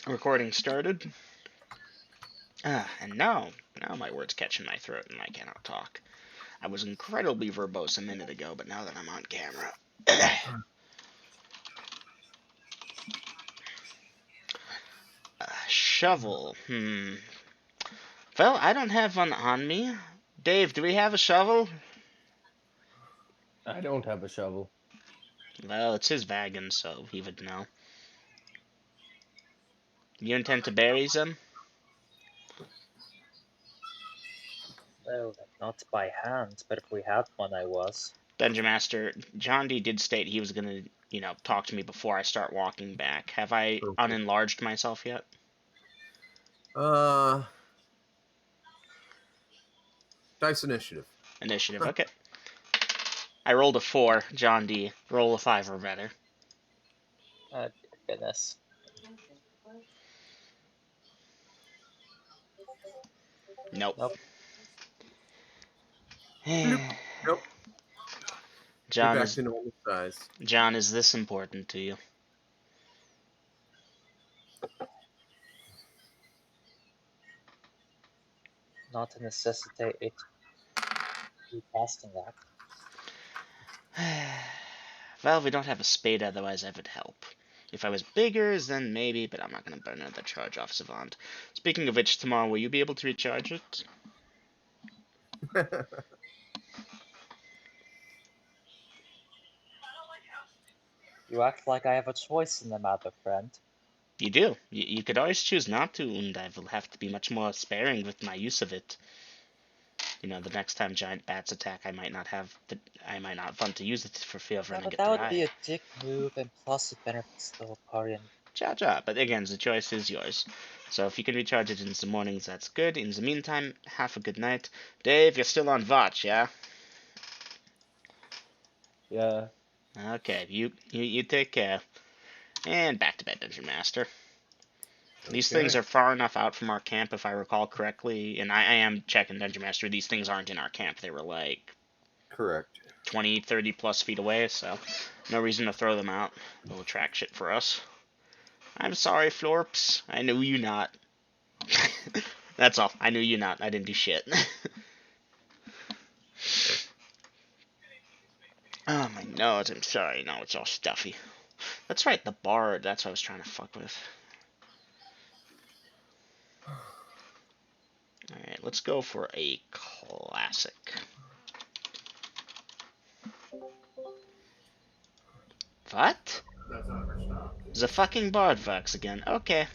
Recording started. And now my words catch in my throat and I cannot talk. I was incredibly verbose a minute ago, but now that I'm on camera. Shovel. Well, I don't have one on me. Dave, do we have a shovel? I don't have a shovel. Well, it's his wagon, so he would know. You intend to bury them? Well, not by hand, but if we had one, I was. Dungeon Master, John D did state he was gonna, talk to me before I start walking back. Have I Okay. unenlarged myself yet? Dice initiative. Initiative, okay. I rolled a 4, John D. Roll a 5 or better. Goodness. Nope. Nope. Nope. You're John back is to normal size. John, is this important to you? Not to necessitate it be casting that. Well, we don't have a spade, otherwise I would help. If I was bigger, then maybe, but I'm not going to burn another charge off Savant. Speaking of which, tomorrow, will you be able to recharge it? You act like I have a choice in the matter, friend. You do. You could always choose not to, and I will have to be much more sparing with my use of it. The next time giant bats attack, I might not want to use it for fear of Yeah, running but it that would dry. be a dick move, and plus it benefits the Hokarian. Ja. But again, the choice is yours. So if you can recharge it in the mornings, that's good. In the meantime, have a good night. Dave, you're still on watch, yeah? Yeah. Okay, you take care. And back to bed, Dungeon Master. These things are far enough out from our camp, if I recall correctly. And I am checking, Dungeon Master. These things aren't in our camp. They were like Correct. 20, 30 plus feet away, so no reason to throw them out. They'll attract shit for us. I'm sorry, Florps. I knew you not. That's all. I knew you not. I didn't do shit. Oh, my nose. I'm sorry. No, it's all stuffy. That's right, the bard. That's what I was trying to fuck with. Alright, let's go for a classic. What? The fucking bard fucks again. Okay.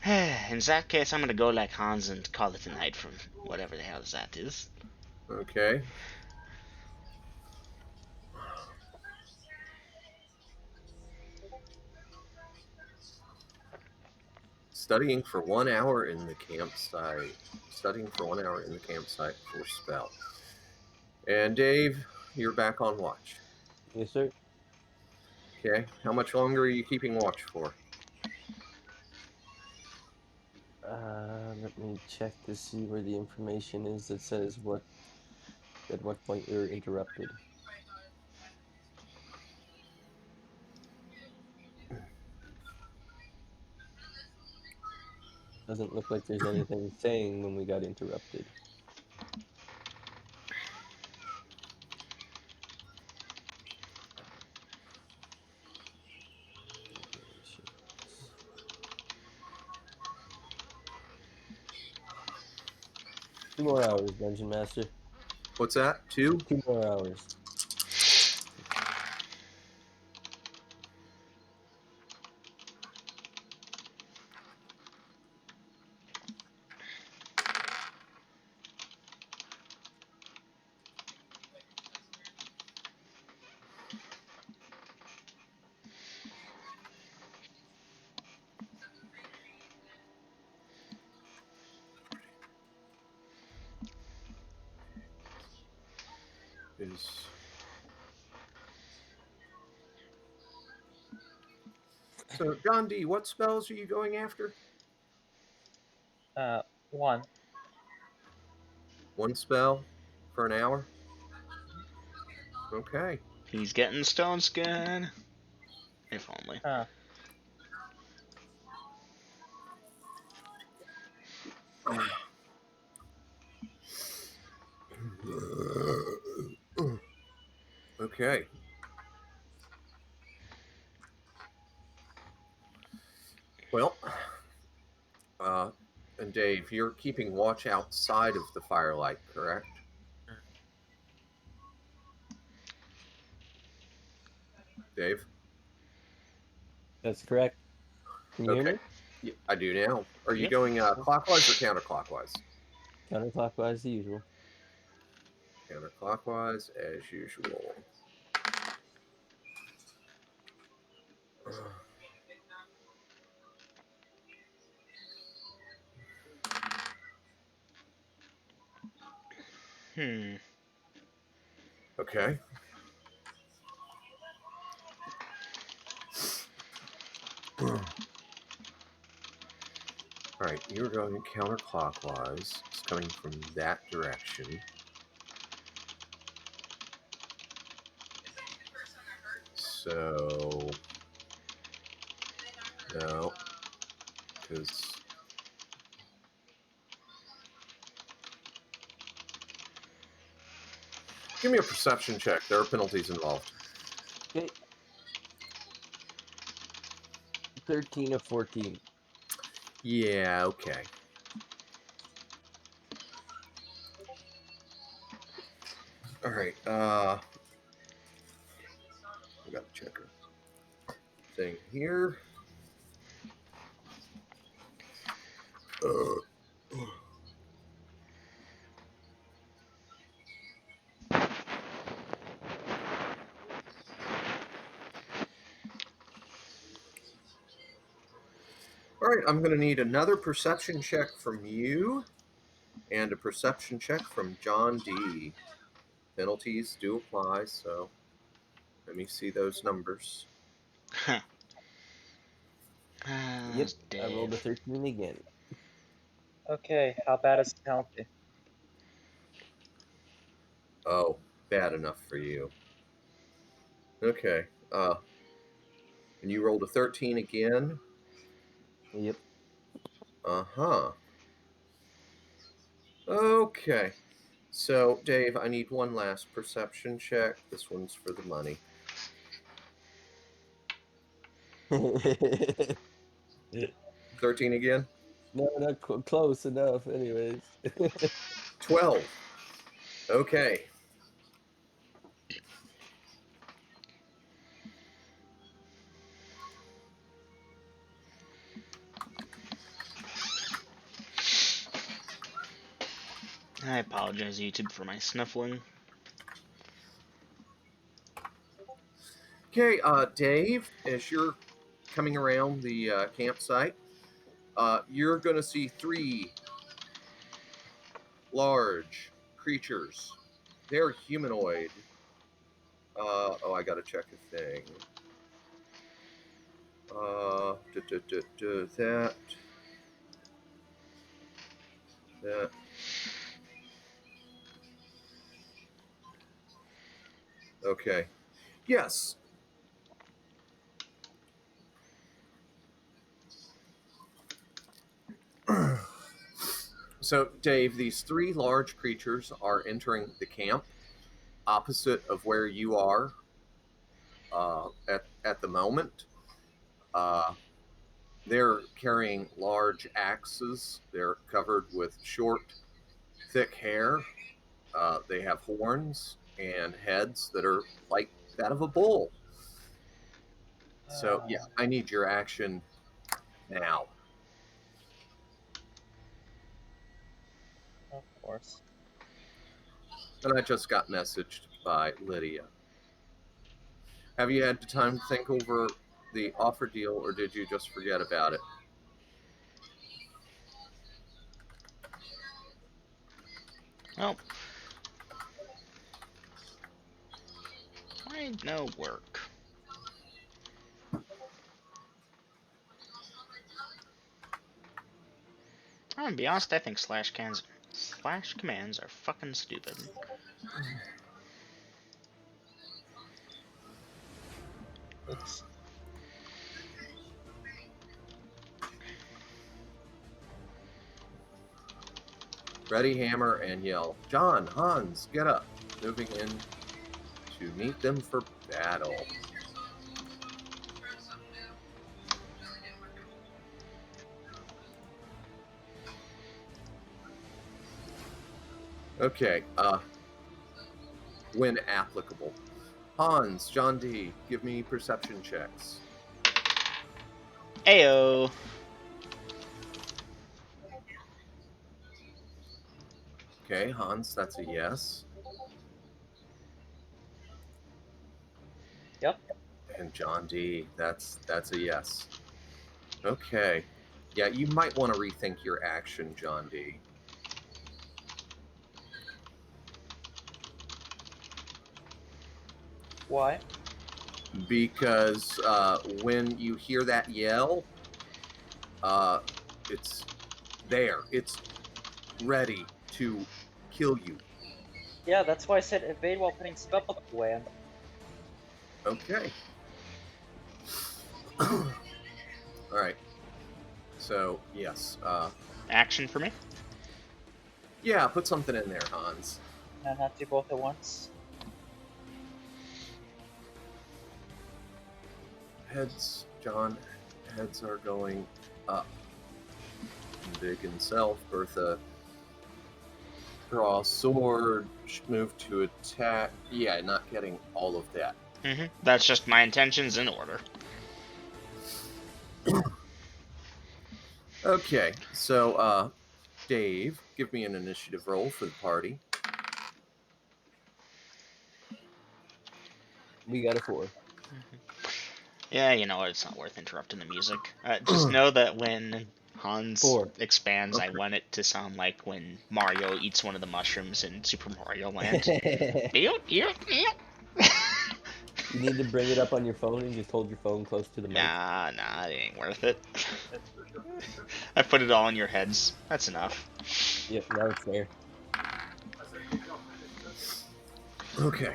In that case, I'm gonna go like Hans and call it a night from whatever the hell that is. Okay. Studying for 1 hour in the campsite. Studying for 1 hour in the campsite for spell. And Dave, you're back on watch. Yes, sir. Okay. How much longer are you keeping watch for? Let me check to see where the information is that says at what point we were interrupted. Doesn't look like there's anything saying when we got interrupted. Two more hours, Dungeon Master. What's that? 2? 2 more hours. So, John D, what spells are you going after? One. One spell for an hour? Okay. He's getting stone skin. If only. Okay. Well, and Dave, you're keeping watch outside of the firelight, correct? Dave? That's correct. Can you hear Okay. me? Yeah, I do now. Are you Yep. going clockwise or counterclockwise? Counterclockwise as usual. Counterclockwise as usual. Okay. All right, you're going counterclockwise. It's coming from that direction. So, no, because give me a perception check. There are penalties involved. Okay. 13 of 14. Yeah, okay. All right. I got the checker thing here. All right, I'm going to need another perception check from you and a perception check from John D. Penalties do apply, so let me see those numbers. Yep, Dave. I rolled a 13 again. Okay, how bad is the penalty? Oh, bad enough for you. Okay. And you rolled a 13 again? Yep. Uh-huh. Okay. So, Dave, I need one last perception check. This one's for the money. 13 again? No, not close enough, anyways. 12. Okay. I apologize, YouTube, for my sniffling. Okay, Dave, as you're coming around the campsite, you're going to see 3 large creatures. They're humanoid. Oh, I gotta check a thing. That. Okay. Yes. So, Dave, these 3 large creatures are entering the camp opposite of where you are at the moment. They're carrying large axes. They're covered with short, thick hair. They have horns and heads that are like that of a bull. So, yeah, I need your action now. Of course. And I just got messaged by Lydia. Have you had time to think over the offer deal, or did you just forget about it? Oh. Find no work. I'm gonna be honest, I think slash commands are fucking stupid. Oops. Ready, hammer, and yell. John, Hans, get up. Moving in to meet them for battle. Okay, when applicable. Hans, John D, give me perception checks. Ayo. Okay, Hans, that's a yes. Yep. And John D, that's a yes. Okay. Yeah, you might want to rethink your action, John D. Why? Because when you hear that yell, it's there. It's ready to kill you. Yeah, that's why I said evade while putting spellbook away. Okay. All right. So, yes. Action for me. Yeah, put something in there, Hans. Can I not do both at once? Heads, John. Heads are going up. Big and self. Bertha. Draw sword. Move to attack. Yeah, not getting all of that. That's just my intentions in order. Okay, so Dave, give me an initiative roll for the party. We got a 4. Yeah, you know what? It's not worth interrupting the music. Just know that when Hans 4. expands, I Okay. want it to sound like when Mario eats one of the mushrooms in Super Mario Land. You need to bring it up on your phone and just hold your phone close to the mic. Nah, it ain't worth it. I put it all in your heads. That's enough. Yep, that's fair. Okay.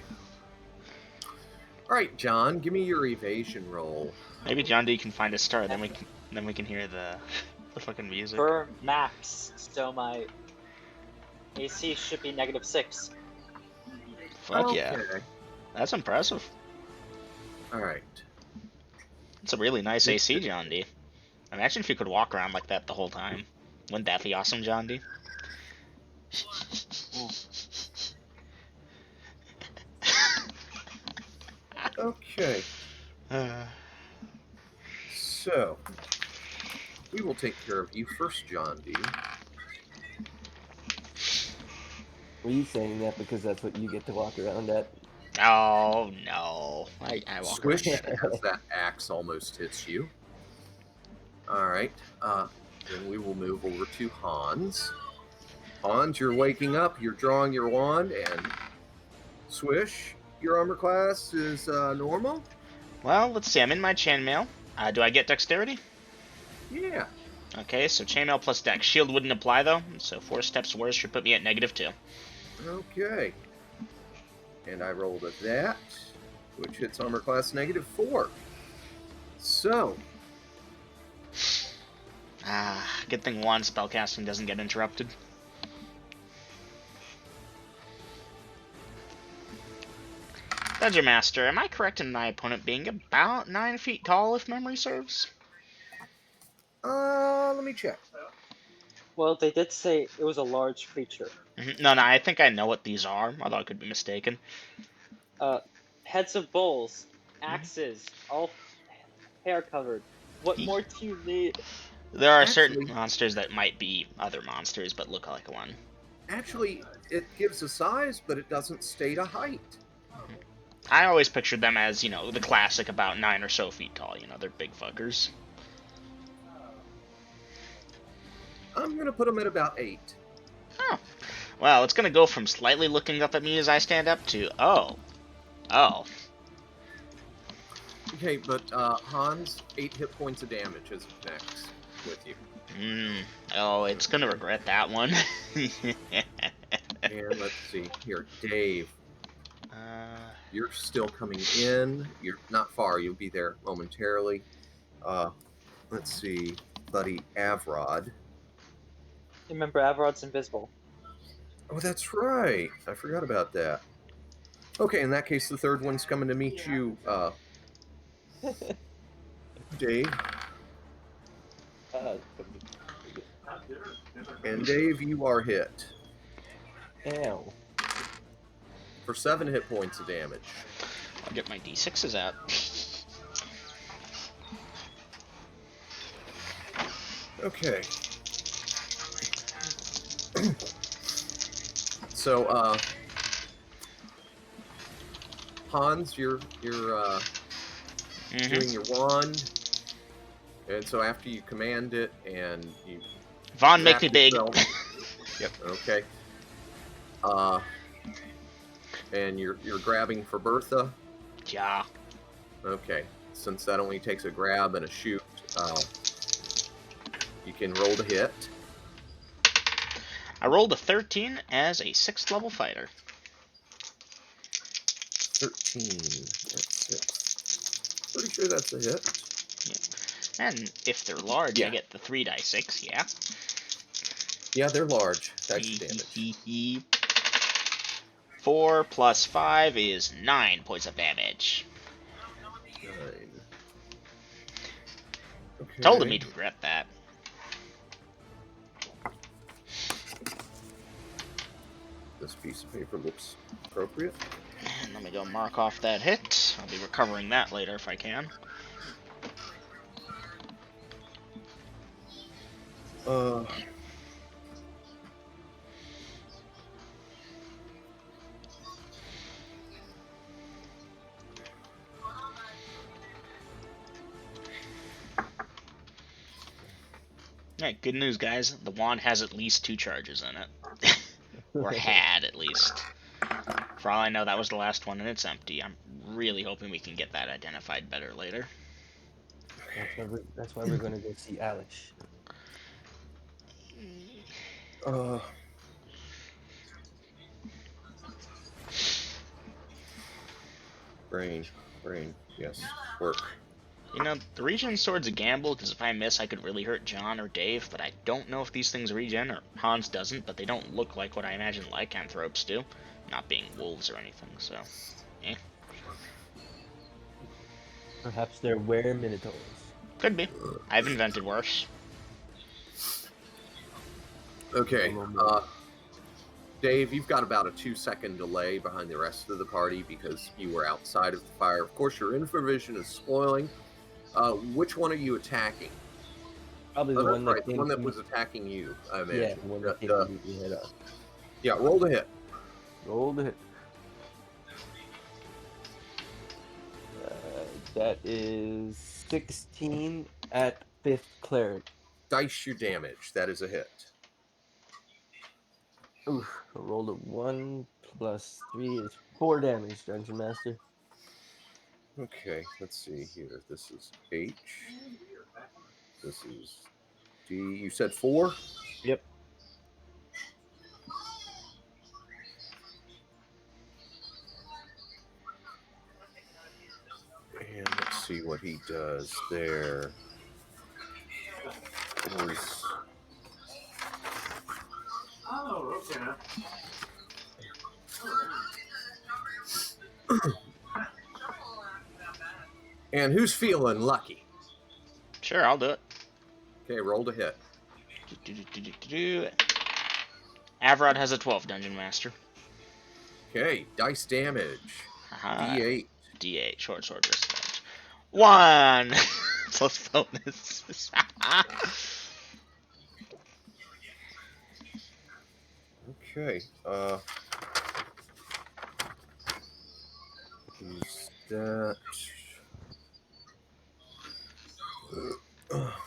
All right, John, give me your evasion roll. Maybe John D can find a star, then we can hear the fucking music. For max, so my AC should be -6. Fuck okay. yeah. That's impressive. All right. It's a really nice AC, John D. Imagine if you could walk around like that the whole time. Wouldn't that be awesome, John D? Okay. So, we will take care of you first, John D. Were you saying that because that's what you get to walk around at? Oh no. I walk Squish, around. as that axe almost hits you. All right. Then we will move over to Hans. Hans, you're waking up. You're drawing your wand, and Swish, your armor class is normal. Well, let's see. I'm in my chainmail. Do I get dexterity? Yeah. Okay, so chainmail plus dex. Shield wouldn't apply though, so 4 steps worse should put me at -2. Okay. And I rolled a that, which hits armor class -4. So, Good thing wand spellcasting doesn't get interrupted. Dungeon Master, am I correct in my opponent being about 9 feet tall, if memory serves? let me check. Well, they did say it was a large creature. No, I think I know what these are, although I could be mistaken. Heads of bulls, axes, all hair covered. What more do you need? There are Actually- certain monsters that might be other monsters, but look like one. Actually, it gives a size, but it doesn't state a height. I always pictured them as, the classic about 9 or so feet tall. They're big fuckers. I'm going to put them at about 8. Oh. Well, it's going to go from slightly looking up at me as I stand up to, oh. Okay, but Hans, 8 hit points of damage is next with you. Oh, it's going to regret that one. And let's see here, Dave. You're still coming in. You're not far. You'll be there momentarily. Let's see, buddy Avrod. Remember, Avrod's invisible. Oh, that's right. I forgot about that. Okay, in that case, the third one's coming to meet you, Dave. And Dave, you are hit Ow. for 7 hit points of damage. I'll get my d6s out. Okay. So, Hans, you're doing your wand, and so after you command it and you Vaughn, make zap me big. yourself- Yep. Okay. And you're grabbing for Bertha. Yeah. Okay. Since that only takes a grab and a shoot, you can roll to hit. I rolled a 13 as a 6th level fighter. 13. That's 6. Pretty sure that's a hit. And if they're large, Yeah. I get the 3d6, yeah? Yeah, they're large. That's your damage. 4 plus 5 is 9 points of damage. 9. Okay. Told me to regret that. This piece of paper looks appropriate. And let me go mark off that hit. I'll be recovering that later if I can. Alright, good news, guys. The wand has at least 2 charges in it. Or had, at least. For all I know, that was the last one and it's empty. I'm really hoping we can get that identified better later. That's why we're gonna go see Alice. Brain, yes, work. You know, the regen sword's a gamble, because if I miss, I could really hurt John or Dave, but I don't know if these things regen, or Hans doesn't, but they don't look like what I imagine lycanthropes do. Not being wolves or anything, so, eh. Perhaps they're were-minotaurs. Could be. I've invented worse. Okay, Dave, you've got about a 2-second delay behind the rest of the party because you were outside of the fire. Of course, your infravision is spoiling. Which one are you attacking? Probably the one that came one that to was attacking you, I imagine. Yeah, the one that came to beat your head up. Yeah, roll to hit. Roll the hit. That is 16 at 5th cleric. Dice your damage. That is a hit. Oof, I rolled a 1 plus 3 is 4 damage, Dungeon Master. Okay, let's see here. This is H. This is D. You said 4? Yep. And let's see what he does there. Oh, okay. And who's feeling lucky? Sure, I'll do it. Okay, roll to hit. Avrod has a 12, Dungeon Master. Okay, dice damage. D8. D8, short sword disadvantage. 1! Plus bonus. Okay, use that.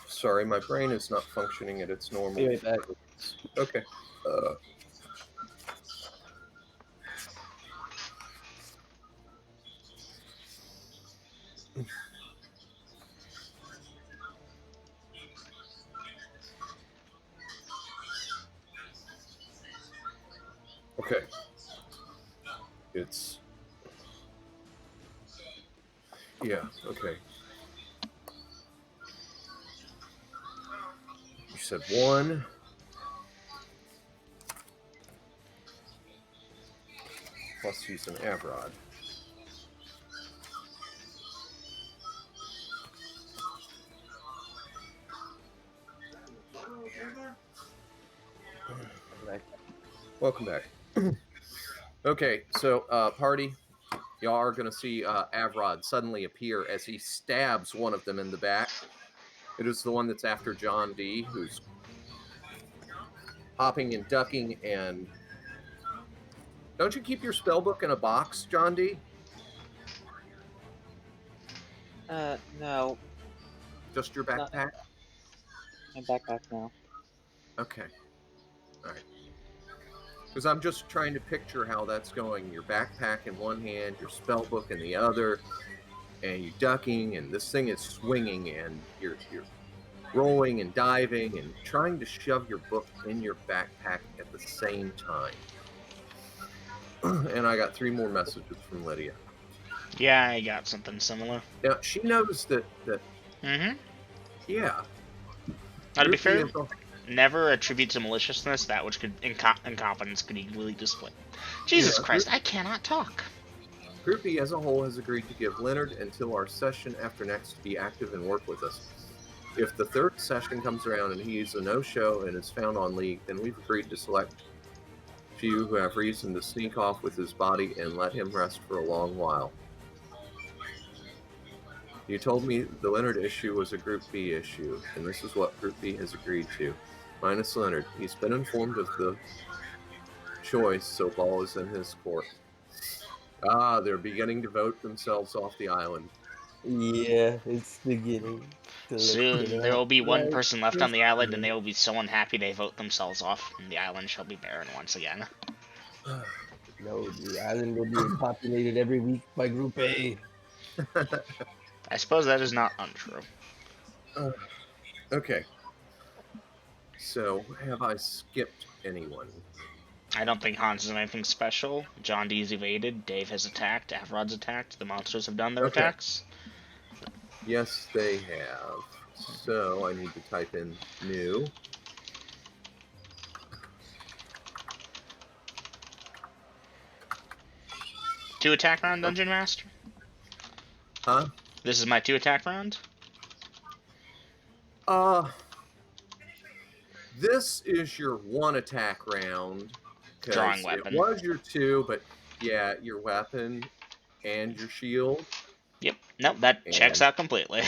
Sorry, my brain is not functioning at its normal. Be right back. Okay. Okay. It's... Yeah, okay. You said 1. Plus he's an Avrod. Like, Welcome back. Okay, so party, y'all are going to see Avrod suddenly appear as he stabs one of them in the back. It is the one that's after John D, who's hopping and ducking and... Don't you keep your spell book in a box, John D? No, Just your not backpack? my backpack now. Okay. All right. Because I'm just trying to picture how that's going. Your backpack in one hand, your spell book in the other, and you ducking, and this thing is swinging, and you're rolling and diving and trying to shove your book in your backpack at the same time. And I got 3 more messages from Lydia. Yeah, I got something similar. Now she knows that Mm-hmm. yeah. Now, to be Ruthie fair, is a- never attribute to maliciousness that which could incompetence could equally display. Jesus Yeah, Christ, I cannot talk. Groupie as a whole has agreed to give Leonard until our session after next to be active and work with us. If the 3rd session comes around and he is a no-show and is found on league, then we've agreed to select few who have reason to sneak off with his body and let him rest for a long while. You told me the Leonard issue was a Group B issue, and this is what Group B has agreed to. Minus Leonard. He's been informed of the choice, so ball is in his court. Ah, they're beginning to vote themselves off the island. yeah, it's beginning to look Soon there will be one like person left on the this. island, and they will be so unhappy they vote themselves off, and the island shall be barren once again. No, the island will be populated every week by Group A. I suppose that is not untrue. Okay. So, have I skipped anyone? I don't think Hans is anything special. John D's evaded, Dave has attacked, Avrod's attacked, the monsters have done their Okay. attacks. Yes, they have. So, I need to type in new. Two attack round, Dungeon Master? Huh? This is my 2 attack round? This is your 1 attack round. 'Cause Drawing weapon. It was your 2, but yeah, your weapon and your shield. Yep. Nope, that checks out completely.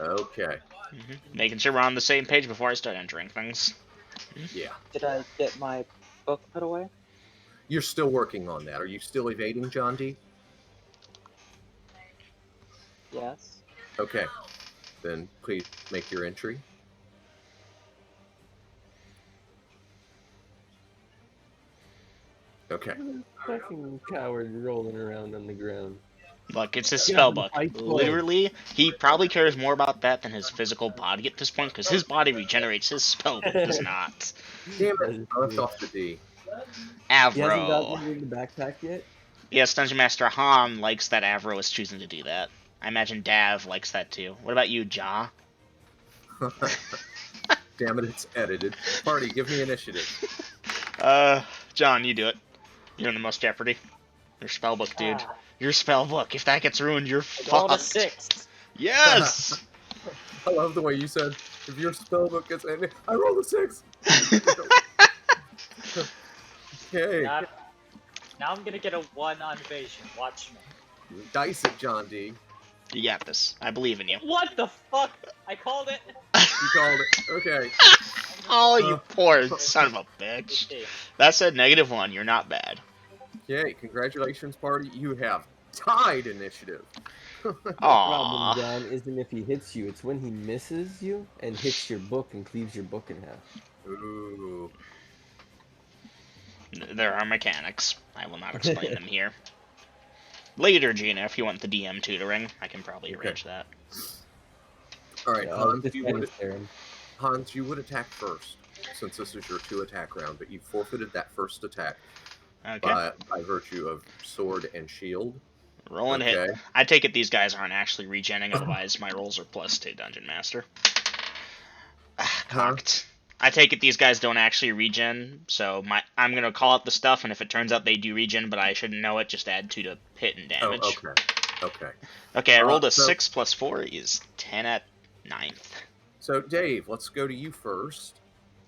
Okay. Making sure we're on the same page before I start entering things. Yeah. Did I get my book put away? You're still working on that. Are you still evading, John D? Yes. Okay. Then please make your entry. Okay. Fucking coward rolling around on the ground. Look, it's his Get spell up and book. fight, boy. Literally, he probably cares more about that than his physical body at this point, because his body regenerates, his spell book does not. Damn That it. is I left true. off the D. He hasn't Avro. gotten it in the backpack yet? Yes, Dungeon Master Han likes that Avro is choosing to do that. I imagine Dav likes that too. What about you, Ja? Damn it, it's edited. Party, give me initiative. John, you do it. You're in the most jeopardy. Your spellbook, dude. Ah, Your spellbook. If that gets ruined, you're I rolled a fucked. 6. Yes! I love the way you said, if your spellbook gets ended, I rolled a 6. Okay. Now I'm gonna get a 1 on evasion. Watch me. Dice it, John D. You got this. I believe in you. What the fuck? I called it. You called it. Okay. Oh, you poor son of a bitch. Okay. That said -1. You're not bad. Okay, congratulations, party. You have tied initiative. The problem, Aww. John, isn't if he hits you. It's when he misses you and hits your book and cleaves your book in half. Ooh. There are mechanics. I will not explain them here. Later, Gina, if you want the DM tutoring, I can probably arrange that. All right, I'll Hans, just you kind would, of stare him. Hans, you would attack first, since this is your 2 attack round, but you forfeited that first attack Okay. by virtue of sword and shield. Roll and Okay. hit. I take it these guys aren't actually regenning, otherwise my rolls are +2, Dungeon Master. Cocked. I take it these guys don't actually regen, so I'm gonna call out the stuff, and if it turns out they do regen, but I shouldn't know it, just add 2 to hit and Oh, damage. okay. Okay. Okay, I rolled a so- 6 +4 is 10 at 9th. So, Dave, let's go to you first.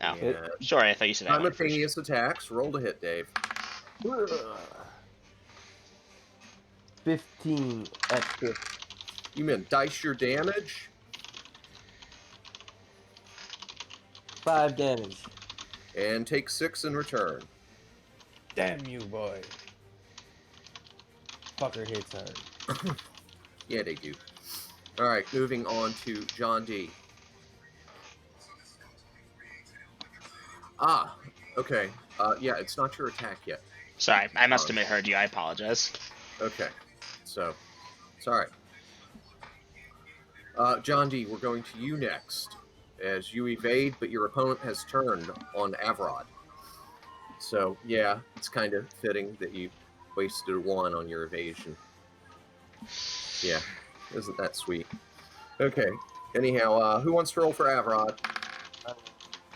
Oh. And Sorry, I thought you said that one first. simultaneous attacks. Roll to hit, Dave. 15 at 50. You mean dice your damage? 5 damage. And take 6 in return. Damn you, boy. Fucker hits hard. Yeah, they do. Alright, moving on to John D. Ah, okay. Yeah, it's not your attack yet. Sorry, I must have misheard you. I apologize. Okay, so, sorry. John D, we're going to you next. As you evade, but your opponent has turned on Avrod. So, yeah, it's kind of fitting that you wasted 1 on your evasion. Yeah, isn't that sweet? Okay, anyhow, who wants to roll for Avrod?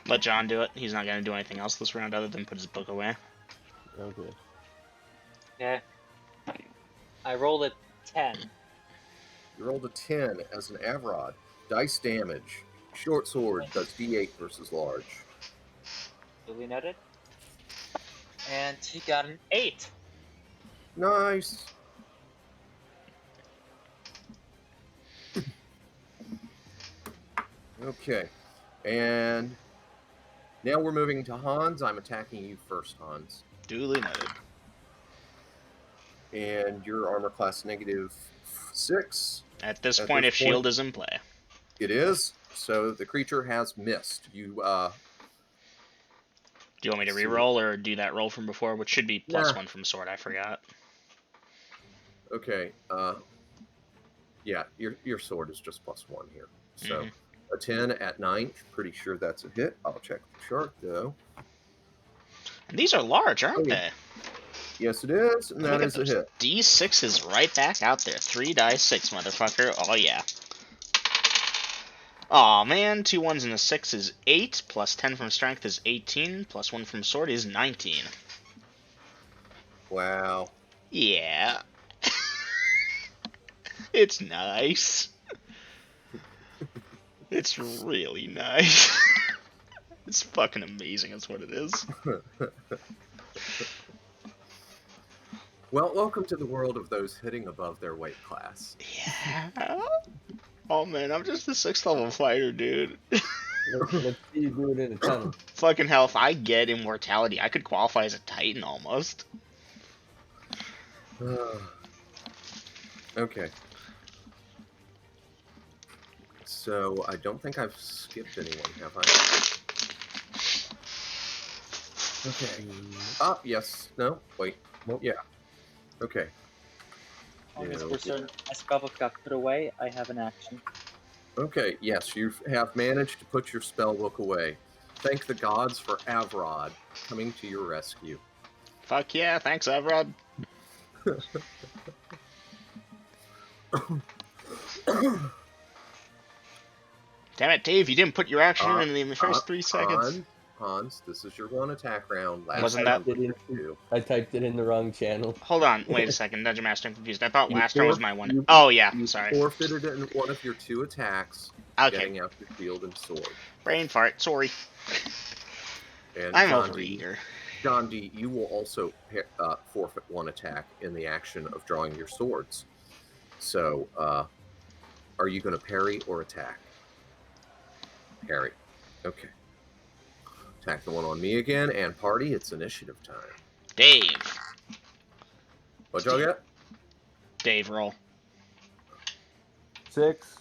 Let John do it. He's not going to do anything else this round other than put his book away. Okay. Okay. I rolled a 10. You rolled a 10 as an Avrod. Dice damage. Short sword does D8 versus large. Duly noted. And he got an 8. Nice. Okay, and now we're moving to Hans. I'm attacking you first, Hans. Duly noted. And your armor class -6. At this point, if shield is in play. It is. So the creature has missed. You, Do you want me to re-roll or do that roll from before, which should be +1 from sword? I forgot. Okay. Yeah, your sword is just +1 here. So a 10 at 9th. Pretty sure that's a hit. I'll check the chart though. And these are large, aren't they? Yes, it is, and that is a hit. D6 is right back out there. 3 die 6, motherfucker. Oh yeah. Aw, man. 2 1s and a 6 is 8, plus 10 from strength is 18, plus 1 from sword is 19. Wow. Yeah. It's nice. It's really nice. It's fucking amazing, that's what it is. Well, welcome to the world of those hitting above their weight class. Yeah. Oh man, I'm just a 6th level fighter, dude. Let's see you do it in a tunnel. Fucking hell, if I get immortality, I could qualify as a Titan almost. Okay. So, I don't think I've skipped anyone, have I? Okay. Ah, yes. No? Wait. Nope. Yeah. Okay. Long as Yeah, for certain my spellbook got put away, I have an action. Okay, yes, you have managed to put your spellbook away. Thank the gods for Avrod coming to your rescue. Fuck yeah, thanks, Avrod. Damn it, Dave, you didn't put your action in the first 3 seconds. Hans, this is your 1 attack round. Last Wasn't round that- was your 2. I typed it in the wrong channel. Hold on, wait a second, Dungeon Master, I'm confused. I thought You last round was forf- my 1. you- Oh yeah, You sorry. forfeited it in one of your 2 attacks, Okay, getting out your shield and sword. brain fart, sorry. And I'm John over D, eager. John D, you will also forfeit 1 attack in the action of drawing your swords. So, are you going to parry or attack? Parry. Okay. Attack the one on me again, and party, it's initiative time. Dave. What'd y'all get? Dave, roll. 6.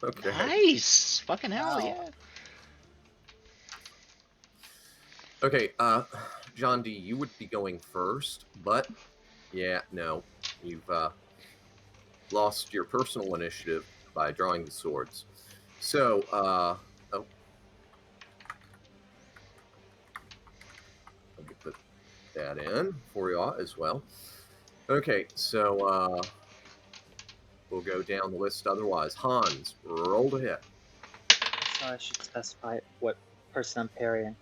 Okay. Nice! Fucking hell, Wow. yeah. Okay, John D, you would be going first, but yeah, no. You've lost your personal initiative by drawing the swords. So, oh. Let me put that in for y'all as well. Okay, so we'll go down the list otherwise. Hans, roll to hit. So I should specify what person I'm parrying.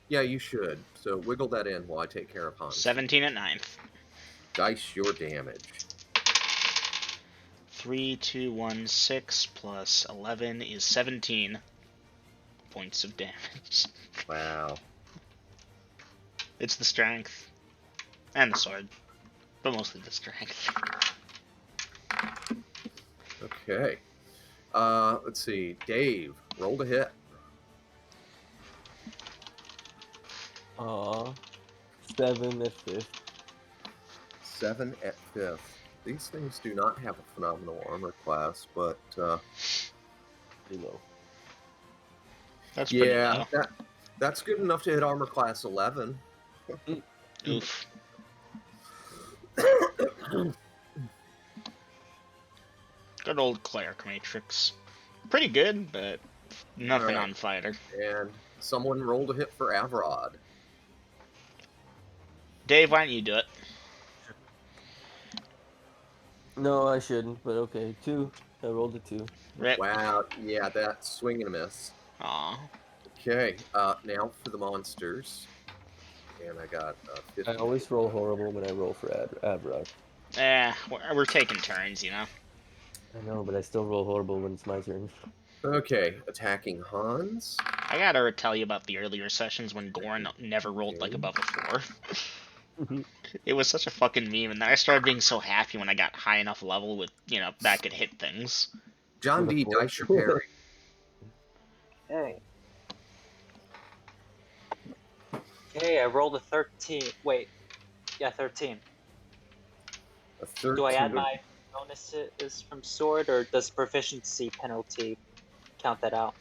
Yeah, you should. So wiggle that in while I take care of Hans. 17 at 9th. Dice your damage. 3, 2, 1, 6 plus 11 is 17. points of damage. Wow. It's the strength. And the sword. But mostly the strength. Okay. Let's see. Dave, roll to hit. Aw. 7 at 5th. 7 at 5th. These things do not have a phenomenal armor class, but You know. That's pretty yeah, low. that's good enough to hit armor class 11. Oof. Good old cleric matrix. Pretty good, but nothing Alright. on fighter. And someone rolled a hit for Avrod. Dave, why don't you do it? No, I shouldn't, but okay. 2. I rolled a 2. Rip. Wow, yeah, that's swing and a miss. Aw. Okay, now for the monsters. And I got 50. I always roll horrible when I roll for Avrod. We're taking turns, you know? I know, but I still roll horrible when it's my turn. Okay, attacking Hans. I gotta tell you about the earlier sessions when Goran never rolled like above a 4. It was such a fucking meme, and then I started being so happy when I got high enough level with, that could hit things. John With a D, four. dice your parry. Okay. Okay, I rolled a 13. Wait. Yeah, 13. A 13. Do I add my bonuses from sword, or does proficiency penalty count that out?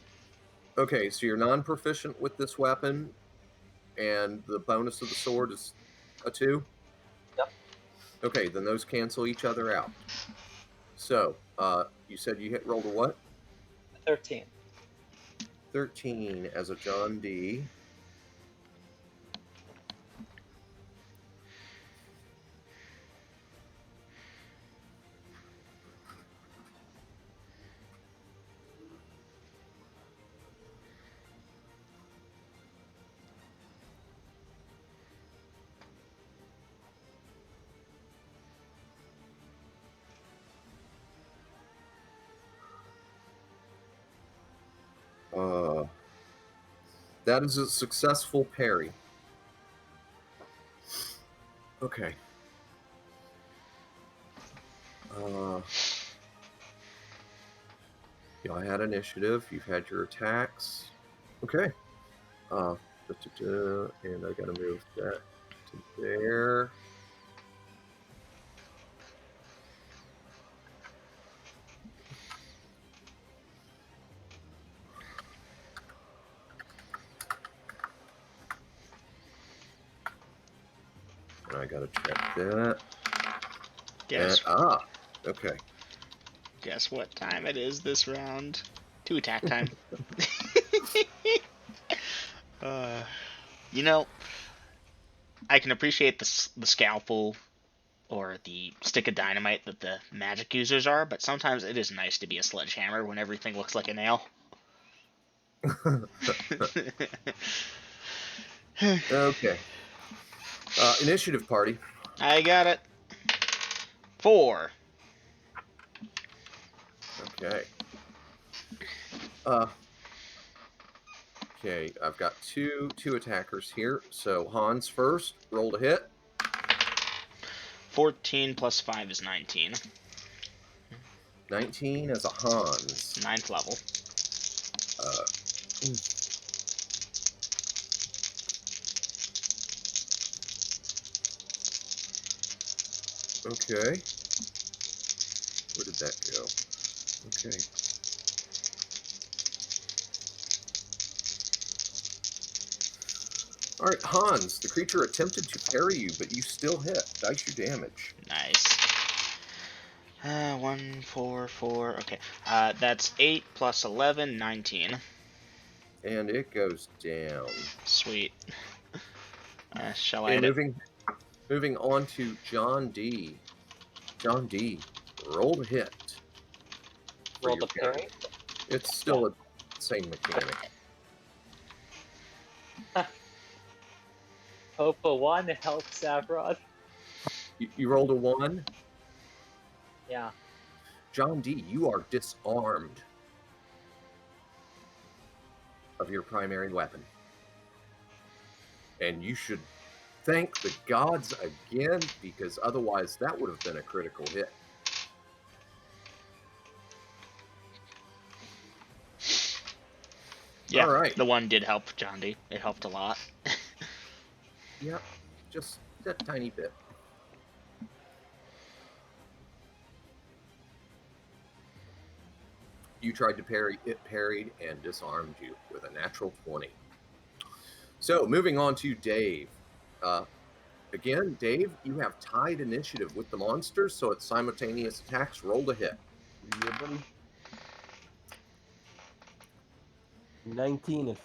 Okay, so you're non-proficient with this weapon, and the bonus of the sword is a 2? Yep. Okay, then those cancel each other out. So, you said you rolled a what? 13. 13 as a John D. That is a successful parry. Okay. Y'all had initiative. You've had your attacks. Okay. And I gotta move that to there. And I gotta check that. Guess Okay. Guess what time it is this round? 2 attack time. You know, I can appreciate the scalpel or the stick of dynamite that the magic users are, but sometimes it is nice to be a sledgehammer when everything looks like a nail. Okay. Initiative party. I got it. 4. Okay. Okay, I've got two attackers here. So Hans first, roll to hit. 14 plus 5 is 19. 19 as a Hans. 9th level. Okay. Where did that go? Okay. Alright, Hans, the creature attempted to parry you, but you still hit. Dice your damage. Nice. 1, 4, 4. Okay. That's 8 plus 11, 19. And it goes down. Sweet. Shall I And hit it? moving on to John D. John D, roll to hit. for Roll your the parry. It's still a same mechanic. Hope a 1 helps Avrod. You rolled a 1. Yeah. John D, you are disarmed. of your primary weapon. And you should thank the gods again, because otherwise that would have been a critical hit. Yeah, All right. the one did help, John D. It helped a lot. Yep, just a tiny bit. You tried to parry, it parried and disarmed you with a natural 20. So, moving on to Dave. Again, Dave, you have tied initiative with the monsters, so it's simultaneous attacks. Roll to hit. Yeah, buddy. 19 at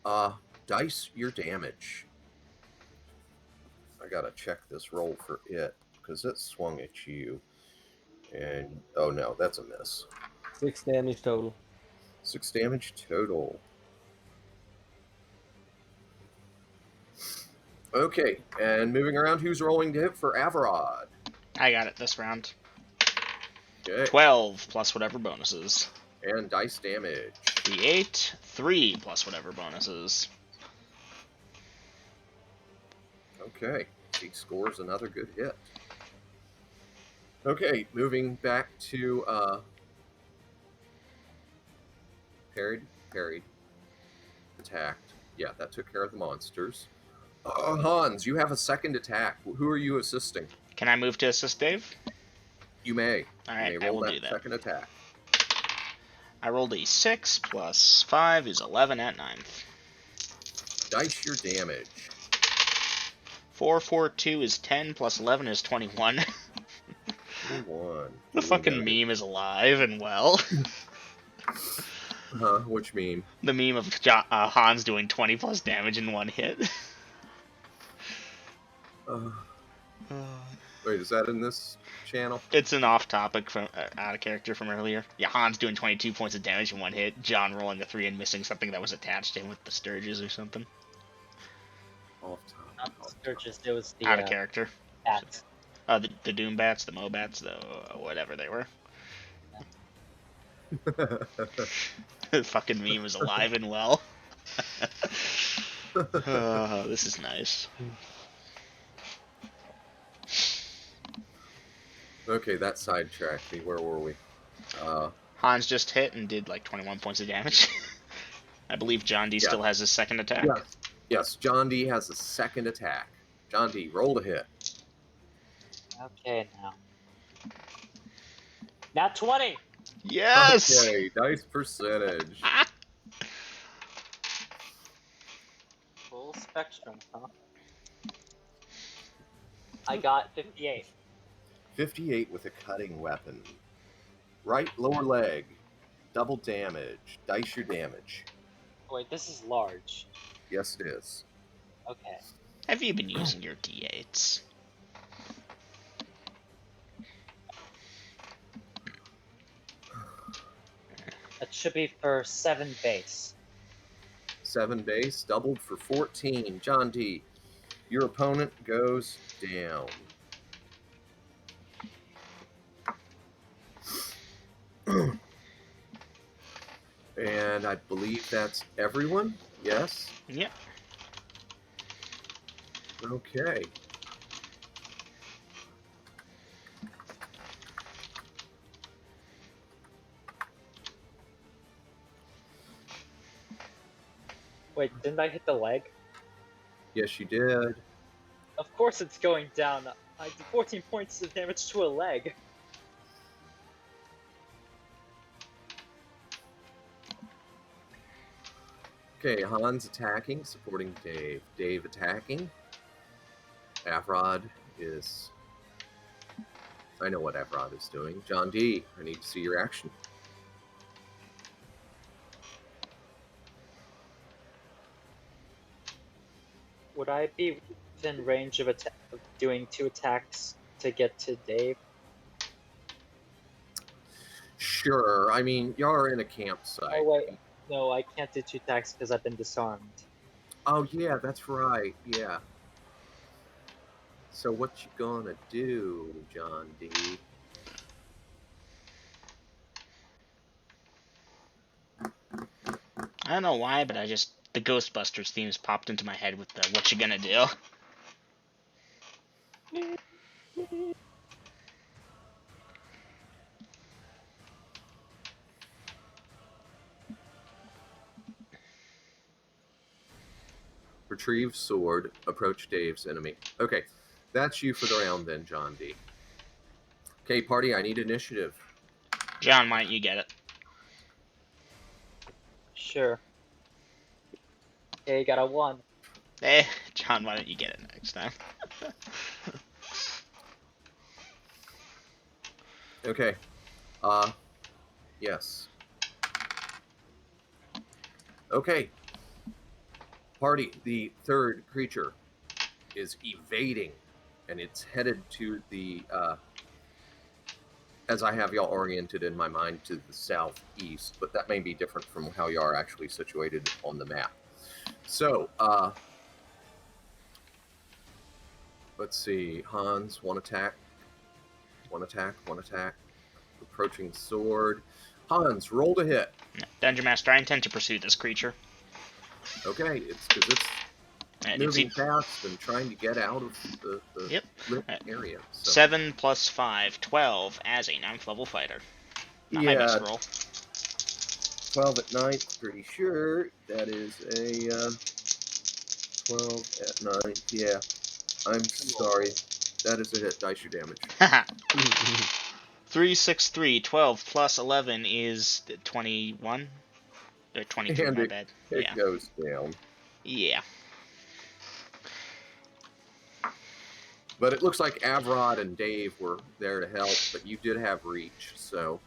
5th. Dice your damage. I gotta check this roll for it, because it swung at you. And, oh no, that's a miss. 6 damage total. 6 damage total. Okay, and moving around, who's rolling to hit for Avarod? I got it this round. Okay, 12 plus whatever bonuses. and dice damage. D8, 3 plus whatever bonuses. Okay, he scores another good hit. Okay, moving back to parried, attacked. Yeah, that took care of the monsters. Hans, you have a second attack. Who are you assisting? Can I move to assist Dave? You may. Alright, you may I roll will do that. Second attack. I rolled a 6 plus 5 is 11 at 9th. Dice your damage. 4, 4, 2 is 10 plus 11 is 21. 21. The fucking meme is alive and well. Huh? Which meme? The meme of Hans doing 20 plus damage in one hit. Wait, is that in this channel? It's an off-topic from out of character from earlier. Yeah, Hans doing 22 points of damage in one hit. John rolling a 3 and missing something that was attached to him with the Sturges or something. Off Not top. the Sturges, it was the Out of character. bats. The Doom Bats, the Mobats, the whatever they were. The fucking meme is alive and well. This is nice. Okay, that sidetracked me. Where were we? Hans just hit and did like 21 points of damage. I believe John D still has his second attack. Yes, John D has a second attack. John D, roll to hit. Okay, now. Nat 20! Yes! Okay, nice percentage. Full spectrum, huh? I got 58. 58 with a cutting weapon. Right lower leg. Double damage. Dice your damage. Wait, this is large. Yes, it is. Okay. Have you been using your D8s? That should be for 7 base. 7 base, doubled for 14. John D, your opponent goes down. And I believe that's everyone? Yes? Yep. Okay. Wait, didn't I hit the leg? Yes, you did. Of course it's going down. I did 14 points of damage to a leg. Okay, Hans attacking, supporting Dave. Dave attacking. Avrod is... I know what Avrod is doing. John D, I need to see your action. Would I be within range of doing 2 attacks to get to Dave? Sure, I mean, y'all are in a campsite. Oh wait, no, I can't do 2 attacks because I've been disarmed. Oh, yeah, that's right, yeah. So what you gonna do, John D? I don't know why, but the Ghostbusters themes popped into my head with the "What you gonna do?" Retrieve sword. Approach Dave's enemy. Okay, that's you for the round then, John D. Okay, party, I need initiative. John, why don't you get it? Sure. Okay, you got a 1. John, why don't you get it next time? Okay. Yes. Okay. Party, the third creature is evading, and it's headed to the, as I have y'all oriented in my mind, to the southeast, but that may be different from how y'all are actually situated on the map. So, let's see. Hans, one attack. One attack, one attack. Approaching sword. Hans, roll to hit. Dungeon Master, I intend to pursue this creature. Okay, it's because it's moving fast and trying to get out of the Yep. lit area. So. 7 plus 5, 12 as a 9th level fighter. Not my best roll. 12 at ninth, pretty sure. That is a 12 at ninth. Yeah. I'm sorry. That is a hit. Dice your damage. 3, 6, 3, 12 plus 11 is 21? Or 22, And my bad. It Yeah. goes down. Yeah. But it looks like Avrod and Dave were there to help, but you did have reach, so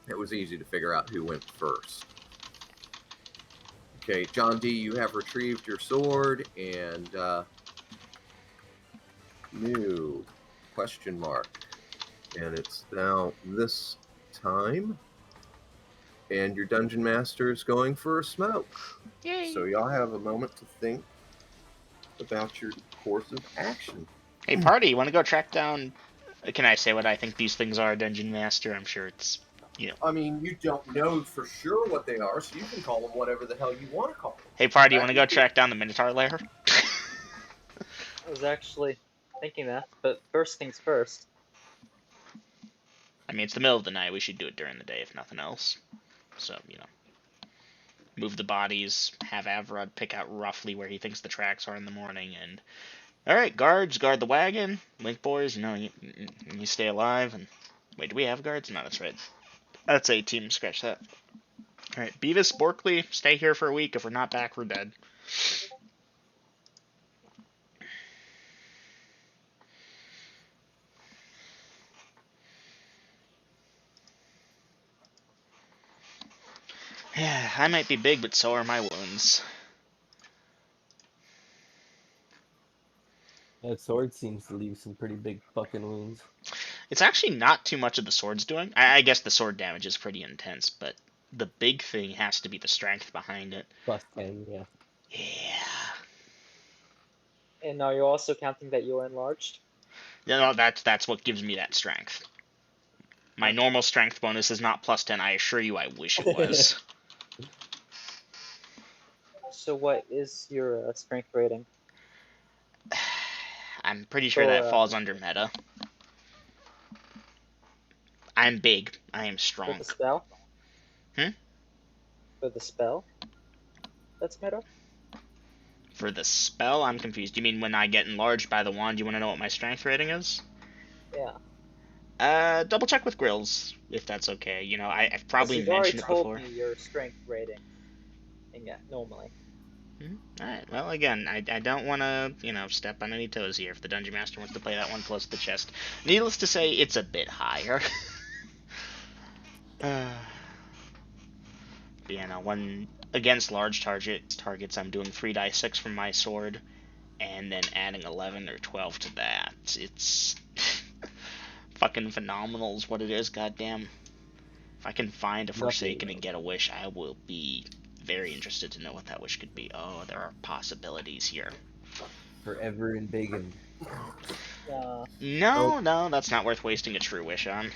it was easy to figure out who went first. Okay, John D., you have retrieved your sword, and new question mark. And it's now this time. And your Dungeon Master is going for a smoke. Yay. So y'all have a moment to think about your course of action. Hey, party, you want to go track down... Can I say what I think these things are, Dungeon Master? I'm sure it's, you know... I mean, you don't know for sure what they are, so you can call them whatever the hell you want to call them. Hey, party, you want to go track down the Minotaur lair? I was actually thinking that, but first things first. I mean, it's the middle of the night. We should do it during the day, if nothing else. So, move the bodies, have Avrod pick out roughly where he thinks the tracks are in the morning, and... Alright, guards, guard the wagon. Link boys, you stay alive, and... Wait, do we have guards? No, that's right. That's a team, scratch that. Alright, Beavis, Borkley, stay here for a week. If we're not back, we're dead. Yeah, I might be big, but so are my wounds. That sword seems to leave some pretty big fucking wounds. It's actually not too much of the sword's doing. I guess the sword damage is pretty intense, but the big thing has to be the strength behind it. Plus 10, yeah. Yeah. And are you also counting that you're enlarged? No, that's what gives me that strength. My normal strength bonus is not plus 10. I assure you, I wish it was. So what is your strength rating? I'm pretty sure that falls under meta. I'm big. I am For strong. the spell? Hmm? For the spell? That's meta? For the spell, I'm confused. You mean when I get enlarged by the wand, you want to know what my strength rating is? Yeah. Double check with Grills, if that's okay. I've probably You've already mentioned it told before. me your strength rating. And yeah, normally. Alright, well, again, I don't want to, step on any toes here if the Dungeon Master wants to play that one close to the chest. Needless to say, it's a bit higher. When against large targets, I'm doing 3d6 from my sword, and then adding 11 or 12 to that. It's fucking phenomenal is what it is, goddamn. If I can find a Forsaken and get a wish, I will be very interested to know what that wish could be. Oh, there are possibilities here. Forever and big and... No, that's not worth wasting a true wish on.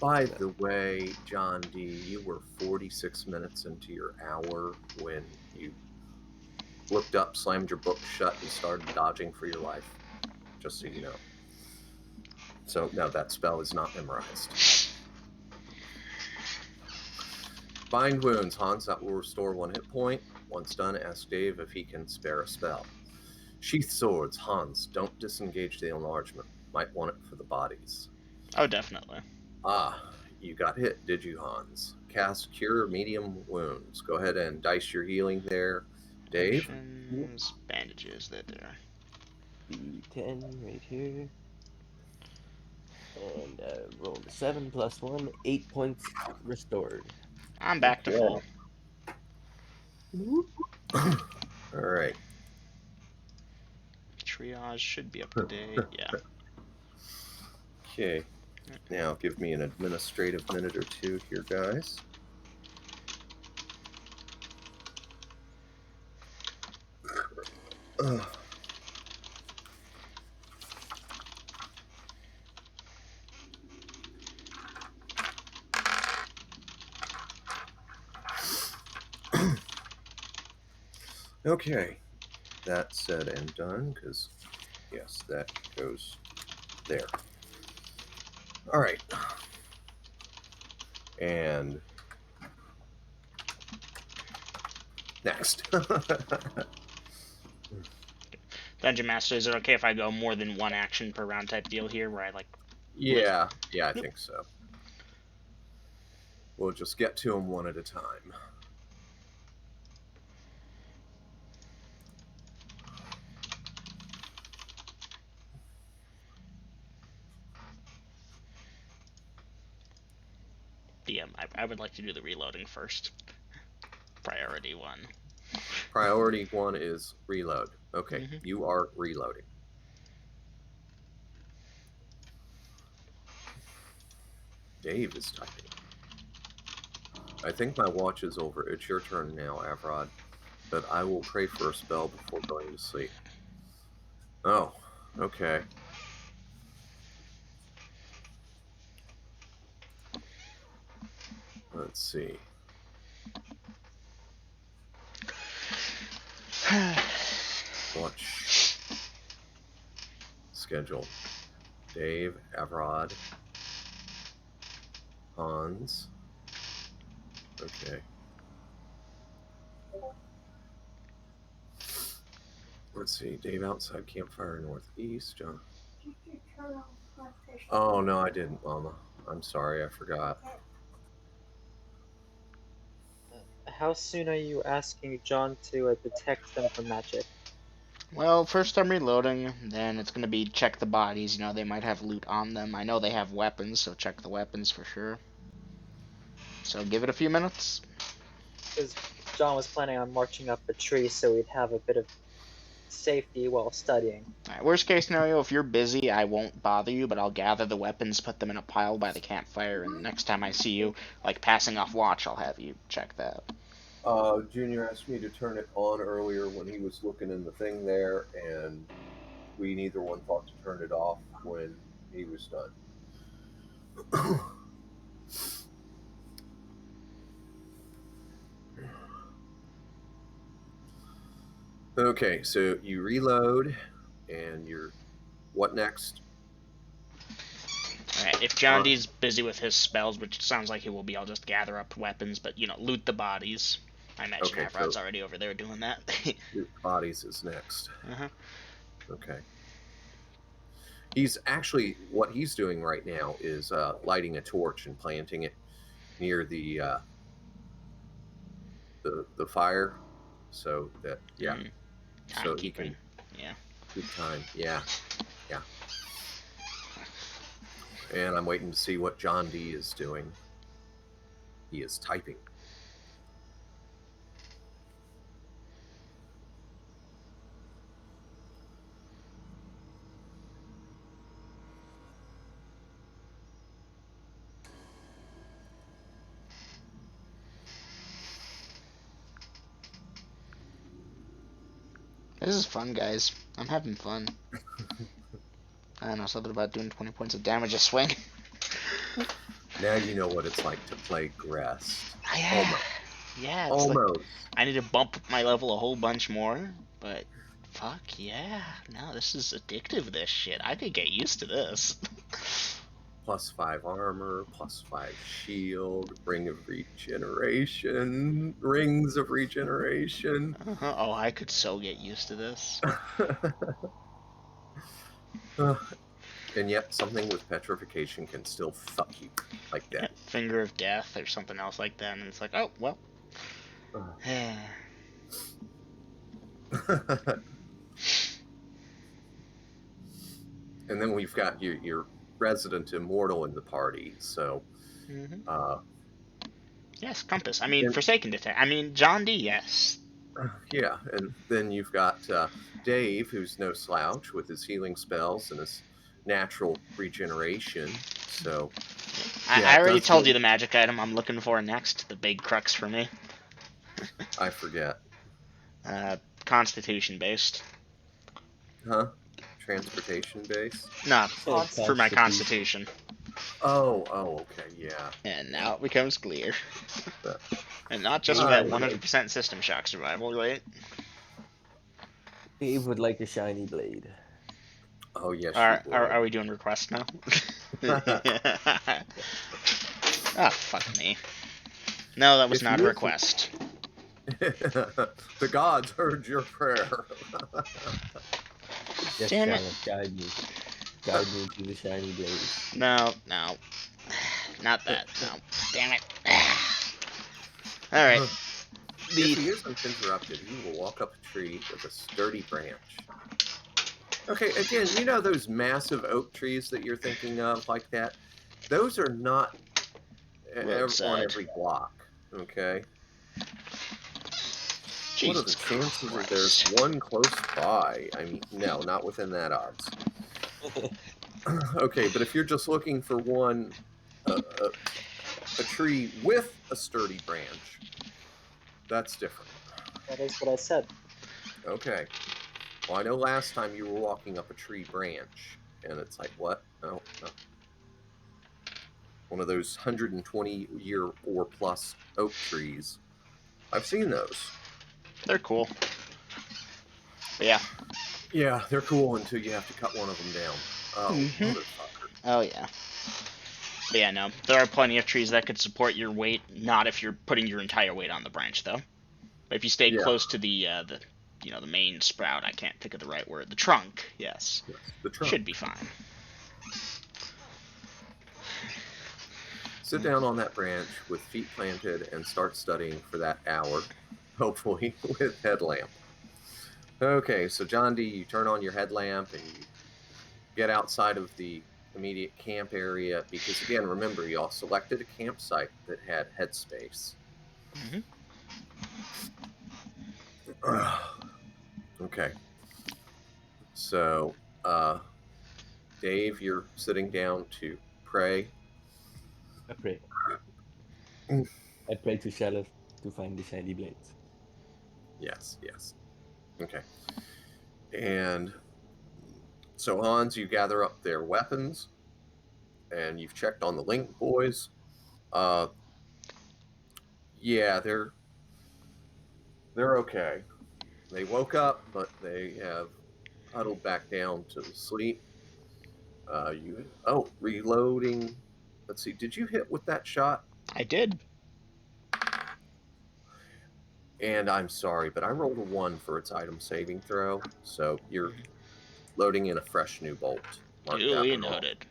By the way, John D., you were 46 minutes into your hour when you looked up, slammed your book shut, and started dodging for your life. Just so you know. So, no, that spell is not memorized. Bind wounds. Hans, that will restore 1 hit point. Once done, ask Dave if he can spare a spell. Sheath swords. Hans, don't disengage the enlargement. Might want it for the bodies. Oh, definitely. Ah, you got hit, did you, Hans? Cast Cure Medium Wounds. Go ahead and dice your healing there. Dave? Potions, bandages, there. D10 right here. And rolled a 7 plus 1, 8 points restored. I'm back to full. All right. Triage should be up to date. Yeah. Okay. Now give me an administrative minute or two here, guys. Okay. That said and done, because, yes, that goes there. All right. And next. Dungeon Master, is it okay if I go more than 1 action per round type deal here, where I like? Yeah, I think so. We'll just get to them one at a time. DM, I would like to do the reloading first. Priority 1. Priority 1 is reload. Okay, Mhm. You are reloading. Dave is typing. I think my watch is over. It's your turn now, Avrod. But I will pray for a spell before going to sleep. Oh, okay. Let's see. Watch. Schedule. Dave, Avrod, Hans. Okay. Let's see. Dave outside campfire northeast. John. Oh, no, I didn't, Mama. I'm sorry. I forgot. How soon are you asking John to detect them for magic? Well, first I'm reloading, then it's gonna be check the bodies. You know, they might have loot on them. I know they have weapons, so check the weapons for sure. So give it a few minutes. Because John was planning on marching up a tree so we'd have a bit of safety while studying. Alright, worst case scenario, if you're busy, I won't bother you, but I'll gather the weapons, put them in a pile by the campfire, and next time I see you, like passing off watch, I'll have you check that. Junior asked me to turn it on earlier when he was looking in the thing there, and we neither one thought to turn it off when he was done. Okay, so you reload, and you're... What next? Alright, if John D's busy with his spells, which it sounds like he will be, I'll just gather up weapons, but, you know, loot the bodies. I imagine Okay, Avrod's so already over there doing that. loot bodies is next. Uh-huh. Okay. He's actually... What he's doing right now is lighting a torch and planting it near the fire, so that... Yeah. So he can... Yeah. Good time. Yeah. And I'm waiting to see what John D is doing. He is typing. This is fun, guys. I'm having fun. I don't know, something about doing 20 points of damage a swing. Now you know what it's like to play Grest. Yeah, Almost. yeah. It's like Almost. I need to bump my level a whole bunch more, but fuck yeah, no, this is addictive. This shit, I could get used to this. +5 armor, +5 shield, ring of regeneration, rings of regeneration. Oh, I could so get used to this. And yet, something with petrification can still fuck you like Yeah, that. Finger of Death or something else like that, and it's like, oh well. And then we've got your resident immortal in the party. So, Yes, Compass. I mean, and, Forsaken Detect. I mean, John D. Yes. yeah, and then you've got Dave, who's no slouch with his healing spells and his natural regeneration. So, yeah, I it already does told look- you the magic item I'm looking for next. The big crux for me. I forget. Constitution based. Huh? Transportation base? No, Const- for my Constitution. Oh, okay, yeah. And now it becomes clear. But- And not just for that 100% System Shock survival, right? Dave would like a shiny blade. Oh, yes, Are we doing requests now? Ah, fuck me. No, that was If not you a listen- request. The gods heard your prayer. Yes, Damn it. Shalif, guide me. Guide me to the shiny blade. No. Not that. No. Damn it. Alright. If he isn't interrupted, he will walk up a tree with a sturdy branch. Okay, again, you know those massive oak trees that you're thinking of like that? Those are not on Roadside. every block, okay? Jesus What are the chances that there's Christ. one close by? I mean, no, not within that odds. Okay, but if you're just looking for one, a tree with a sturdy branch, that's different. That is what I said. Okay. Well, I know last time you were walking up a tree branch, and it's like, what? No. One of those 120-year or plus oak trees. I've seen those. They're cool. But yeah. Yeah, they're cool until you have to cut one of them down. Oh, motherfucker. Oh, yeah. But yeah, no. There are plenty of trees that could support your weight. Not if you're putting your entire weight on the branch, though. But if you stay close to the main sprout, I can't think of the right word. The trunk, yes. The trunk. Should be fine. Sit down on that branch with feet planted and start studying for that hour, hopefully with headlamp. Okay, so John D, you turn on your headlamp and you get outside of the immediate camp area because, again, remember, you all selected a campsite that had headspace. Okay. So, Dave, you're sitting down to pray. I pray. I pray to Shalif to find the shiny blades. Yes. Okay. And so, Hans, you gather up their weapons, and you've checked on the Link boys. Yeah, they're okay. They woke up, but they have huddled back down to sleep. Reloading. Let's see. Did you hit with that shot? I did. And I'm sorry, but I rolled a 1 for its item saving throw, so you're loading in a fresh new bolt. Mark that Duly one off. noted.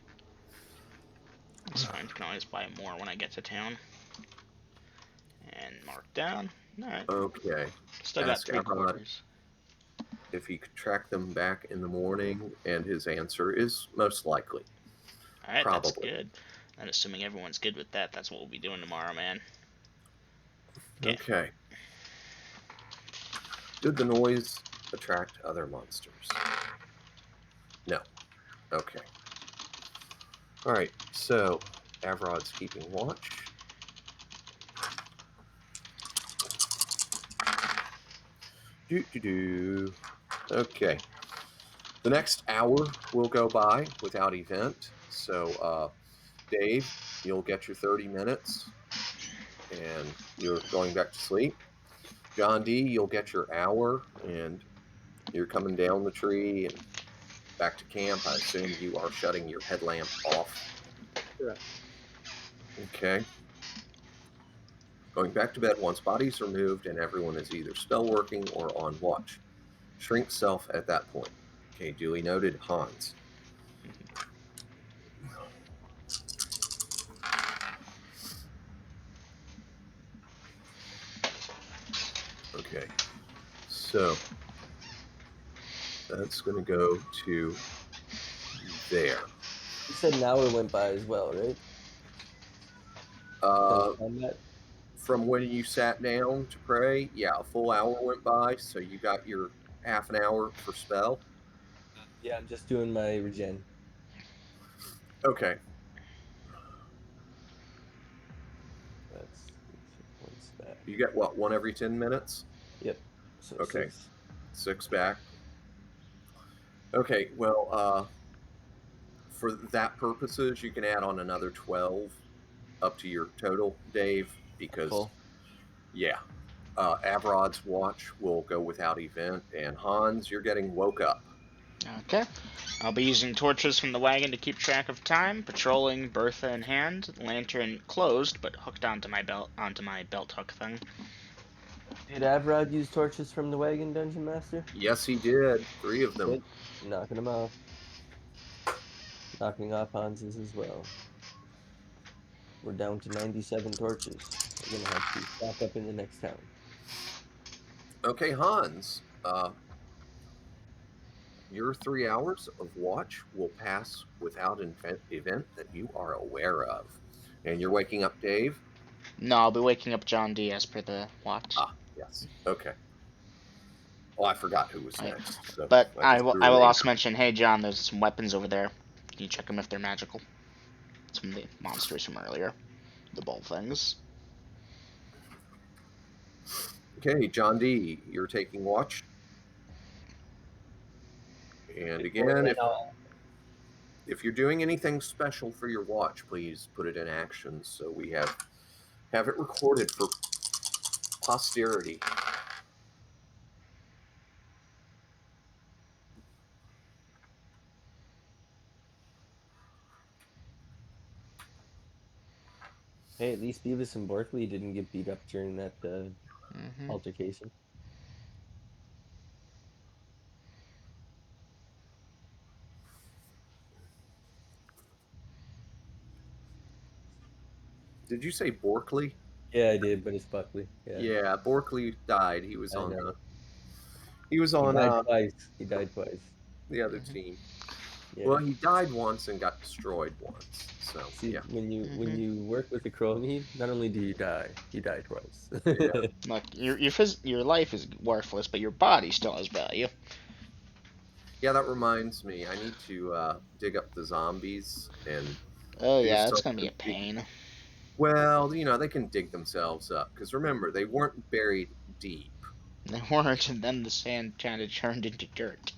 It's fine. You can always buy more when I get to town. And mark down. Alright. Okay. Still got Ask 3 Avrod quarters. if he could track them back in the morning, and his answer is most likely. Alright, that's Probably. good. And assuming everyone's good with that, that's what we'll be doing tomorrow, man. Okay. Did the noise attract other monsters? No. Okay. All right. So, Avrod's keeping watch. Okay. The next hour will go by without event. So, Dave, you'll get your 30 minutes, and you're going back to sleep. John D, you'll get your hour, and you're coming down the tree and back to camp. I assume you are shutting your headlamp off. Correct. Okay. Going back to bed once bodies are moved and everyone is either spell working or on watch. Shrink self at that point. Okay, duly noted. Hans. Okay, so that's going to go to there. You said an hour went by as well, right? On that? From when you sat down to pray, yeah, a full hour went by, so you got your half an hour for spell. Yeah, I'm just doing my regen. Okay, That's points back. you get what, one every 10 minutes? Yep. So Okay. 6. 6 back. Okay, well, for that purposes, you can add on another 12 up to your total, Dave, because, Cool. yeah, Avrod's watch will go without event, and Hans, you're getting woke up. Okay. I'll be using torches from the wagon to keep track of time, patrolling, Bertha in hand, lantern closed but hooked onto my belt hook thing. Did Avrod use torches from the wagon, Dungeon Master? Yes, he did. 3 of them. Good. Knocking them off. Knocking off Hans's as well. We're down to 97 torches. We're going to have to stock up in the next town. Okay, Hans, your 3 hours of watch will pass without an event that you are aware of. And you're waking up Dave? No, I'll be waking up John D as per the watch. Ah, yes. Okay. Oh, I forgot who was Right. next. So But I just will threw a name also out. mention, hey John, there's some weapons over there. Can you check them if they're magical? It's from the monsters from earlier. The bull things. Okay, John D, you're taking watch. And again, if you're doing anything special for your watch, please put it in action so we have it recorded for posterity. Hey, at least Beavis and Barkley didn't get beat up during that altercation. Did you say Borkley? Yeah, I did, but it's Buckley. Yeah, Borkley died. He was I on know. he was He on died twice. He died twice. the other team. Yeah. Well, he died once and got destroyed once. So See, yeah. when you work with a crony, not only do you die twice. Yeah. Look, your life is worthless, but your body still has value. Yeah, that reminds me. I need to dig up the zombies and Oh do yeah, that's gonna be a something. pain. Well, they can dig themselves up because remember they weren't buried deep. They weren't, and then the sand kind of turned into dirt.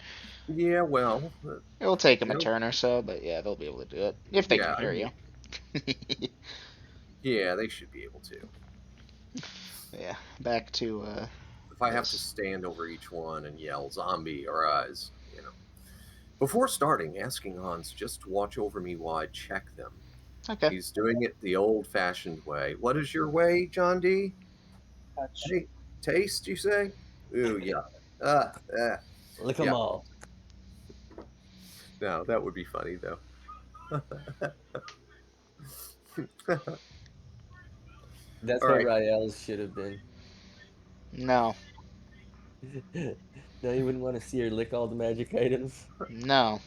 Yeah, well, It'll take them a they'll- turn or so, but yeah, they'll be able to do it if they can yeah, hear you. yeah, they should be able to. Yeah, back to If I have to stand over each one and yell "zombie" or "eyes," Before starting, asking Hans just to watch over me while I check them. Okay. He's doing it the old-fashioned way. What is your way, John D? Touch. Hey, taste, you say? Ooh, yeah. Lick them Yeah. all. No, that would be funny though. That's All what right. Rael's should have been. No. No, you wouldn't want to see her lick all the magic items. No.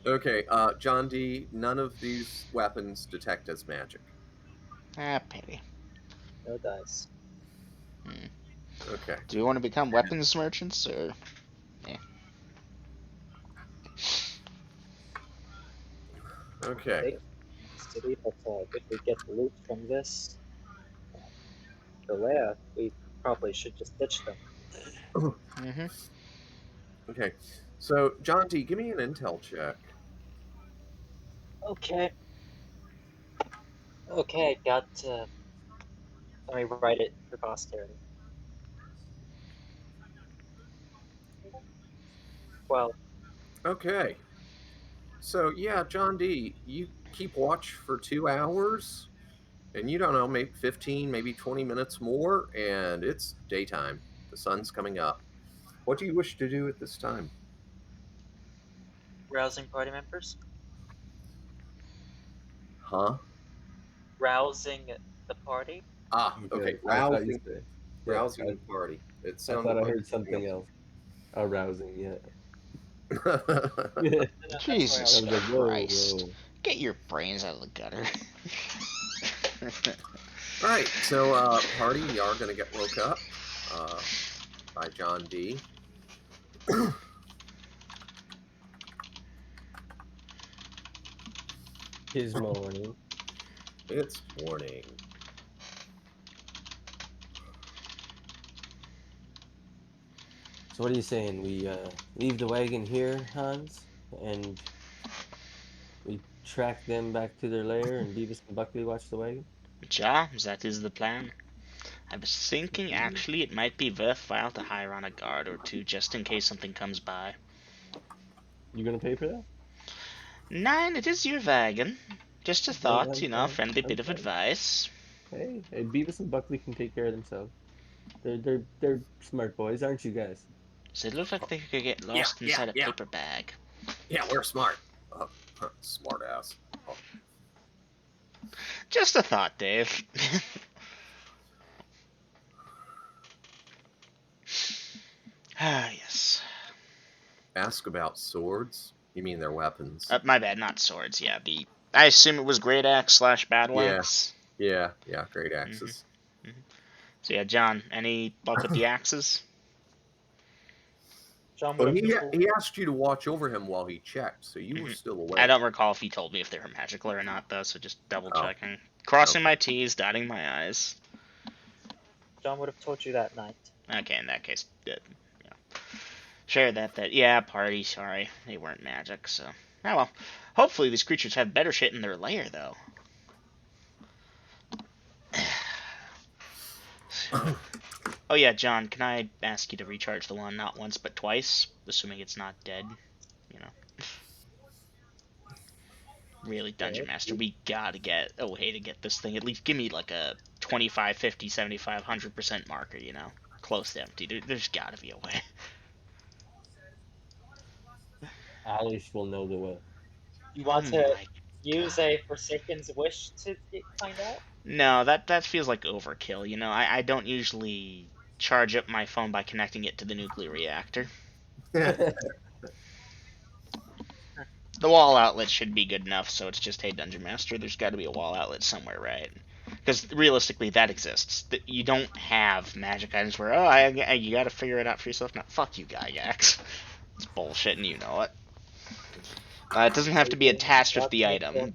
Okay, John D, none of these weapons detect as magic. Ah, pity. No dice. Okay. Do we want to become weapons merchants, or? Yeah. Okay. City, but if we get the loot from this, the lair, we probably should just ditch them. Mm-hmm. Okay. So, John D, give me an intel check. Okay. Okay, got. Let me write it for posterity. Well, Okay. So yeah, John D, you keep watch for 2 hours, and you don't know, maybe 15, maybe 20 minutes more, and it's daytime. The sun's coming up. What do you wish to do at this time? rousing party members. Huh? Rousing the party. Ah, okay. Okay, I thought you Rousing, said. Yeah, rousing the party. It I thought sounded I like heard something else. Arousing, yeah. something Yeah. No, that's where I I Jesus was was going. like, whoa, Christ. whoa. Get your brains out of the gutter. All right, so party, you are going to get woke up by John D. His morning. It's morning. So what are you saying? We leave the wagon here, Hans, and we track them back to their lair, and Beavis and Buckley watch the wagon? Ja, that is the plan. I was thinking Mhm. actually it might be worthwhile to hire on a guard or two just in case something comes by. You gonna pay for that? Nine, it is your wagon. Just a thought, I'm fine. friendly I'm bit of fine. advice. Hey, Beavis and Buckley can take care of themselves. They're smart boys, aren't you guys? They look like they could get Yeah, lost yeah, inside a yeah, paper bag. yeah. We're smart. Smart ass. Oh. Just a thought, Dave. Ah, yes. Ask about swords. You mean their weapons? My bad, not swords. Yeah, I assume it was great axe slash battle Yeah, axe. yeah, yeah. Great hmm axes. hmm So yeah, John, any luck with the axes? John would Well, have he told. he asked you to watch over him while he checked, so you were hmm still I awake. don't recall if he told me if they were magical or not, though. So just double Oh, checking, crossing okay. my T's, dotting my I's. John would have told you that night. Okay, in that case, share that. Yeah, party. Sorry, they weren't magic. So, oh well. Hopefully, these creatures have better shit in their lair, though. So, oh yeah, John, can I ask you to recharge the one not once but twice, assuming it's not dead? You know, really, Dungeon Okay. Master, we gotta get a way to get this thing. At least give me like a 25, 50, 75, 100% marker, close to empty. There's gotta be a way. Alice will know the way. You Oh want to my use god. a Forsaken's wish to find out? No, that feels like overkill. I don't usually charge up my phone by connecting it to the nuclear reactor. The wall outlet should be good enough, so it's just, hey, Dungeon Master, there's got to be a wall outlet somewhere, right? Because realistically, that exists. You don't have magic items where, you got to figure it out for yourself. Now, fuck you, Gygax. It's bullshit, and you know it. It doesn't have to be attached with Want the me to? item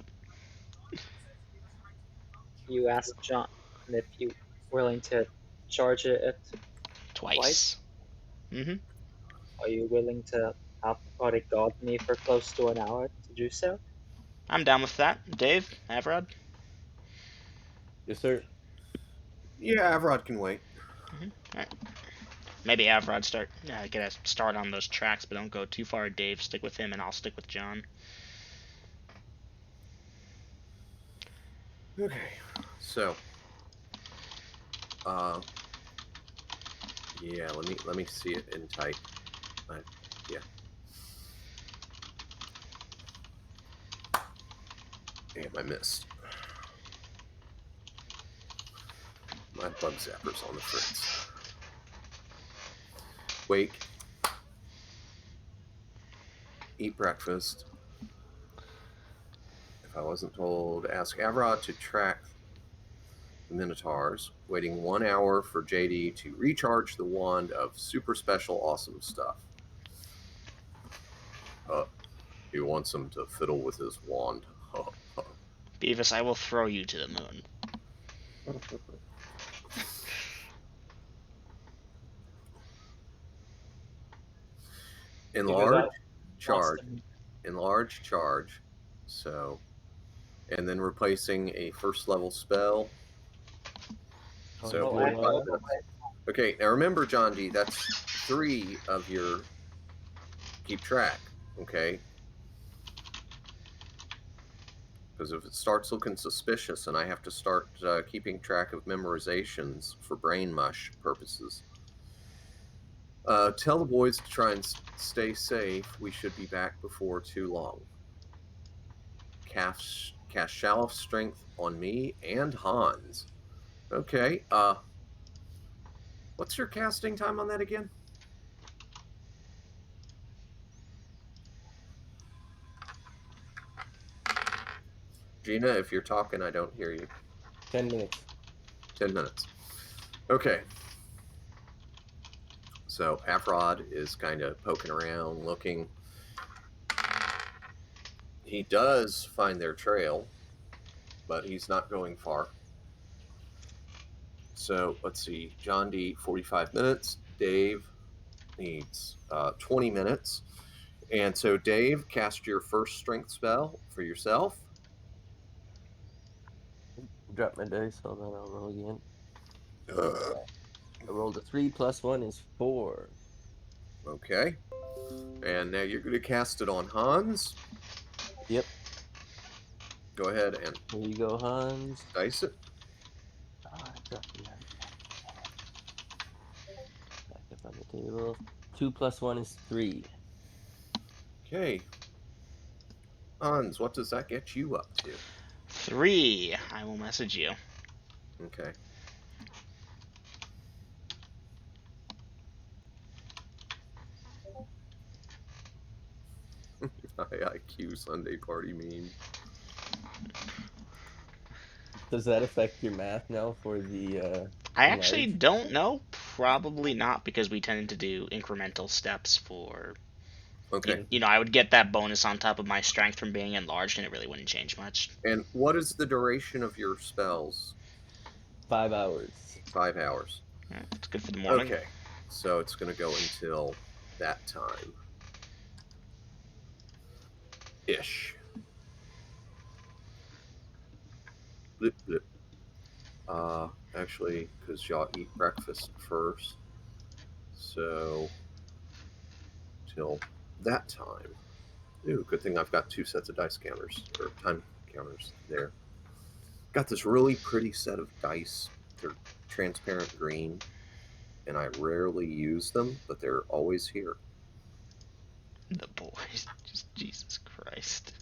You asked John if you willing to charge it twice. twice. Mm-hmm. Are you willing to have the party guard me for close to an hour to do so? I'm down with that. Dave, Avrod. Yes, sir. Yeah, Avrod can wait. Mm-hmm. All right. Maybe Avrod get a start on those tracks, but don't go too far. Dave, stick with him, and I'll stick with John. Okay. So, uh, yeah. Let me see it in type. Yeah. Damn, I missed. My bug zapper's on the fritz. Wake. Eat breakfast. If I wasn't told, ask Avrod to track the Minotaurs, waiting 1 hour for JD to recharge the wand of super special awesome stuff. He wants him to fiddle with his wand. Beavis, I will throw you to the moon. Because I Enlarge, wants charge. to. Enlarge, charge. So and then replacing a first level spell. So 45 minutes. Okay, now remember, John D, that's 3 of your keep track, okay? Because if it starts looking suspicious and I have to start keeping track of memorizations for brain mush purposes. Tell the boys to try and stay safe. We should be back before too long. Cast Shallow Strength on me and Hans. Okay, what's your casting time on that again? Gina, if you're talking, I don't hear you. 10 minutes. 10 minutes. Okay. So Afrod is kind of poking around, looking. He does find their trail, but he's not going far. So let's see. John D, 45 minutes. Dave needs 20 minutes. And so, Dave, cast your first strength spell for yourself. Drop my dice. Hold on, I'll roll again. Uh, I rolled a 3 plus 1 is 4. okay. And now you're going to cast it on Hans. Yep. Go ahead and Here you go, Hans. dice it. I dropped the dice. Back up on the table. 2 plus 1 is 3. Okay. Hans, what does that get you up to? 3. I will message you. Okay. IQ Sunday party meme. Does that affect your math now for the I actually large? don't know. Probably not, because we tended to do incremental steps for. Okay. You know, I would get that bonus on top of my strength from being enlarged, and it really wouldn't change much. And what is the duration of your spells? 5 hours. 5 hours. Yeah, it's good for the morning. Okay. So it's going to go until that time. Ish. Blip, blip. Actually, because y'all eat breakfast first. So, till that time. Ooh, good thing I've got 2 sets of dice counters, or time counters there. Got this really pretty set of dice. They're transparent green, and I rarely use them, but they're always here. The boys. Just Jesus Christ.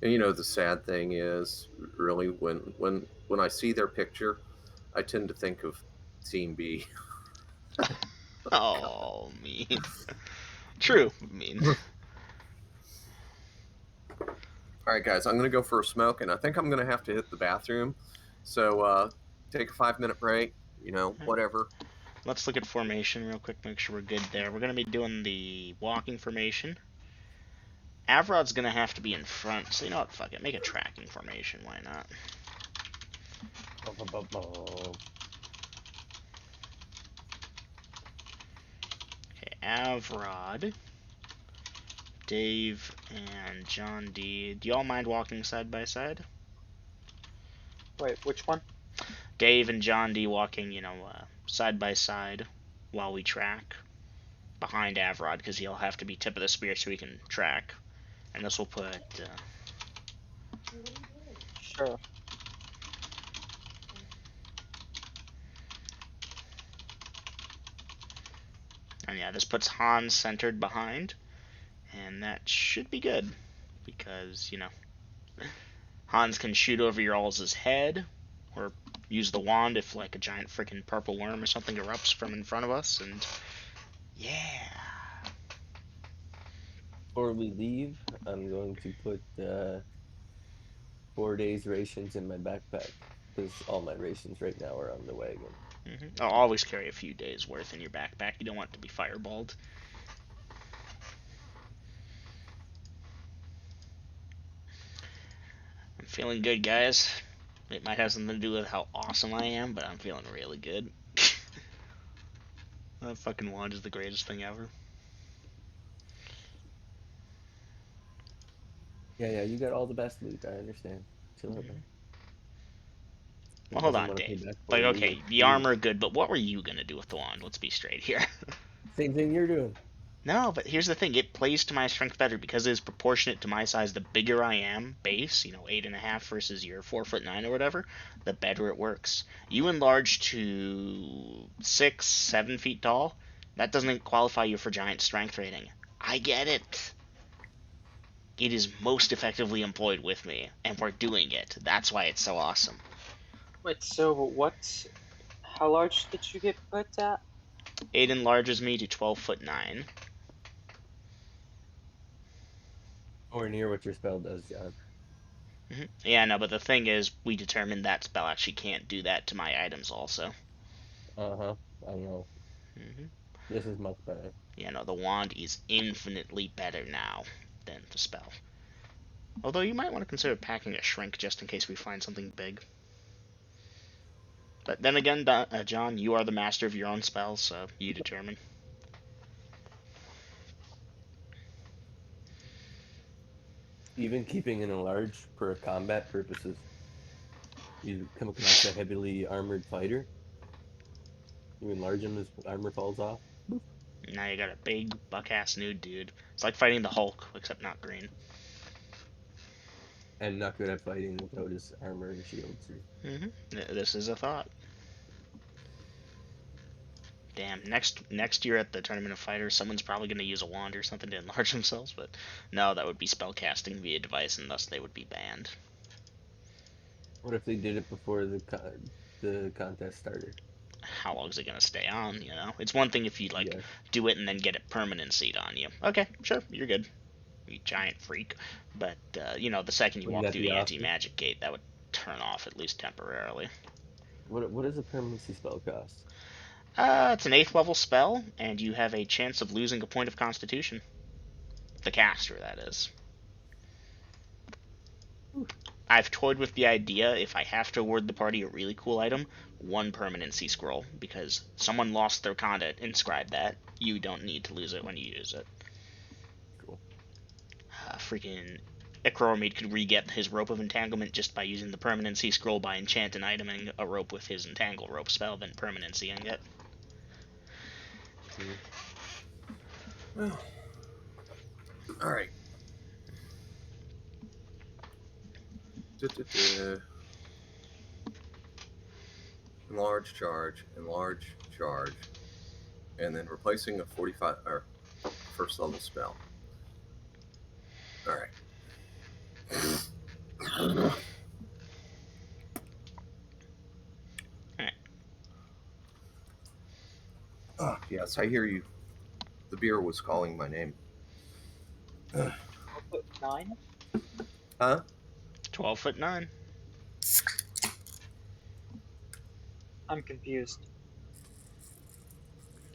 And you know, the sad thing is, really, when I see their picture, I tend to think of Team B. Oh, mean. True, mean. All right, guys, I'm going to go for a smoke, and I think I'm going to have to hit the bathroom. So take a 5-minute break, you know, whatever. Let's look at formation real quick, make sure we're good there. We're going to be doing the walking formation. Avrod's going to have to be in front, so you know what, fuck it, make a tracking formation, why not? Okay, Avrod, Dave, and John D. Do y'all mind walking side by side? Wait, which one? Dave and John D walking, you know, side by side while we track behind Avrod, because he'll have to be tip of the spear so he can track. And this will put. Sure. And yeah, this puts Hans centered behind. And that should be good. Because, you know, Hans can shoot over your all's head. Or use the wand if, like, a giant freaking purple worm or something erupts from in front of us. And yeah. Before we leave, I'm going to put 4 days rations in my backpack because all my rations right now are on the wagon. I'll always carry a few days worth in your backpack. You don't want it to be fireballed. I'm feeling good, guys. It might have something to do with how awesome I am, but I'm feeling really good. That fucking wand is the greatest thing ever. Yeah, you got all the best loot. I understand. Chill out, Mhm. man. He Well, hold doesn't on, want to pay Dave. back for Like, you. okay, the armor good, but what were you gonna do with the wand? Let's be straight here. Same thing you're doing. No, but here's the thing. It plays to my strength better because it is proportionate to my size. The bigger I am, base, 8.5 versus your 4'9" or whatever, the better it works. You enlarge to 6, 7 feet tall. That doesn't qualify you for giant strength rating. I get it. It is most effectively employed with me, and we're doing it. That's why it's so awesome. Wait, so what? How large did you get put at? It enlarges me to 12'9". Or near what your spell does, John. Yeah, no, but the thing is, we determined that spell actually can't do that to my items also. Uh-huh. I know. hmm This is much better. Yeah, no, the wand is infinitely better now than the spell. Although you might want to consider packing a shrink just in case we find something big. But then again, John, you are the master of your own spells, so you determine. Even keeping an enlarge for combat purposes. You come across a heavily armored fighter. You enlarge him, his armor falls off. Boop. Now you got a big buck-ass nude dude. It's like fighting the Hulk, except not green. And not good at fighting without his armor and shields. This is a thought. Damn, next year at the Tournament of Fighters, someone's probably going to use a wand or something to enlarge themselves, but no, that would be spellcasting via device, and thus they would be banned. What if they did it before the contest started? How long is it going to stay on, It's one thing if you, Yes. do it and then get it permanency'd on you. Okay, sure, you're good. You giant freak. But, the second you Wouldn't walk that through be the awesome? anti-magic gate, that would turn off, at least temporarily. What does a permanency spell cost? It's an 8th level spell, and you have a chance of losing a point of constitution. The caster, that is. I've toyed with the idea, if I have to award the party a really cool item, one permanency scroll, because someone lost their conda, inscribe that. You don't need to lose it when you use it. Cool. Freaking Ichoromede could re-get his Rope of Entanglement just by using the permanency scroll by enchant an iteming a rope with his Entangle Rope spell, then permanencying it. True. All right. Enlarge charge, and then replacing a 45 or first level spell. All right. Alright. Oh, yes, I hear you. The beer was calling my name. 9? Huh? 12'9". I'm confused.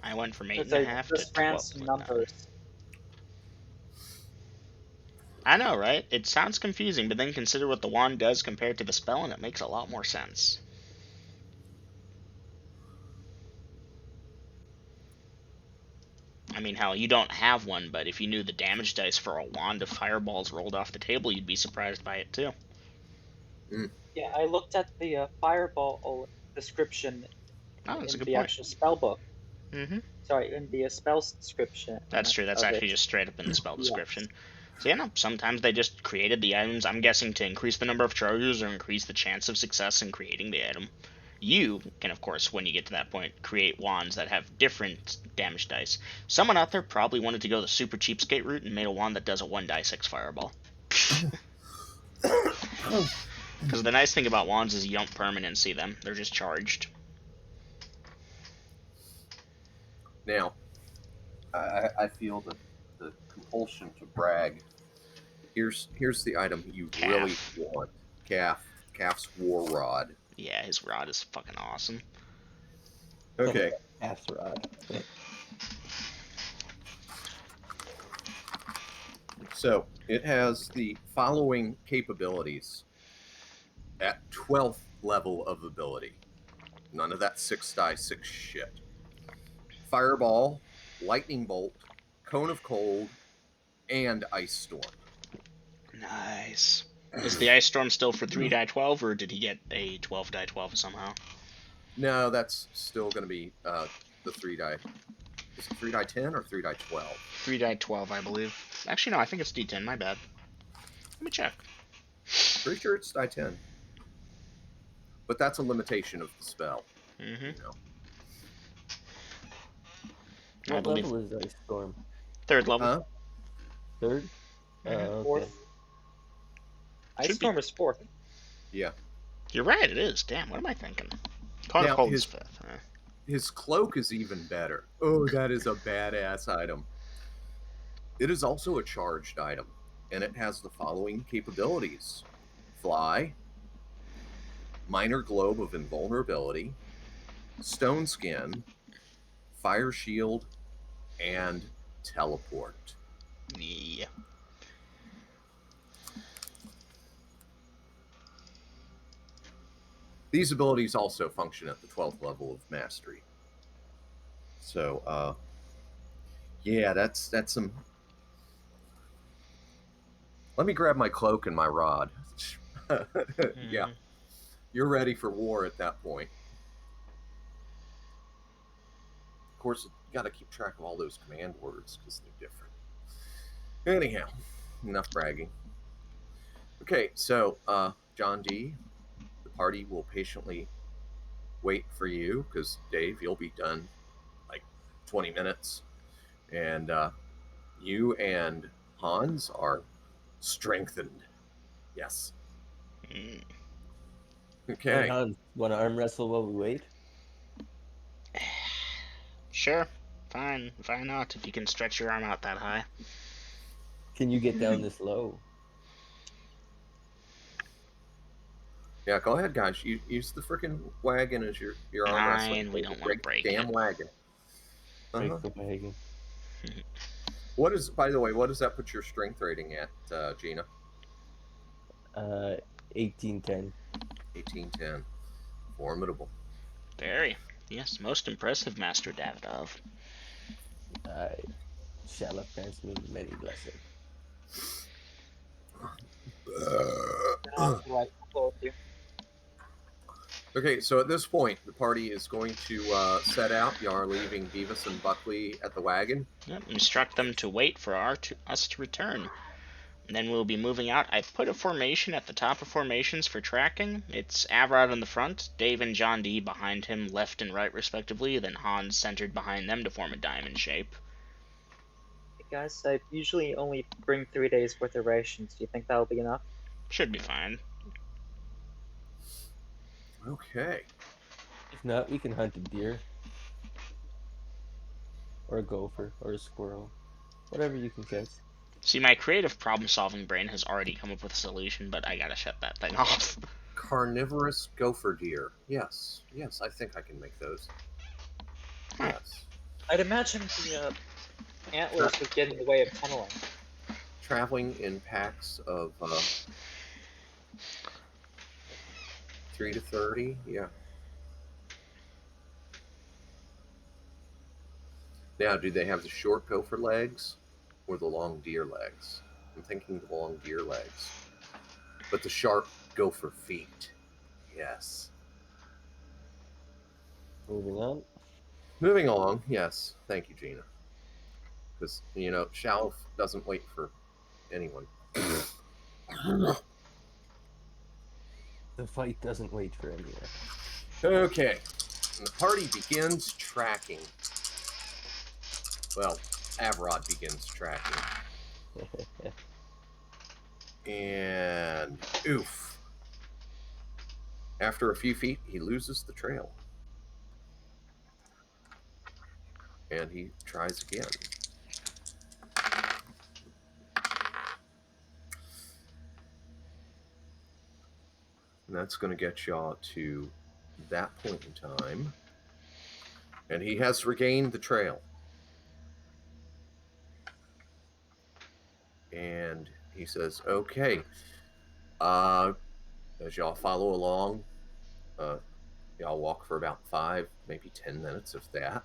I went from Because 8.5 to just ran some 12'9". numbers. I know, right? It sounds confusing, but then consider what the wand does compared to the spell, and it makes a lot more sense. I mean, hell, you don't have one, but if you knew the damage dice for a wand of fireballs rolled off the table, you'd be surprised by it too. Yeah, I looked at the fireball description Oh, that's a in good the point. actual spell book. Mm-hmm. Sorry, in the spell's description That's true. That's of actually it. just straight up in the spell Yes. description. So yeah, no, sometimes they just created the items, I'm guessing, to increase the number of charges or increase the chance of success in creating the item. You can, of course, when you get to that point, create wands that have different damage dice. Someone out there probably wanted to go the super cheapskate route and made a wand that does a 1d6 fireball. Because the nice thing about wands is you don't permanency them. They're just charged. Now, I feel the compulsion to brag. Here's the item you Calf. really want. Calf's War Rod. Yeah, his rod is fucking awesome. Okay. Astrod. So it has the following capabilities at 12th level of ability. None of that 6 die 6 shit. Fireball, Lightning Bolt, Cone of Cold, and Ice Storm. Nice. Is the Ice Storm still for 3 die 12, or did he get a 12 die 12 somehow? No, that's still going to be the 3 die. Is it 3 die 10 or 3 die 12? 3 die 12, I believe. Actually, no, I think it's D10. My bad. Let me check. Pretty sure it's die 10. But that's a limitation of the spell. Mm-hmm. You know. I What believe level is Ice Storm? 3rd level. Huh? 3rd? Mhm. Okay. Fourth. Ice Should be. Storm is 4th. Yeah. You're right, it is. Damn, what am I thinking? Cone of Now, Cold is 5th. His cloak is even better. Oh, that is a badass item. It is also a charged item, and it has the following capabilities: Fly, Minor Globe of Invulnerability, Stone Skin, Fire Shield, and Teleport. Yeah. These abilities also function at the 12th level of Mastery. So, yeah, that's some... Let me grab my cloak and my rod. Yeah, you're ready for war at that point. Of course, you got to keep track of all those command words because they're different. Anyhow, enough bragging. Okay, so John D, the party will patiently wait for you because Dave, you'll be done like 20 minutes, and you and Hans are strengthened. Yes. Mm. Hey, Okay. Hans, want to arm wrestle while we wait? Sure. Fine. Why not, if you can stretch your arm out that high? Can you get down this low? Yeah, go ahead, guys. Use the freaking wagon as your arm wrestling. Fine, we don't want to break damn it. wagon. Break Uh-huh. the wagon. What is, by the way, what does that put your strength rating at, Gina? 1810. 1810. Formidable. Very. Yes, most impressive, Master Davidov. I shall have transmitted many blessings. Right, close you. Okay, so at this point, the party is going to set out. You are leaving Beavis and Buckley at the wagon. Yep, instruct them to wait for us to return. And then we'll be moving out. I've put a formation at the top of formations for tracking. It's Avrod in the front, Dave and John D behind him, left and right respectively, then Hans centered behind them to form a diamond shape. Hey guys, I usually only bring 3 days worth of rations. Do you think that'll be enough? Should be fine. Okay. If not, we can hunt a deer. Or a gopher. Or a squirrel. Whatever you can catch. See, my creative problem-solving brain has already come up with a solution, but I gotta shut that thing off. Carnivorous gopher deer. Yes. Yes, I think I can make those. Yes. I'd imagine the antlers would get in the way of tunneling. Traveling in packs of 3 to 30. Yeah. Now, do they have the short gopher legs or the long deer legs? I'm thinking the long deer legs. But the sharp gopher feet. Yes. Moving on. Moving along. Yes. Thank you, Gina. Because, Shalf doesn't wait for anyone. The fight doesn't wait for anyone. Okay. And the party begins tracking. Well, Avrod begins tracking. And oof. After a few feet, he loses the trail. And he tries again. And that's going to get y'all to that point in time. And he has regained the trail. And he says, okay, as y'all follow along, y'all walk for about 5, maybe 10 minutes, if that.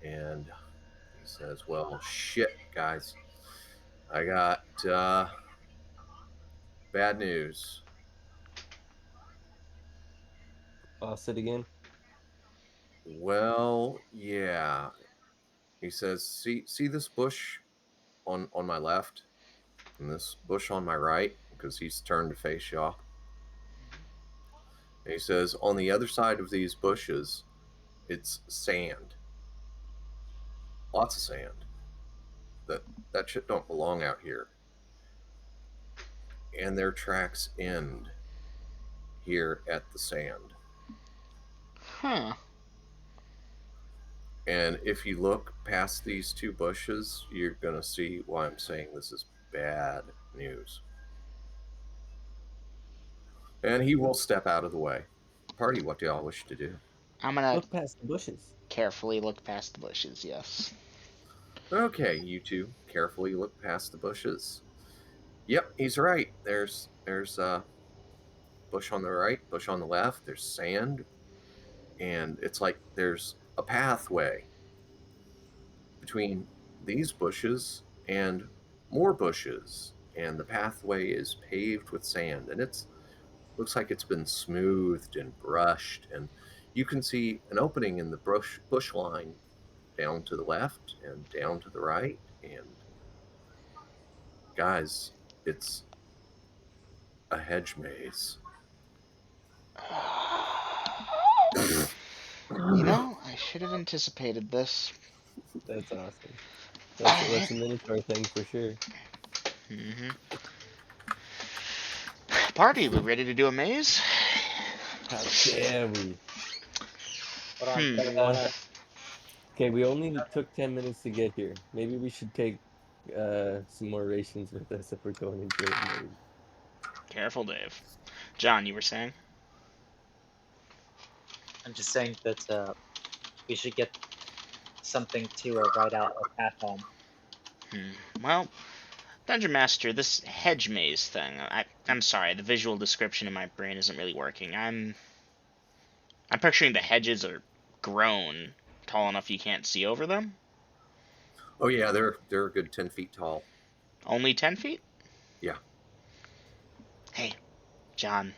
And he says, "Well, shit, guys. I got bad news." Boss it again. Well, yeah. He says, "See this bush on my left and this bush on my right, because he's turned to face y'all." And he says, "On the other side of these bushes, it's sand. Lots of sand. That shit don't belong out here. And their tracks end here at the sand. Huh. And if you look past these two bushes, you're going to see why I'm saying this is bad news." And he will step out of the way. Party, what do y'all wish to do? I'm gonna Look past the bushes. carefully look past the bushes, yes. Okay, you two carefully look past the bushes. Yep, he's right. There's bush on the right, bush on the left. There's sand, and it's like there's a pathway between these bushes and more bushes, and the pathway is paved with sand, and it's looks like it's been smoothed and brushed, and you can see an opening in the bush line down to the left and down to the right, and guys, it's a hedge maze. You know, I should have anticipated this. That's awesome. Alright. That's a Minotaur thing for sure. Mm-hmm. Party, we ready to do a maze? How dare we? Hold on, Hmm. do we wanna? Okay, we only took 10 minutes to get here. Maybe we should take some more rations with us if we're going into a maze. Careful, Dave. John, you were saying? I'm just saying that we should get something to write out our path on. Well, Dungeon Master, this hedge maze thing, I'm sorry, the visual description in my brain isn't really working. I'm picturing the hedges are grown, tall enough you can't see over them. Oh yeah, they're a good 10 feet tall. Only 10 feet? Yeah. Hey, John,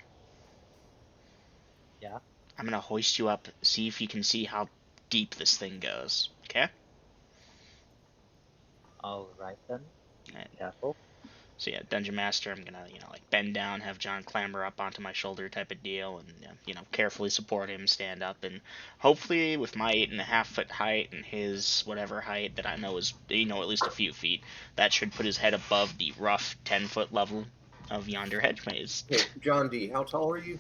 Yeah. I'm gonna hoist you up, see if you can see how deep this thing goes, okay? All right then. Alright. Careful. So yeah, Dungeon Master, I'm gonna, like bend down, have John clamber up onto my shoulder type of deal, and carefully support him, stand up, and hopefully with my 8.5 foot height and his whatever height that I know is at least a few feet, that should put his head above the rough 10 foot level of yonder hedge maze. Hey, John D, how tall are you?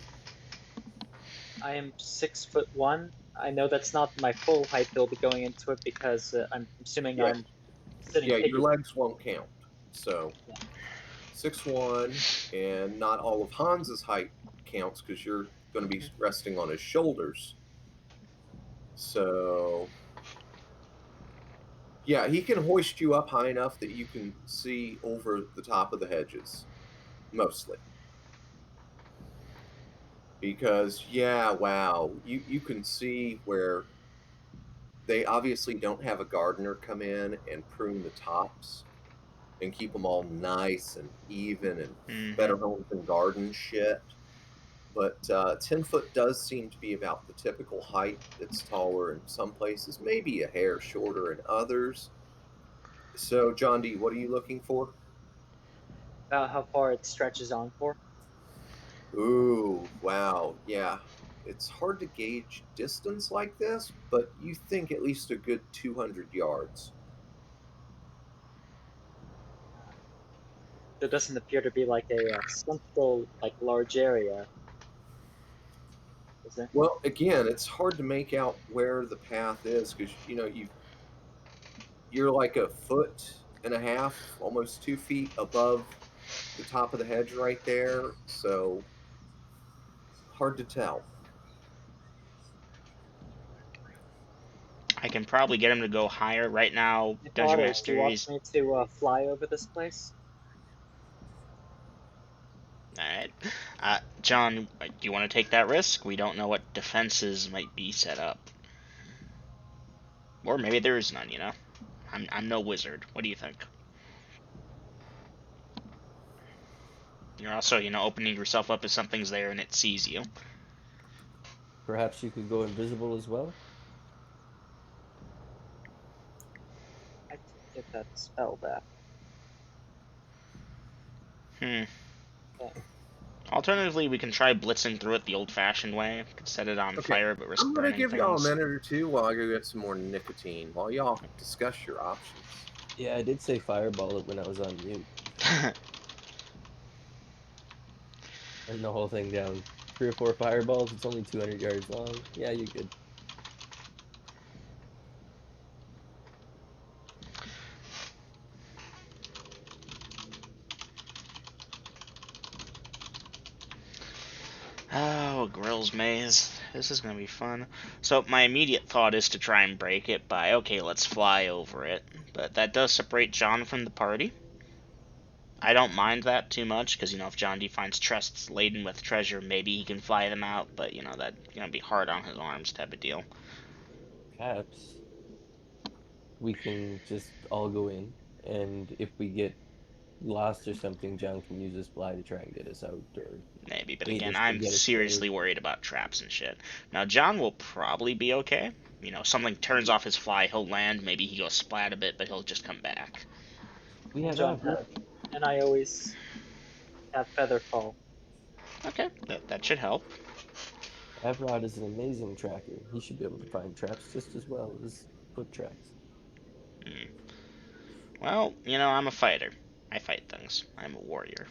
I am 6'1". I know that's not my full height. They'll be going into it because I'm assuming Yeah, I'm sitting yeah, your piggy. legs won't count. So Yeah. 6'1", and not all of Hans's height counts because you're going to be resting on his shoulders. So yeah, he can hoist you up high enough that you can see over the top of the hedges, mostly. Because yeah, wow, you can see where they obviously don't have a gardener come in and prune the tops and keep them all nice and even and Mm-hmm. better homes and garden shit. But 10 foot does seem to be about the typical height. It's taller in some places, maybe a hair shorter in others. So, John D, what are you looking for? About how far it stretches on for. Ooh, wow, yeah. It's hard to gauge distance like this, but you think at least a good 200 yards. There doesn't appear to be like a central, like large area, is there? Well, again, it's hard to make out where the path is because you're like a foot and a half, almost 2 feet above the top of the hedge right there. So hard to tell. I can probably get him to go higher right now. Hey, Dungeon Potter, do you Master, want he's me to fly over this place? all right. John, do you want to take that risk? We don't know what defenses might be set up. Or maybe there is none, you know? I'm no wizard. What do you think? You're also, you know, opening yourself up if something's there and it sees you. Perhaps you could go invisible as well? I did get that spell back. Hmm. Yeah. Alternatively, we can try blitzing through it the old-fashioned way. We could set it on Okay, fire, but risk I'm gonna burning give y'all a things. minute or two while I go get some more nicotine while y'all discuss your options. Yeah, I did say fireball it when I was on mute. And the whole thing down. 3 or 4 fireballs, it's only 200 yards long. Yeah, you're good. Oh, Grill's Maze. This is gonna be fun. So, my immediate thought is to try and break it by, okay, let's fly over it. But that does separate John from the party. I don't mind that too much, because, you know, if John D finds chests laden with treasure, maybe he can fly them out, but, you know, that's gonna be hard on his arms type of deal. Perhaps we can just all go in, and if we get lost or something, John can use his fly to try and get us out, or Maybe, but bait again, us to I'm get us forward. seriously worried about traps and shit. Now, John will probably be okay. You know, something turns off his fly, he'll land, maybe he goes splat a bit, but he'll just come back. We have John Avrod. and I always have feather fall. Okay, that should help. Avrod is an amazing tracker. He should be able to find traps just as well as foot tracks. Hmm. Well, you know, I'm a fighter. I fight things. I'm a warrior.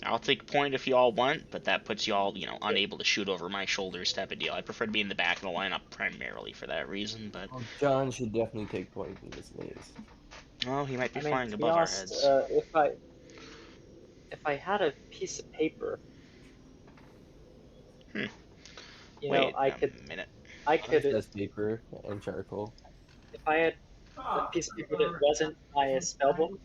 I'll take point if you all want, but that puts you all, you know, unable to shoot over my shoulders type of deal. I prefer to be in the back of the lineup primarily for that reason, but, Well, John should definitely take point in this maze. well, he might be I mean, flying to be above our honest, heads. if I had a piece of paper, Hmm. you know, Wait a minute. I John could, says paper and charcoal. if I had a Ah, piece of good paper that brother. wasn't my spell book,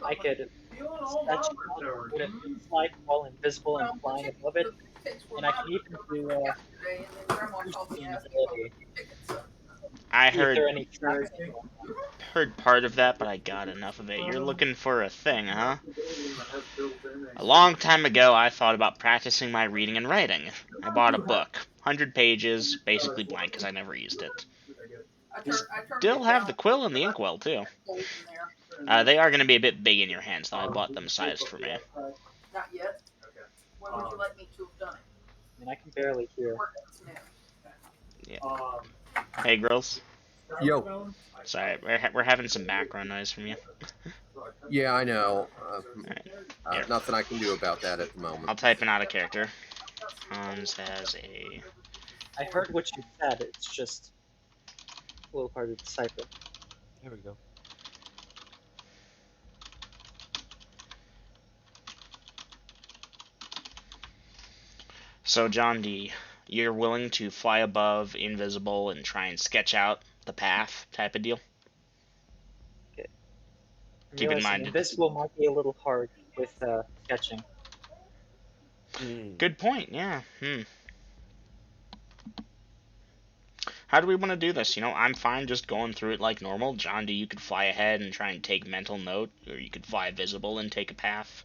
I could Feeling all sketch well out there. what it looks like while invisible and flying above it, and I can even do boosting ability, I see if heard there are any traps anywhere. heard part of that, but I got enough of it. You're looking for a thing, huh? A long time ago, I thought about practicing my reading and writing. I bought a book, 100 pages, basically blank because I never used it. Still have the quill and the inkwell, too. They are going to be a bit big in your hands, though. I bought them sized for me. Not yet. When would you like me to have done it? I mean, I can barely hear. Yeah. Hey, girls. Yo. Sorry, we're having some background noise from you. Yeah, I know. Here. Nothing I can do about that at the I'll moment. type in out of character. Hans has a... I heard what you said. It's just a little hard to decipher. There we go. So, John D., you're willing to fly above, invisible, and try and sketch out the path type of deal? Okay. I'm Keep in realizing mind... invisible might be a little hard with sketching. Good point, yeah. How do we want to do this? You know, I'm fine just going through it like normal. John D., you could fly ahead and try and take mental note, or you could fly visible and take a path.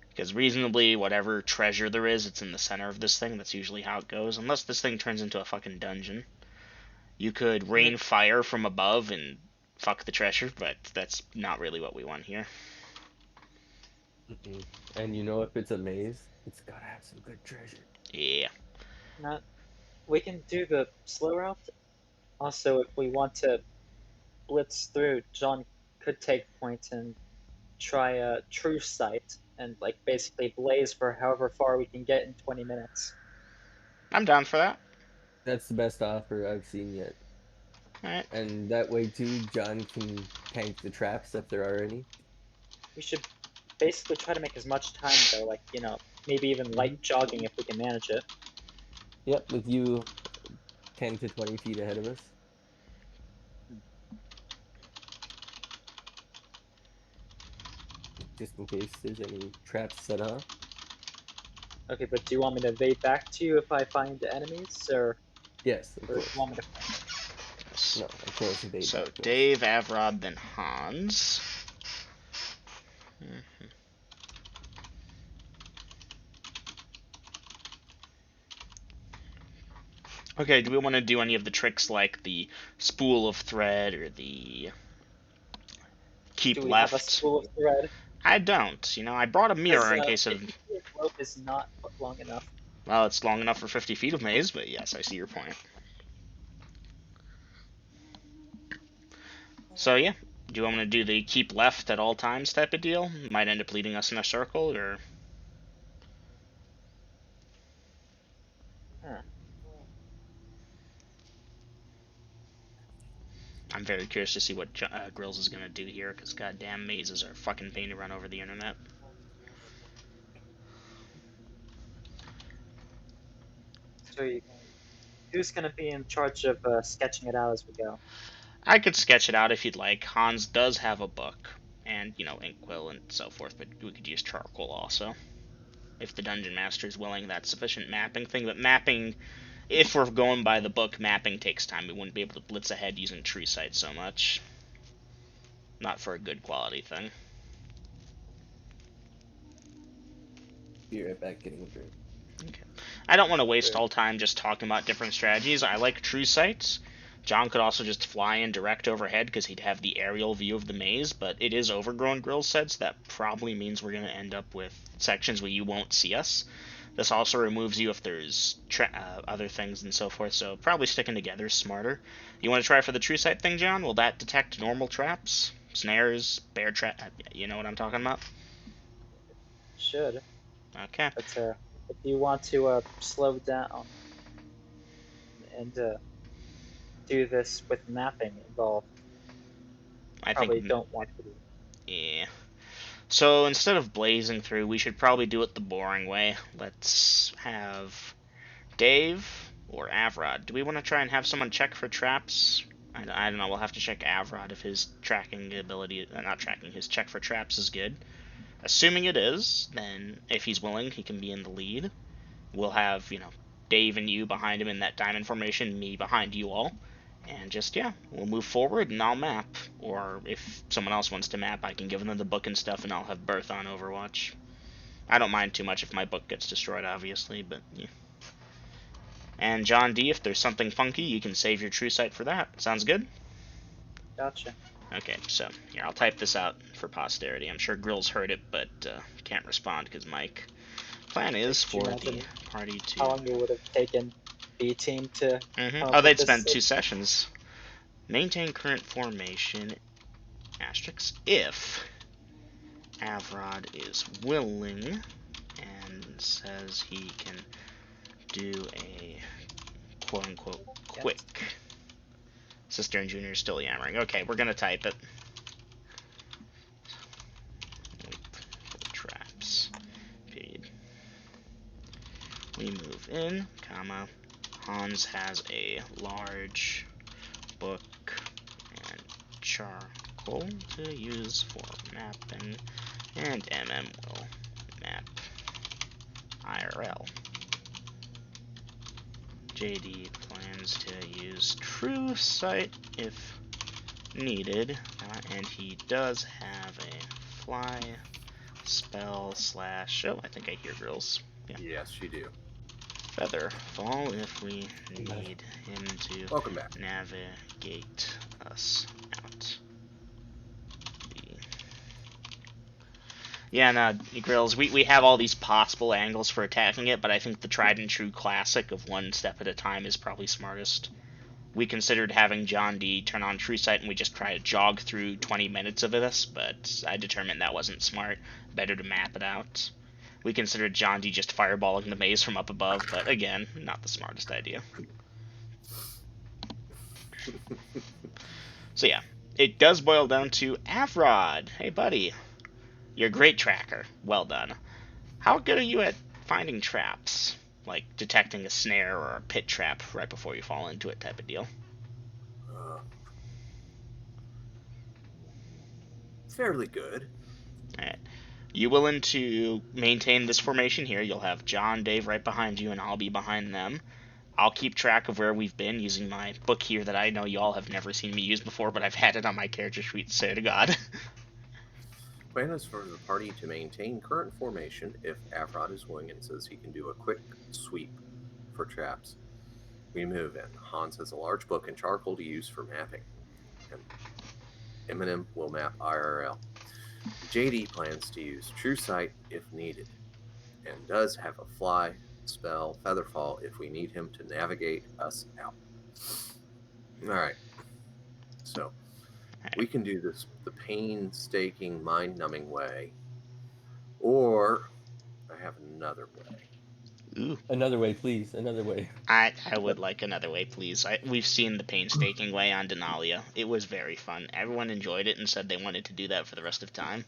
Because reasonably, whatever treasure there is, it's in the center of this thing. That's usually how it goes. Unless this thing turns into a fucking dungeon. You could rain fire from above and fuck the treasure, but that's not really what we want here. And you know, if it's a maze, it's gotta have some good treasure. Yeah. Not. We can do the slow route. Also, if we want to blitz through, John could take point and try a true sight and like basically blaze for however far we can get in 20 minutes. I'm down for that. That's the best offer I've seen yet. Alright. And that way too, John can tank the traps if there are any. We should basically try to make as much time though, like, you know, maybe even light jogging if we can manage it. Yep, with you 10 to 20 feet ahead of us. Just in case there's any traps set off. Okay, but do you want me to evade back to you if I find enemies, or? Yes, of Or course. you want me to find it? Yes. No, I can't invade So darkness. Dave, Avrod, then Hans. Mhm. Okay, do we want to do any of the tricks like the spool of thread or the keep Do we have a left? spool of thread? I don't. I brought a Because mirror in case of. 50 feet of rope is not long enough. Well, it's long enough for 50 feet of maze, but yes, I see your point. So yeah, do you want to do the keep left at all times type of deal? Might end up leading us in a circle, or Huh. I'm very curious to see what Grills is gonna do here, because goddamn mazes are a fucking pain to run over the internet. So who's going to be in charge of sketching it out as we go? I could sketch it out if you'd like. Hans does have a book, and inkwell and so forth, but we could use charcoal also. If the dungeon master is willing, that's sufficient mapping thing. But mapping, if we're going by the book, mapping takes time. We wouldn't be able to blitz ahead using tree sight so much. Not for a good quality thing. Be right back getting a drink. Okay. I don't want to waste Sure. all time just talking about different strategies. I like true sights. John could also just fly in direct overhead because he'd have the aerial view of the maze, but it is overgrown grill sets. That probably means we're going to end up with sections where you won't see us. This also removes you if there's other things and so forth, so probably sticking together is smarter. You want to try for the true sight thing, John? Will that detect normal traps? Snares, bear trap? You know what I'm talking about? Should. Okay. But if you want to slow down and do this with mapping involved, I probably think, don't want to do. yeah. So instead of blazing through, we should probably do it the boring way. Let's have Dave or Avrod. Do we want to try and have someone check for traps? I don't know. We'll have to check Avrod if his tracking ability, not tracking, his check for traps is good. Assuming it is, then if he's willing, he can be in the lead. We'll have, Dave and you behind him in that diamond formation, me behind you all. And just, yeah, we'll move forward and I'll map. Or if someone else wants to map, I can give them the book and stuff and I'll have Berth on Overwatch. I don't mind too much if my book gets destroyed, obviously, but yeah. And John D, if there's something funky, you can save your true sight for that. Sounds good? Gotcha. Okay, so here, I'll type this out for posterity. I'm sure Grills heard it, but can't respond because Mike. Plan is Could you for imagine the party to. how long it would have taken B team to come up Oh, with they'd this? spend 2 sessions. Maintain current formation, asterisk, if Avrod is willing and says he can do a quote-unquote quick. Sister and Junior is still yammering. Okay, we're gonna type it. Traps. Period. We move in, comma. Hans has a large book and charcoal to use for mapping, and MM will map IRL. JD plans to use true sight if needed, and he does have a fly spell slash. Oh, I think I hear drills. Yeah. Yes, you do. Feather fall if we need him to Welcome back. navigate us out. Yeah, no, Grills, we have all these possible angles for attacking it, but I think the tried and true classic of one step at a time is probably smartest. We considered having John D turn on True Sight and we just try to jog through 20 minutes of this, but I determined that wasn't smart. Better to map it out. We considered John D just fireballing the maze from up above, but again, not the smartest idea. So yeah, it does boil down to Avrod. Hey buddy, you're a great tracker. Well done. How good are you at finding traps? Like detecting a snare or a pit trap right before you fall into it type of deal? Fairly good. Alright. You willing to maintain this formation here? You'll have John, Dave right behind you, and I'll be behind them. I'll keep track of where we've been using my book here that I know y'all have never seen me use before, but I've had it on my character sheet, swear to God. Plan is for the party to maintain current formation if Avrod is willing and says he can do a quick sweep for traps. We move in. Hans has a large book and charcoal to use for mapping. And Eminem will map IRL. JD plans to use True Sight if needed, and does have a fly spell, Featherfall, if we need him to navigate us out. Alright. So, we can do this the painstaking, mind-numbing way, or I have another way. Ooh. Another way, please. Another way. I would like another way, please. We've seen the painstaking way on Denalia. It was very fun. Everyone enjoyed it and said they wanted to do that for the rest of time.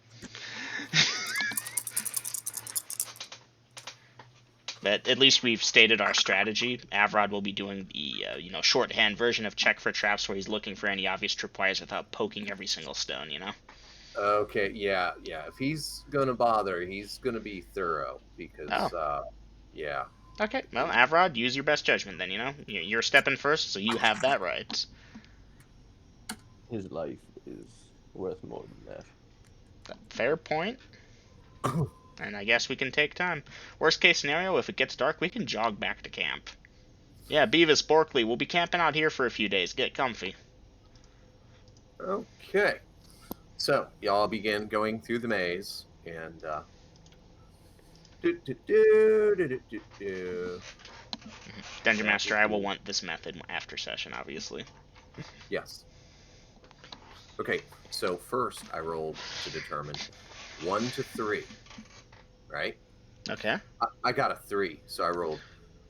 But at least we've stated our strategy. Avrod will be doing the shorthand version of check for traps, where he's looking for any obvious tripwires without poking every single stone. Okay, yeah. If he's gonna bother, he's gonna be thorough because, yeah. Okay, well, Avrod, use your best judgment then. You're stepping first, so you have that right. His life is worth more than that. Fair point. And I guess we can take time. Worst case scenario, if it gets dark, we can jog back to camp. Yeah, Beavis, Borkley, we'll be camping out here for a few days. Get comfy. Okay. So, y'all begin going through the maze, and, Dungeon Master, I will want this method after session, obviously. Yes. Okay, so first I rolled to determine 1 to 3, right? Okay. I got a 3, so I rolled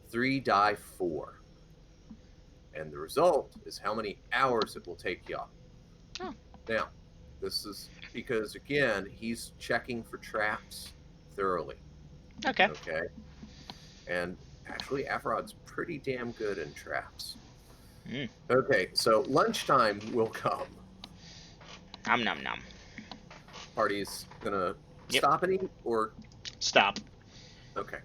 3 die 4. And the result is how many hours it will take y'all. Oh. Now, this is because, again, he's checking for traps thoroughly. Okay. Okay? And actually, Avrod's pretty damn good in traps. Mm. Okay, so lunchtime will come. Nom nom nom. Party's gonna stop and eat, or stop. Okay.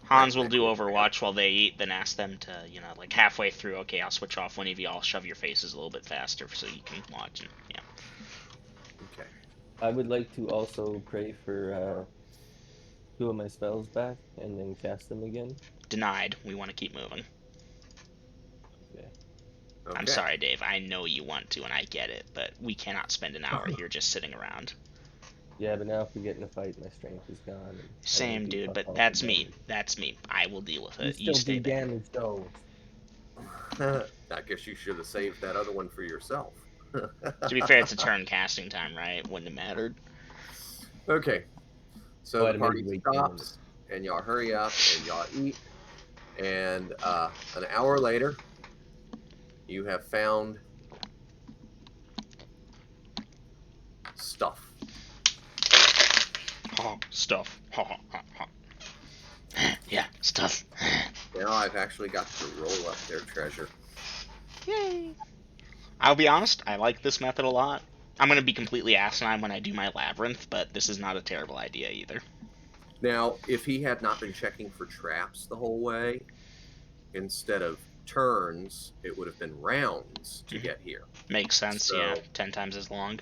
Hans will do Overwatch while they eat, then ask them to, like halfway through, okay, I'll switch off one of you, I'll shove your faces a little bit faster so you can watch, and yeah. Okay. I would like to also pray for 2 of my spells back and then cast them again. Denied. We want to keep moving. Okay. I'm sorry, Dave. I know you want to, and I get it, but we cannot spend an hour here just sitting around. Yeah, but now if we get in a fight, my strength is gone. And Same, dude, but that's me. That's me. I will deal with it. You stay do there. damage, though. I guess you should have saved that other one for yourself. To be fair, it's a turn casting time, right? Wouldn't have mattered. Okay. So the party wait stops, and y'all hurry up, and y'all eat. And an hour later, you have found stuff. Stuff. Yeah, stuff. Now I've actually got to roll up their treasure. Yay! I'll be honest, I like this method a lot. I'm going to be completely asinine when I do my labyrinth, but this is not a terrible idea either. Now, if he had not been checking for traps the whole way, instead of turns, it would have been rounds to get here. Makes sense, So- yeah. 10 times as long.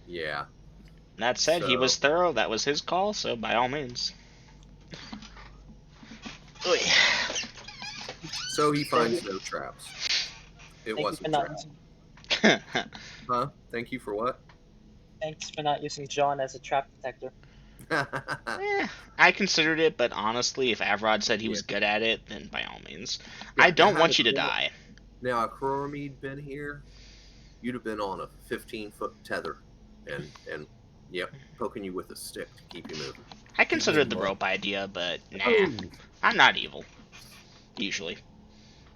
Yeah. That said, he So- was thorough. That was his call, so by all means. Oy. So he finds no traps. It Thank you wasn't for not traps. using, Huh? Thank you for what? thanks for not using John as a trap detector. I considered it, but honestly, if Avrod said he was good at it, then by all means. I don't now, want you to die. Now, if Crormead been here, you'd have been on a 15-foot tether and yep, poking you with a stick to keep you moving. I considered the rope idea, but nah. I'm not evil. Usually.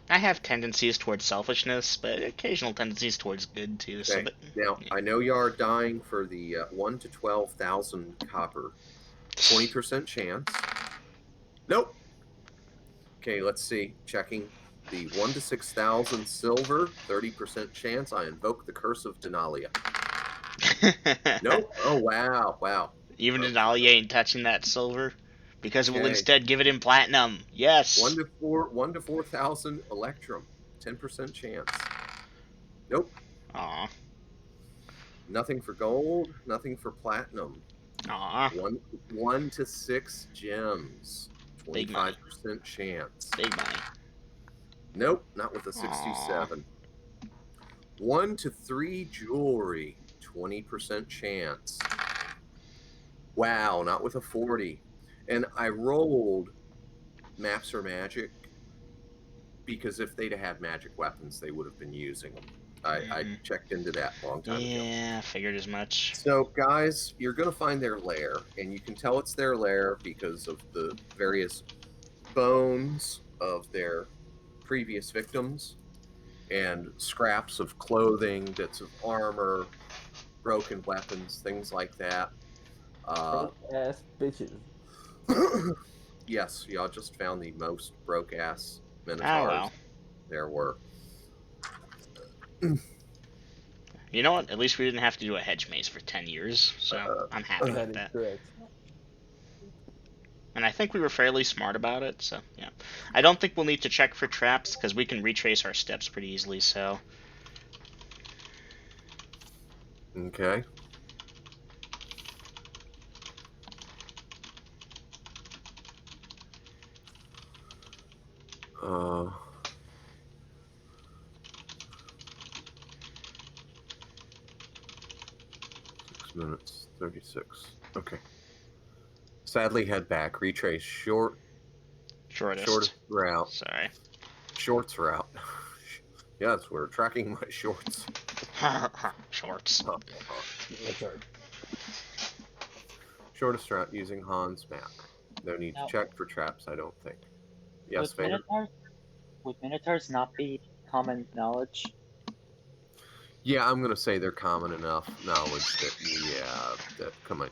I have tendencies towards selfishness, but occasional tendencies towards good too. Okay. So Now, I know you are dying for the 1 to 12,000 copper. 20% chance. Nope. Okay, let's see. Checking the 1 to 6,000 silver. 30% chance. I invoke the curse of Denalia. Nope. Oh, wow. Wow. Even Denalia ain't touching that silver. Because it will Okay. instead give it in platinum. Yes. 1 to 4,000 Electrum. 10% chance. Nope. Aw. Nothing for gold. Nothing for platinum. Aw. 1 to 6 gems. Big money. 25% chance. Big money. Nope, not with a Aw. 627. 1 to 3 jewelry. 20% chance. Wow, not with a 40. And I rolled Maps or Magic because if they'd had magic weapons, they would have been using them. I Mhm. checked into that a long time ago. Yeah, figured as much. So, guys, you're going to find their lair, and you can tell it's their lair because of the various bones of their previous victims and scraps of clothing, bits of armor, broken weapons, things like that. Broke ass bitches. Yes, y'all just found the most broke ass Oh minotaurs well. there were. You know what? At least we didn't have to do a hedge maze for 10 years, so I'm happy That with is that. correct. And I think we were fairly smart about it, so yeah. I don't think we'll need to check for traps, because we can retrace our steps pretty easily, so... Okay. Uh, 6 minutes, 36. Okay. Sadly, head back. Retrace shortest route. Sorry. Shorts route. Yes, we're tracking my shorts. Shorts. That's right. Shortest route using Han's map. No need to Now, check for traps, I don't think. Yes, would Vader? Minotaurs not be common knowledge? Yeah, I'm going to say they're common enough knowledge that come on.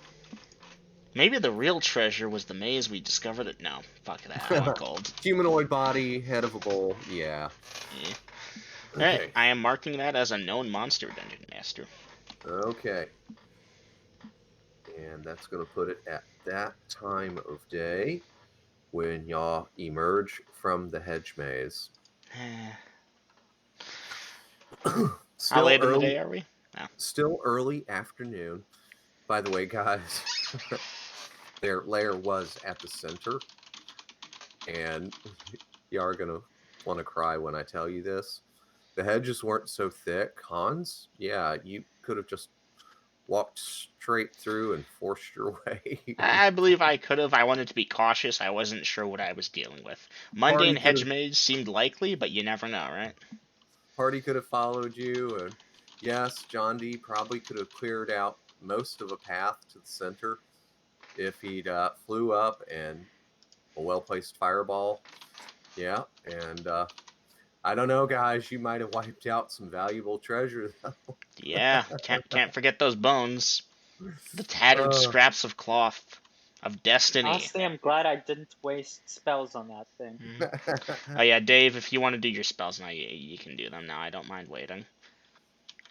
Maybe the real treasure was the maze we discovered it. No, fuck that. I want gold. Humanoid body, head of a bull, yeah. Yeah. Okay. Alright, I am marking that as a known monster, Dungeon Master. Okay. And that's going to put it at that time of day when y'all emerge from the hedge maze. How late in the day are we? No. Still early afternoon. By the way, guys, their lair was at the center. And you are going to want to cry when I tell you this. The hedges weren't so thick. Hans, yeah, you could have just walked straight through and forced your way. I believe I could have. I wanted to be cautious. I wasn't sure what I was dealing with. Mundane hedge maze seemed likely, but you never know, right? Party could have followed you, and yes, John D probably could have cleared out most of a path to the center if he'd flew up and a well-placed fireball. Yeah, and I don't know, guys. You might have wiped out some valuable treasure, though. Yeah, can't forget those bones. The tattered scraps of cloth of destiny. Honestly, I'm glad I didn't waste spells on that thing. Oh yeah, Dave, if you want to do your spells now, you can do them now. I don't mind waiting.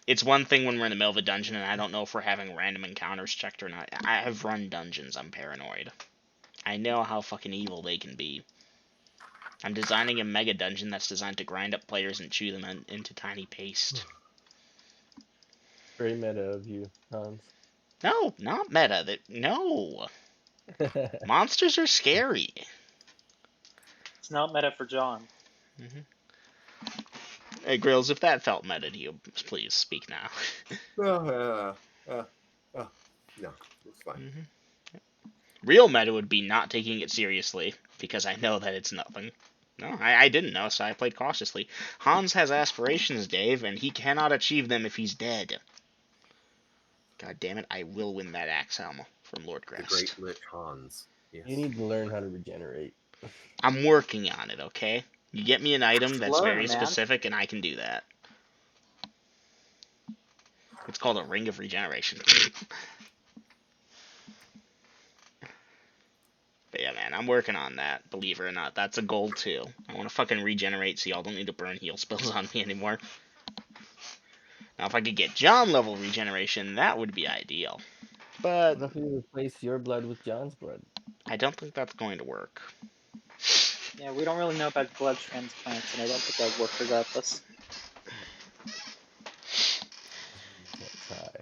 It's one thing when we're in the middle of a dungeon and I don't know if we're having random encounters checked or not. I have run dungeons. I'm paranoid. I know how fucking evil they can be. I'm designing a mega dungeon that's designed to grind up players and chew them into tiny paste. Very meta of you, Hans. No, not meta. No. Monsters are scary. It's not meta for John. Hey, Grills, if that felt meta to you, please speak now. No, it's fine. Real meta would be not taking it seriously, because I know that it's nothing. No, I didn't know, so I played cautiously. Hans has aspirations, Dave, and he cannot achieve them if he's dead. God damn it, I will win that axe helm from Lord The Grest. Great Lich Hans. Yes. You need to learn how to regenerate. I'm working on it, okay? You get me an item that's Learn, very man. specific, and I can do that. It's called a Ring of Regeneration. But yeah, man, I'm working on that, believe it or not. That's a goal, too. I want to fucking regenerate so y'all don't need to burn heal spells on me anymore. Now, if I could get John level regeneration, that would be ideal. But What if we replace your blood with John's blood? I don't think that's going to work. Yeah, we don't really know about blood transplants, and I don't think that would work regardless. Can't try.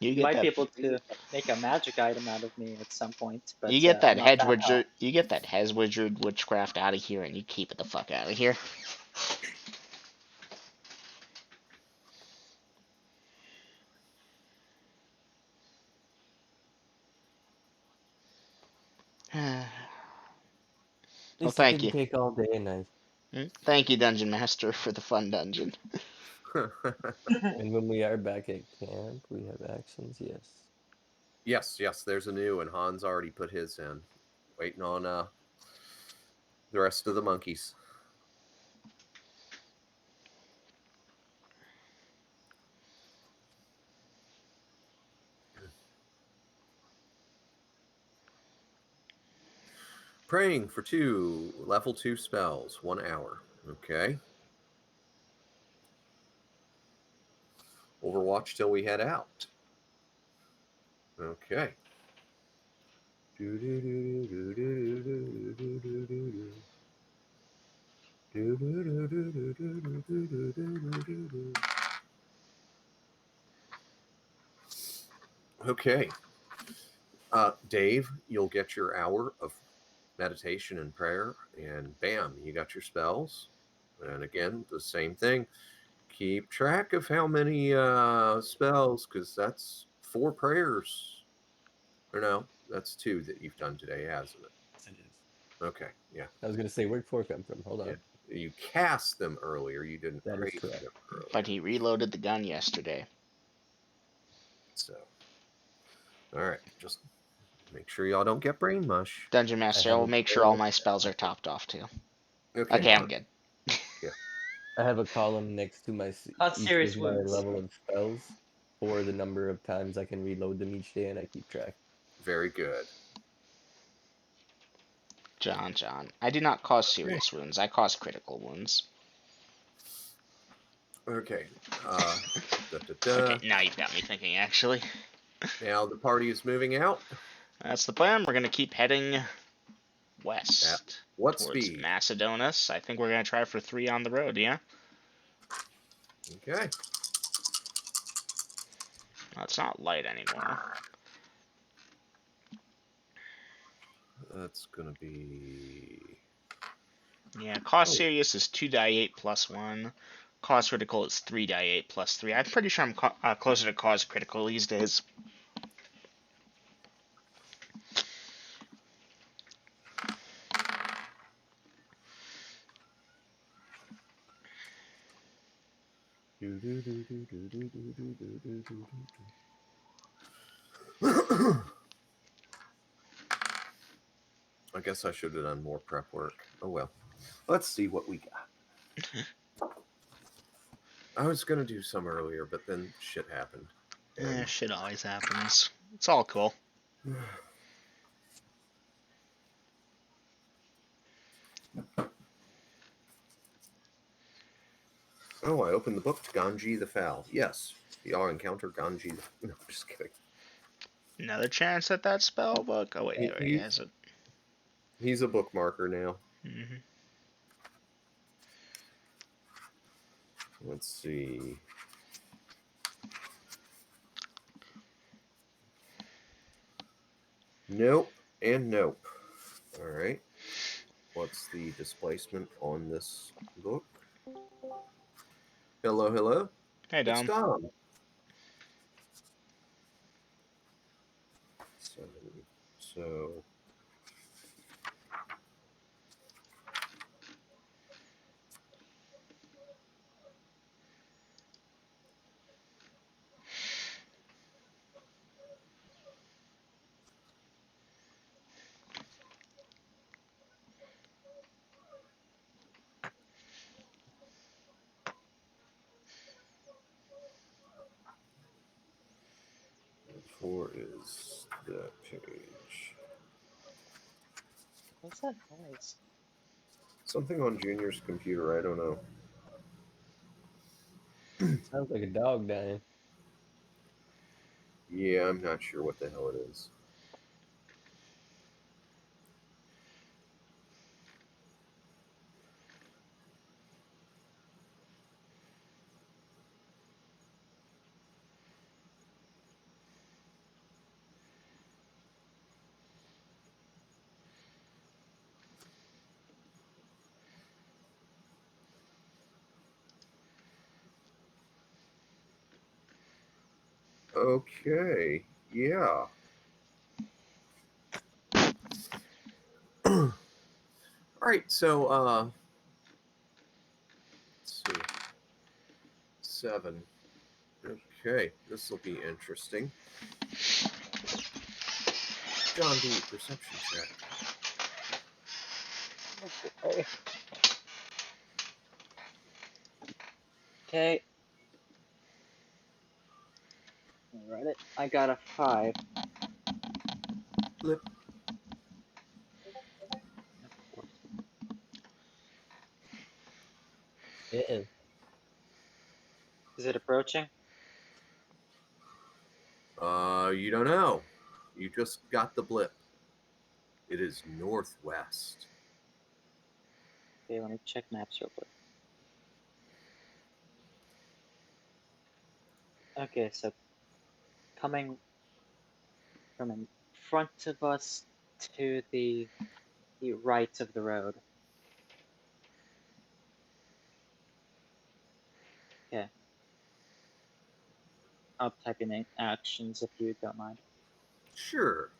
You You get might that. be able to make a magic item out of me at some point, but You get that not hedge that wizard. You get that hedge wizard witchcraft out of here, and you keep it the fuck out of here. Well, At least it thank didn't you. take all day and night. Thank you, Dungeon Master, for the fun dungeon. And when we are back at camp, we have actions. Yes. yes, there's a new, and Hans already put his in. Waiting on the rest of the monkeys. Praying for 2 level 2 spells, 1 hour. Okay. Overwatch till we head out. Okay. Okay. Dave, you'll get your hour of meditation and prayer, and bam, you got your spells. And again, the same thing. Keep track of how many spells, because that's 4 prayers. Or no, that's 2 that you've done today, hasn't it? Yes, it is. Okay, yeah. I was gonna say, where'd 4 come from? Hold on. Yeah. You cast them earlier. You didn't That pray is correct. them earlier. But he reloaded the gun yesterday. So, all right, just make sure y'all don't get brain mush. Dungeon Master, I will make sure all my spells are topped off too. Okay, I'm good. I have a column next to Not each serious with my wounds. level of spells for the number of times I can reload them each day, and I keep track. Very good. John, I do not cause serious wounds. I cause critical wounds. Okay. Okay, now you've got me thinking, actually. Now the party is moving out. That's the plan. We're going to keep heading west. At what towards speed? Macedonus. I think we're going to try for 3 on the road, yeah? Okay. Well, it's not light anymore. That's going to be... Yeah, cause serious is 2 die 8 plus 1. Cause critical is 3 die 8 plus 3. I'm pretty sure I'm closer to cause critical these days. I guess I should have done more prep work. Oh well. Let's see what we got. I was going to do some earlier, but then shit happened. Yeah, shit always happens. It's all cool. Oh, I opened the book to Ganji the Foul. Yes, y'all encounter Ganji the... No, I'm just kidding. Another chance at that spell book. Oh wait, he has it. He's a bookmarker now. Mm-hmm. Let's see. Nope and nope. All right. What's the displacement on this book? Hello, hello. Hey, It's Dom. Dom. So four is that page. What's that noise? Something on Junior's computer. I don't know. Sounds like a dog dying. Yeah, I'm not sure what the hell it is. Okay. Yeah. All right. So, let's see. 7. Okay, this will be interesting. John D, perception check. Okay. Okay. Read it. I got a 5. Flip. Yeah. Is it approaching? You don't know. You just got the blip. It is northwest. Okay, let me check maps real quick. Okay, so coming from in front of us to the right of the road. Okay. I'll type in actions if you don't mind. Sure.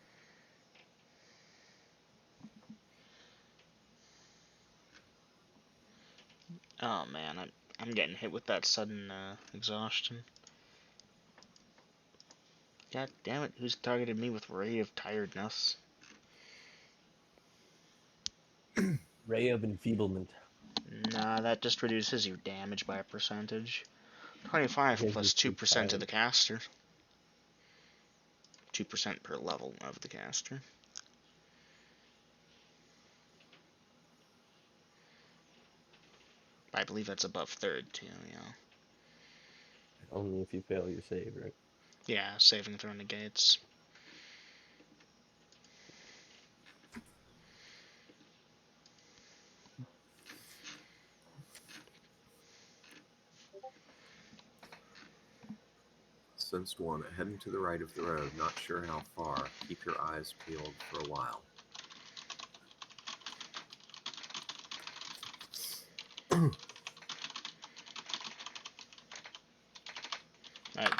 Oh man, I'm getting hit with that sudden exhaustion. God damn it! Who's targeted me with Ray of Tiredness? Ray of enfeeblement. Nah, that just reduces your damage by a percentage. 25 Because plus you're too 2% of tired. the caster. 2% per level of the caster. I believe that's above third too, yeah. Only if you fail your save, right? Yeah, saving throw negates. Sensed one heading to the right of the road. Not sure how far. Keep your eyes peeled for a while.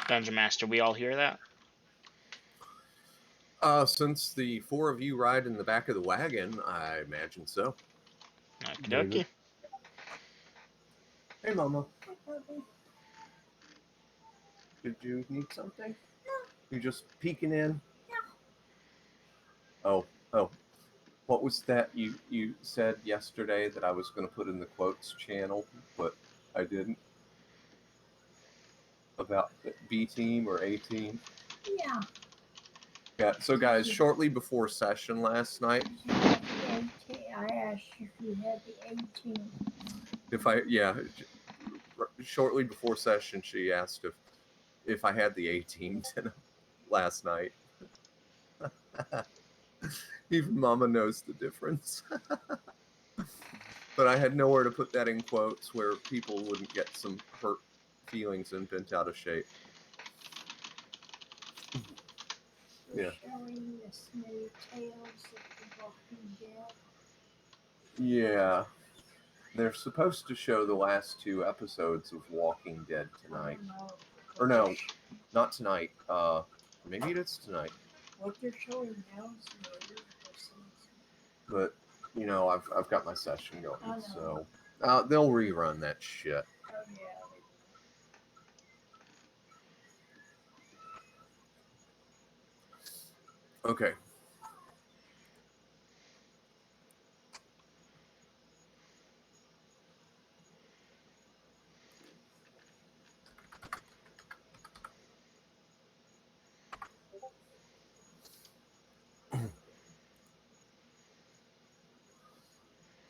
Dungeon Master, we all hear that? Since the 4 of you ride in the back of the wagon, I imagine so. Okie Very good. dokie. Hey, Mama. Did you need something? You just peeking in? Oh. What was that you said yesterday that I was going to put in the quotes channel, but I didn't? About B team or A team? Yeah. Yeah. So, guys, shortly before session last night, I asked you if you had the 18. shortly before session, she asked if I had the A team last night. Even Mama knows the difference. But I had nowhere to put that in quotes where people wouldn't get some hurt feelings and bent out of shape. Yeah. Showing the smooth tales of the Walking Dead. Yeah. They're supposed to show the last 2 episodes of Walking Dead tonight. Or no, not tonight. Maybe it is tonight. What they're showing now is the later episodes. But I've got my session going, I know. so they'll rerun that shit. Oh yeah. Okay.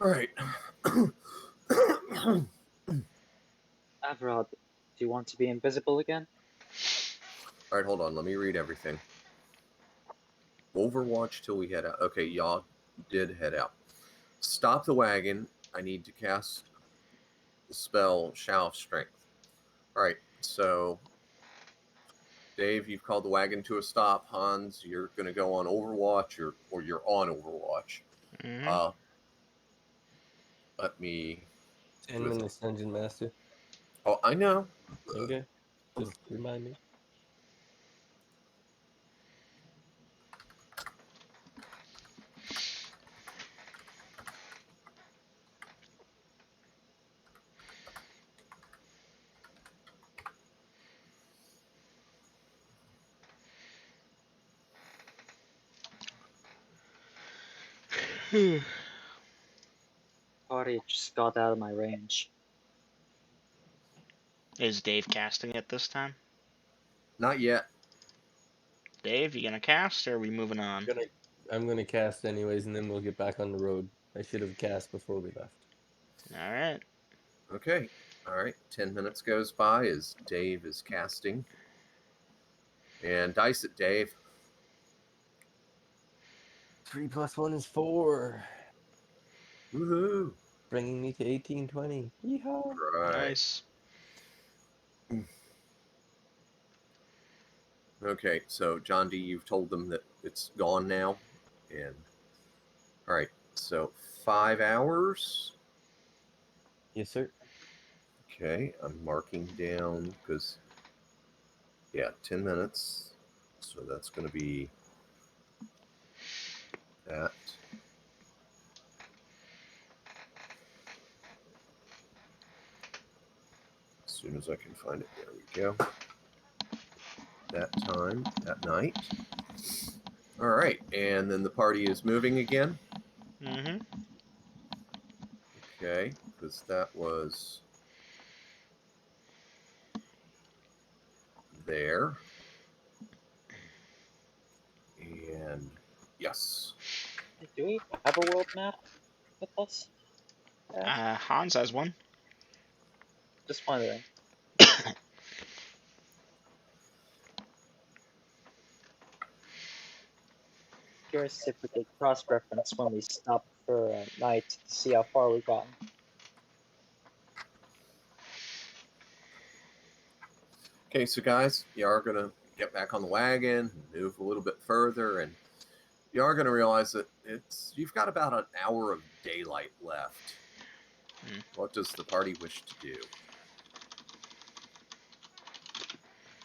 All right. Avrod, do you want to be invisible again? All right, hold on. Let me read everything. Overwatch till we head out. Okay, y'all did head out. Stop the wagon. I need to cast the spell Shout of Strength. All right, so Dave, you've called the wagon to a stop. Hans, you're going to go on Overwatch, or you're on Overwatch. Mm-hmm. Let me... 10 minutes, Dungeon Master. Oh, I know. Okay. Just remind me. Party just got out of my range. Is Dave casting it this time? Not yet. Dave, you gonna cast, or are we moving on? I'm gonna cast anyways, and then we'll get back on the road. I should have cast before we left. All right. Okay. All right. 10 minutes goes by as Dave is casting. And dice it, Dave. 3 + 1 is 4, Woohoo! bringing me to 1820. Yeehaw! Right. Nice. Okay, so John D, you've told them that it's gone now, and all right, so 5 hours. Yes, sir. Okay, I'm marking down because 10 minutes, so that's going to be that. As soon as I can find it, there we go. That time, that night. All right, and then the party is moving again. Mm-hmm. Okay, because that was there. And yes. Do we have a world map with us? Hans has one. Just wondering. Curious if we could cross-reference when we stop for a night to see how far we've gotten. Okay, so guys, you are going to get back on the wagon, move a little bit further, and you are going to realize that you've got about an hour of daylight left. What does the party wish to do?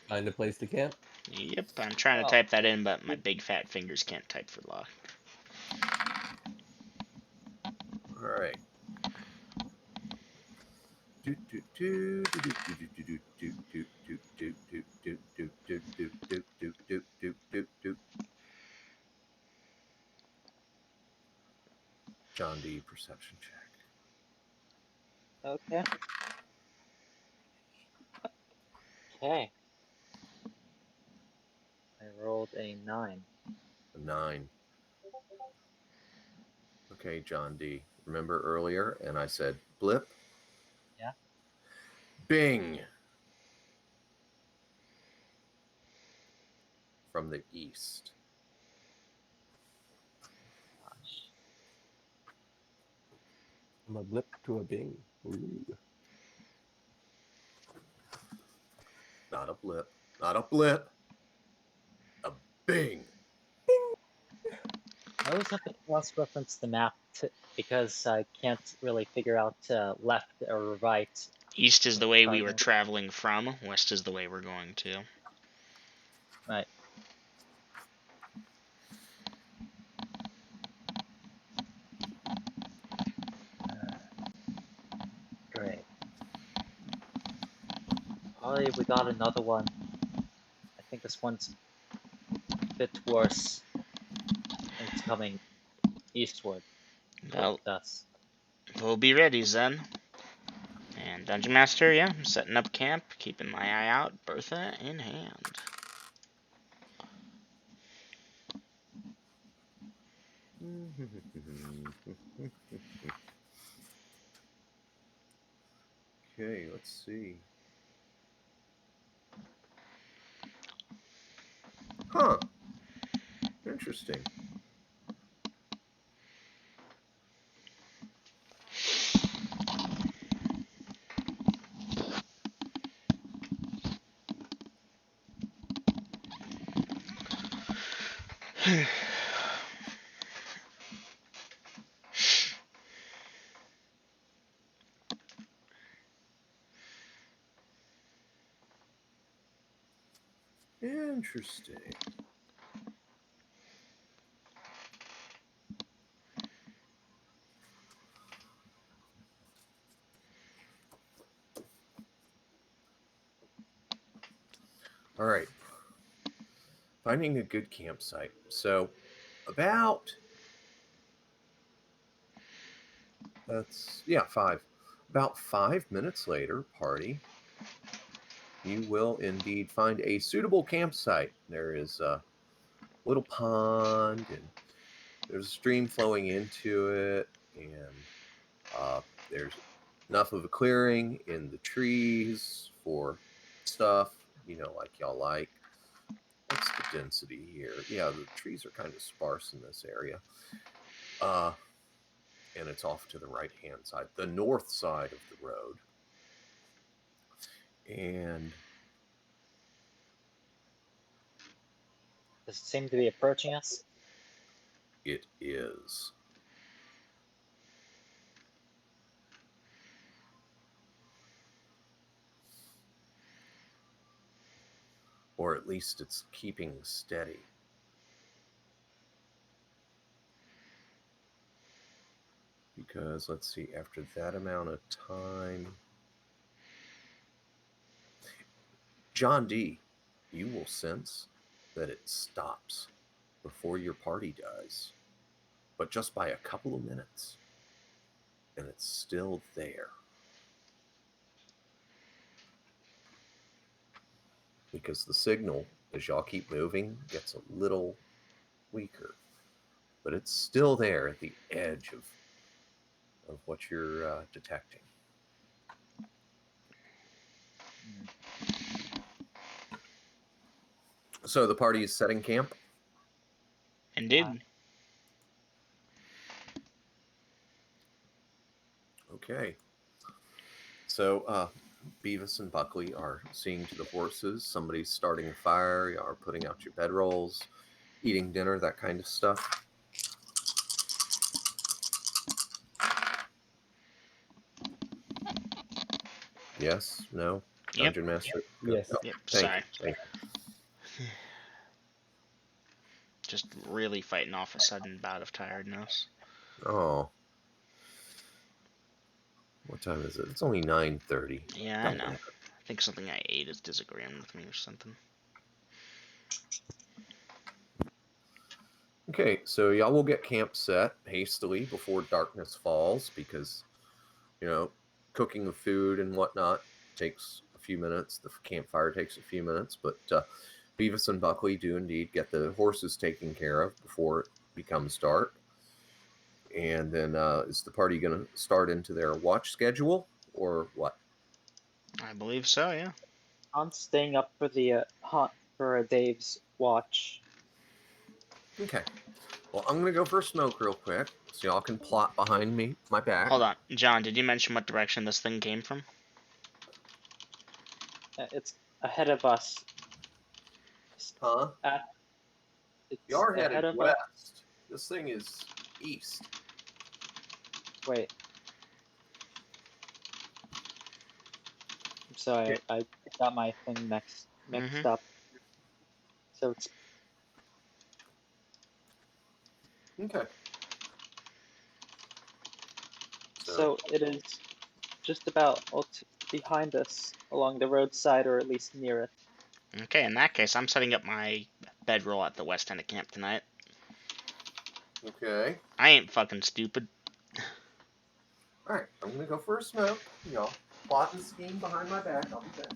Find a place to camp. Yep, I'm trying to Oh. type that in, but my big fat fingers can't type for long. All right. John D, perception check. Okay. Okay. I rolled a 9. A 9. Okay, John D. Remember earlier, and I said blip? Yeah. Bing! From the east. Gosh. From a blip to a bing. Ooh. Not a blip. Not a blip. A bing. I always have to cross-reference the map because I can't really figure out left or right. East is the way we were Cardinal. traveling from. West is the way we're going to. Right. Great. Probably we got another one. I think this one's a bit worse. And it's coming eastward Well, with us. we'll be ready then. And Dungeon Master, yeah, I'm setting up camp, keeping my eye out, Bertha in hand. Okay, let's see. Huh. Interesting. Interesting. All right. Finding a good campsite. So, about That's, yeah, 5. About 5 minutes later, party, you will indeed find a suitable campsite. There is a little pond, and there's a stream flowing into it, and there's enough of a clearing in the trees for stuff, like y'all like. What's the density here? Yeah, the trees are kind of sparse in this area. And it's off to the right-hand side, the north side of the road. And Does it seem to be approaching us? it is. Or at least it's keeping steady. Because, let's see, after that amount of time... John D., you will sense that it stops before your party does, but just by a couple of minutes. And it's still there. Because the signal, as y'all keep moving, gets a little weaker. But it's still there at the edge of what you're detecting. So the party is setting camp? Indeed. Okay. So Beavis and Buckley are seeing to the horses. Somebody's starting a fire. You are putting out your bedrolls, eating dinner, that kind of stuff. Yes? No? Yep. Dungeon Master? Yes. Oh, Yep. thank Sorry. you. Thank you. Just really fighting off a sudden bout of tiredness. Oh. What time is it? It's only 9:30. Yeah, I know. I think something I ate is disagreeing with me or something. Okay, so y'all will get camp set hastily before darkness falls because, cooking the food and whatnot takes a few minutes. The campfire takes a few minutes, but Beavis and Buckley do indeed get the horses taken care of before it becomes dark. And then is the party going to start into their watch schedule or what? I believe so, yeah. I'm staying up for the hunt for Dave's watch. Okay. Well, I'm going to go for a smoke real quick so y'all can plot behind me, my back. Hold on. John, did you mention what direction this thing came from? It's ahead of us. Huh? It's You are ahead headed of west. us. This thing is east. Wait. I'm sorry, I got my thing mixed up. So it's Okay. so it is just about behind us along the roadside, or at least near it. Okay, in that case, I'm setting up my bedroll at the west end of camp tonight. Okay. I ain't fucking stupid. Alright, I'm gonna go for a smoke. Y'all plot and scheme behind my back. I'll be back.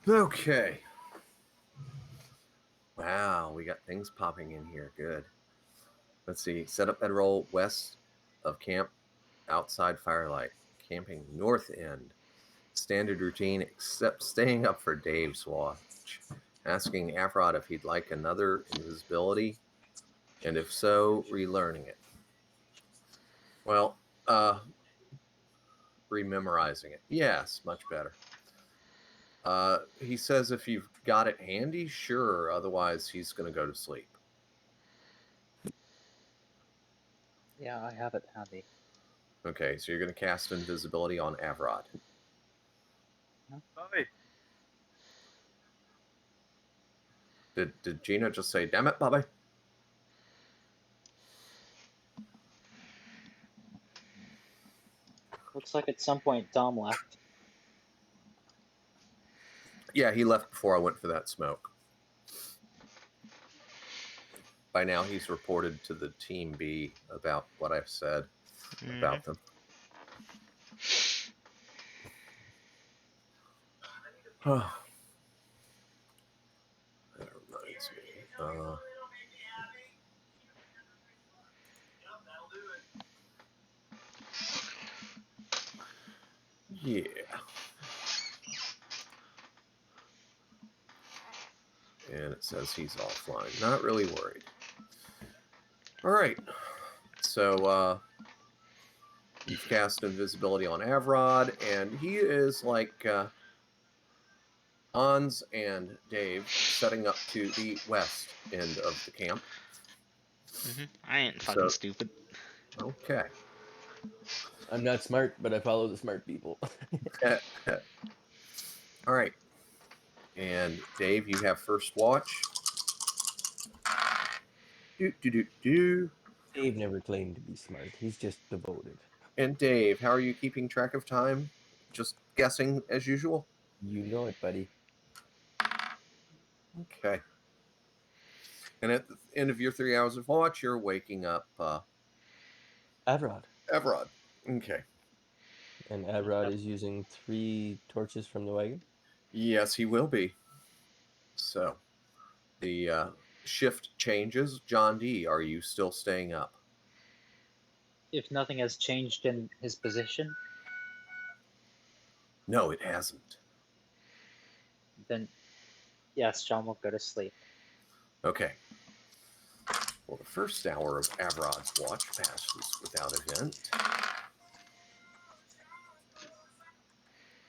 Okay. Wow, we got things popping in here. Good. Let's see. Set up bedroll west of camp, outside firelight. Camping north end. Standard routine, except staying up for Dave's watch. Asking Afrod if he'd like another invisibility, and if so, relearning it. Well, rememorizing it. Yes, much better. He says if you've got it handy, sure. Otherwise, he's going to go to sleep. Yeah, I have it handy. Okay, so you're going to cast invisibility on Avrod. Bobby. Did Gina just say, damn it, Bobby? Looks like at some point Dom left. Yeah, he left before I went for that smoke. By now, he's reported to the Team B about what I've said about them. That reminds me. Yeah. And it says he's offline. Not really worried. All right. So you've cast invisibility on Avrod, and he is like Hans and Dave setting up to the west end of the camp. I ain't fucking stupid. Okay. I'm not smart, but I follow the smart people. All right. And Dave, you have first watch. Dave never claimed to be smart. He's just devoted. And Dave, how are you keeping track of time? Just guessing as usual? You know it, buddy. Okay. And at the end of your 3 hours of watch, you're waking up Avrod. Evrod. Okay. And Avrod is using 3 torches from the wagon? Yes, he will be. So, the shift changes. John D., are you still staying up? If nothing has changed in his position, No, it hasn't. then yes, John will go to sleep. Okay. Well, the first hour of Avrod's watch passes without event.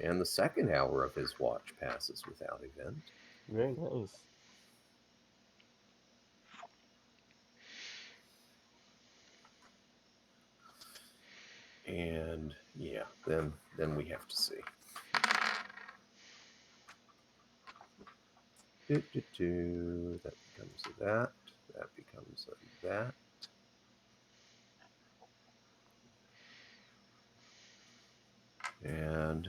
And the second hour of his watch passes without event. Very nice. And yeah, then we have to see. That becomes a that. That becomes a that. And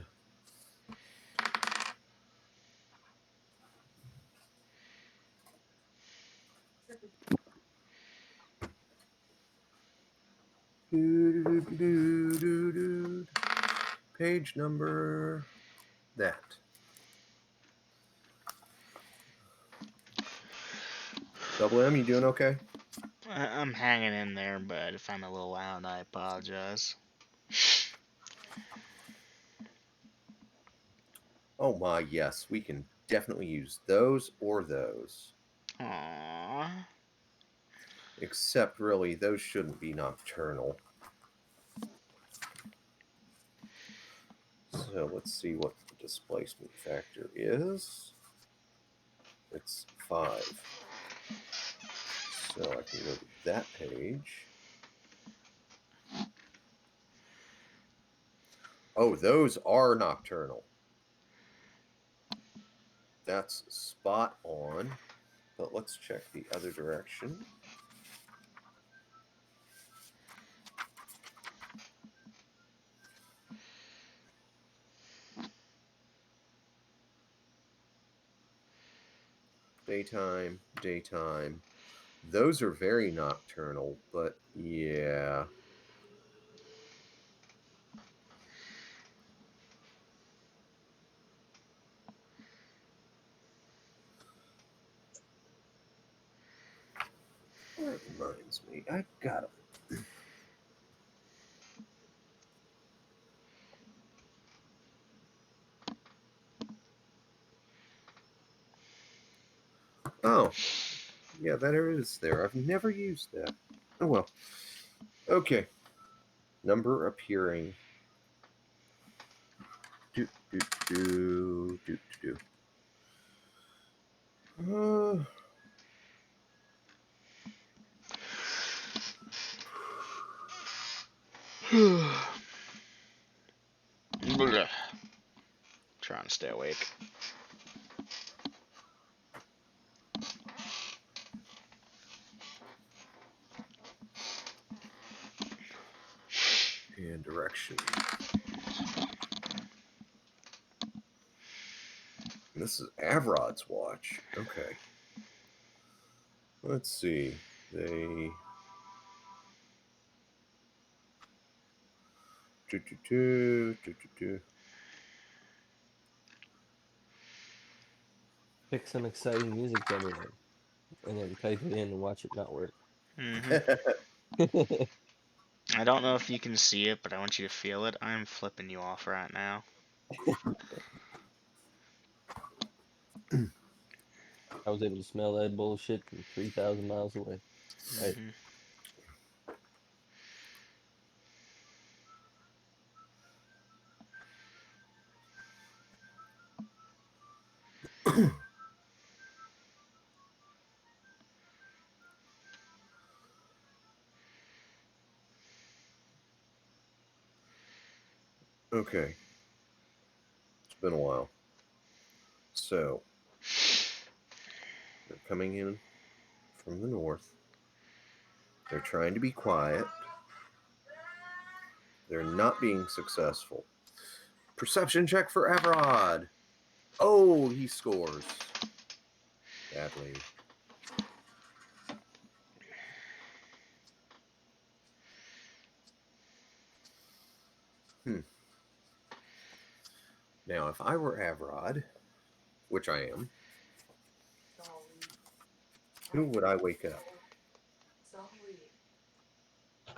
page number that. Double M, you doing okay? I'm hanging in there, but if I'm a little loud, I apologize. Oh my, yes, we can definitely use those or those. Aww. Except, really, those shouldn't be nocturnal. So let's see what the displacement factor is. It's 5. So I can go to that page. Oh, those are nocturnal. That's spot on. But let's check the other direction. Daytime, daytime. Those are very nocturnal, but yeah. reminds me. I got him. Oh. Yeah, that is there. I've never used that. Oh well. Okay. Number appearing. Do do do do do. Blech. Trying to stay awake. And direction. And this is Avrod's watch. Okay. Let's see. They. Pick some exciting music generator, and then type it in and watch it not work. I don't know if you can see it, but I want you to feel it. I'm flipping you off right now. I was able to smell that bullshit from 3,000 miles away. Right. Okay. It's been a while. So, they're coming in from the north. They're trying to be quiet. They're not being successful. Perception check for Avrod. Oh, he scores. Badly. Now, if I were Avrod, which I am, who would I wake up?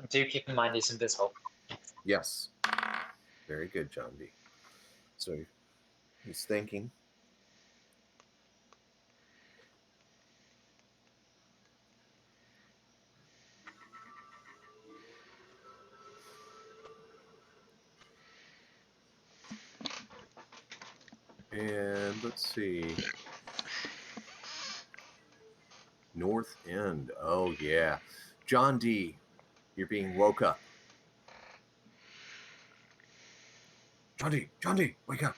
Do keep in mind he's invisible. Yes. Very good, John D. So he's thinking. And let's see. North End. Oh, yeah. John D., you're being woke up. John D., wake up.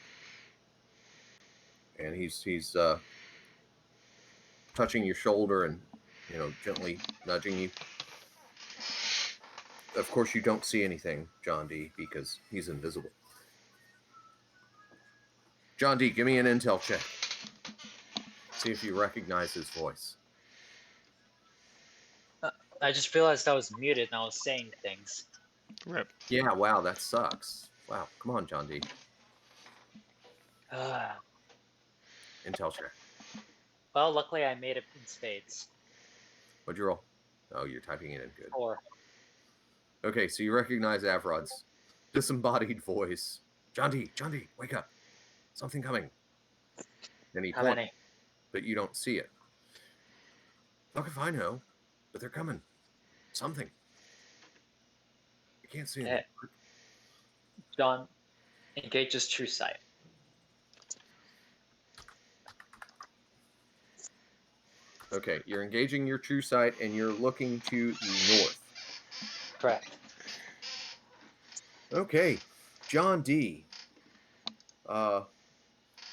And he's touching your shoulder and, gently nudging you. Of course, you don't see anything, John D., because he's invisible. John D., give me an intel check. See if you recognize his voice. I just realized I was muted and I was saying things. Rip. Yeah, wow, that sucks. Wow, come on, John D. Intel check. Well, luckily I made it in spades. What'd you roll? Oh, you're typing it in. Good. 4. Okay, so you recognize Avrod's disembodied voice. John D., wake up. Something coming. And he How points, many? but you don't see it. Fuck if I know, but they're coming. Something. I can't see it. John engages true sight. Okay, you're engaging your true sight and you're looking to the north. Correct. Okay, John D.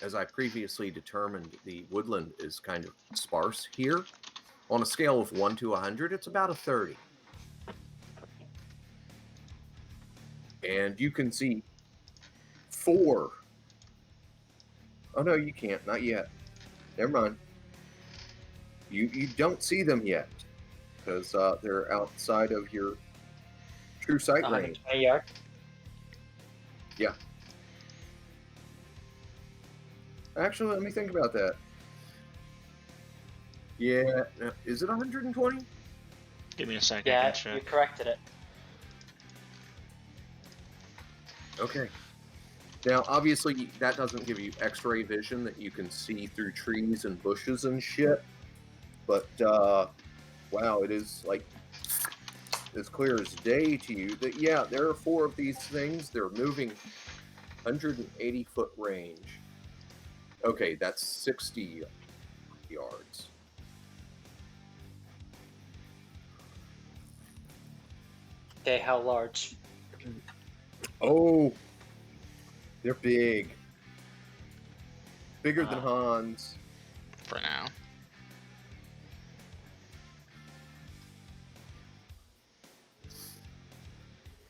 As I previously determined, the woodland is kind of sparse here. On a scale of 1 to 100, it's about a 30. And you can see 4. Oh, no, you can't. Not yet. Never mind. You don't see them yet because they're outside of your true sight range. 120 yards. Yeah. Actually, let me think about that. Yeah. Is it 120? Give me a second. I Yeah, can you check. corrected it. Okay. Now, obviously, that doesn't give you X-ray vision that you can see through trees and bushes and shit. But wow, it is like as clear as day to you that yeah, there are 4 of these things. They're moving 180-foot range. Okay, that's 60 yards. Okay, how large? Oh, they're big. Bigger than Ah. Hans. For now.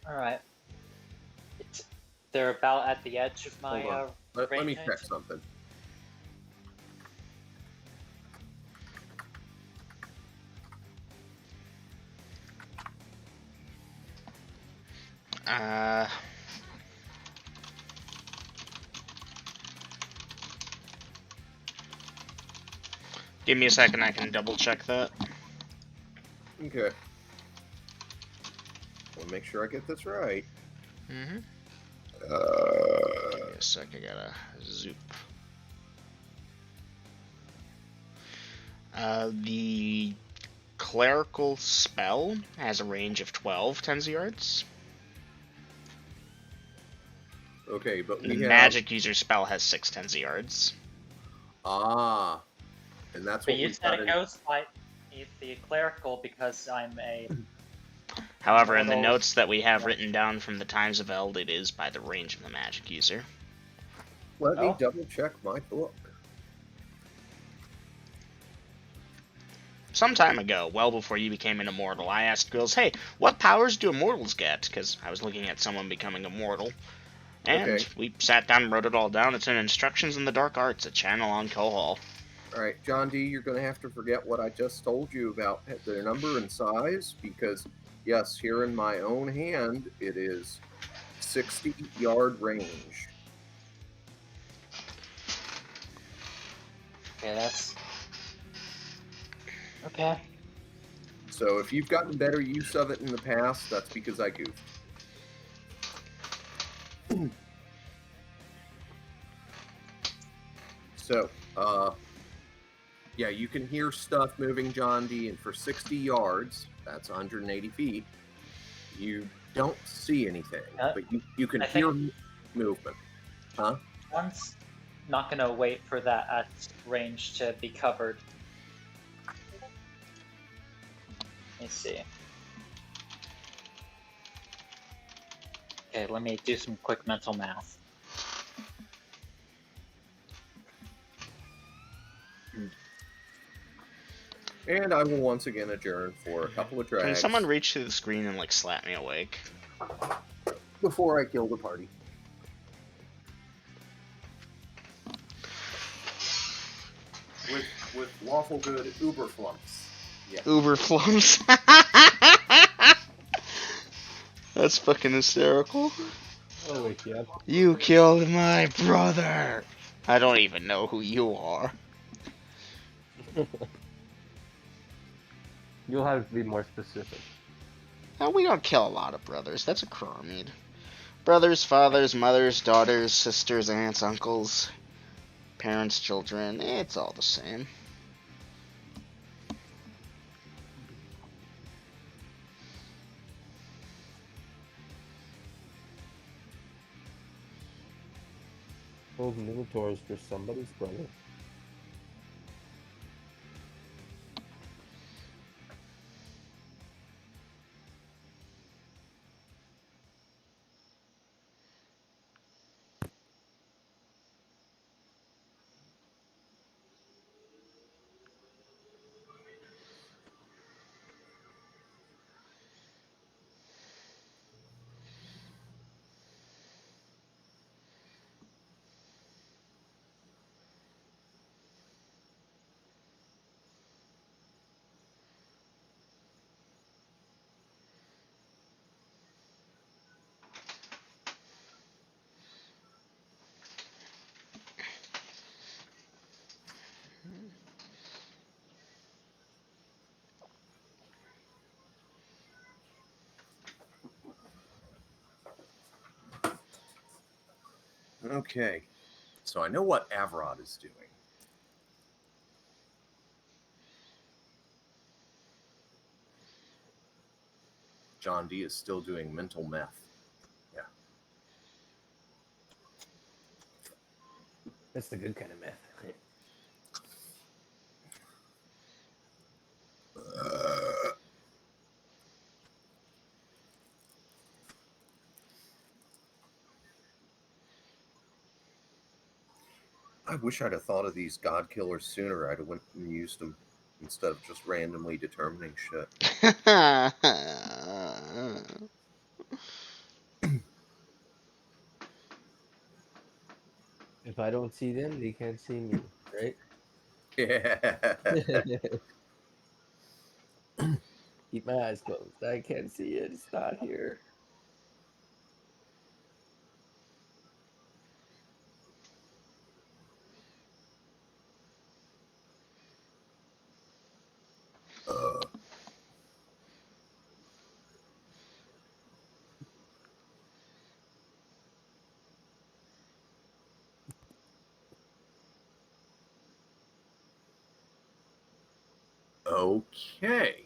Alright. They're about at the edge of my Hold on. Let me range check range. something. Uh. Give me a second. I can double check that. Okay. I'll make sure I get this right. Mm-hmm. Give me a sec. I gotta zoop. The clerical spell has a range of 12 tens of yards. Okay, but The we have magic user spell has 6 tens of yards. and that's But what you we've said got it in. goes by the clerical because I'm a However, in the mortal. notes that we have Yeah. written down from the Times of Eld, it is by the range of the magic user. Let me Oh. double check my book. Some time ago, well before you became an immortal, I asked girls, hey, what powers do immortals get? Because I was looking at someone becoming immortal. And Okay. we sat down and wrote it all down. It's in Instructions in the Dark Arts, a channel on Kohol. All right, John D., you're going to have to forget what I just told you about their number and size because, yes, here in my own hand, it is 60-yard range. Okay, that's okay. So if you've gotten better use of it in the past, that's because I goofed. So, yeah, you can hear stuff moving, John D., and for 60 yards, that's 180 feet, you don't see anything, but you can I hear think- movement. Huh? One's not gonna wait for that at range to be covered. Let me see. Okay, let me do some quick mental math. And I will once again adjourn for a couple of drags Can someone reach through the screen and, like, slap me awake? before I kill the party. With lawful good uber flumps. Yeah. Uber flumps. That's fucking hysterical. Holy shit. You killed my brother. I don't even know who you are. You'll have to be more specific. Now, we don't kill a lot of brothers. That's a Cromede. Brothers, fathers, mothers, daughters, sisters, aunts, uncles, parents, children. It's all the same. Those minotaurs for somebody's brother. Okay. So I know what Avrod is doing. John D is still doing mental meth. Yeah. That's the good kind of meth. I wish I'd have thought of these god killers sooner. I'd have went and used them instead of just randomly determining shit. If I don't see them, they can't see me, right? Yeah. Keep my eyes closed. I can't see it. It's not here. Okay.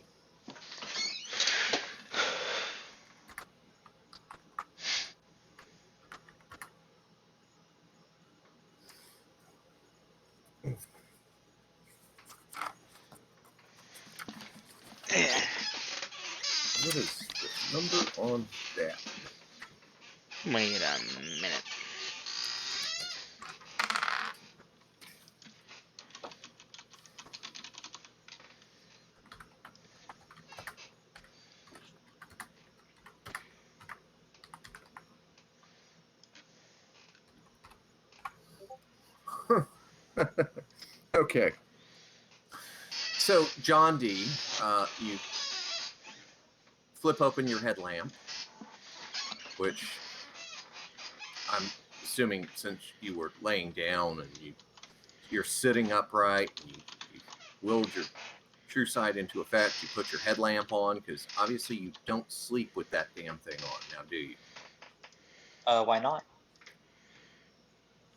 What is the number on that? Wait a minute. Okay. So, John D, you flip open your headlamp, which I'm assuming since you were laying down and you're sitting upright, and you willed your true sight into effect, you put your headlamp on, because obviously you don't sleep with that damn thing on, now do you? Why not?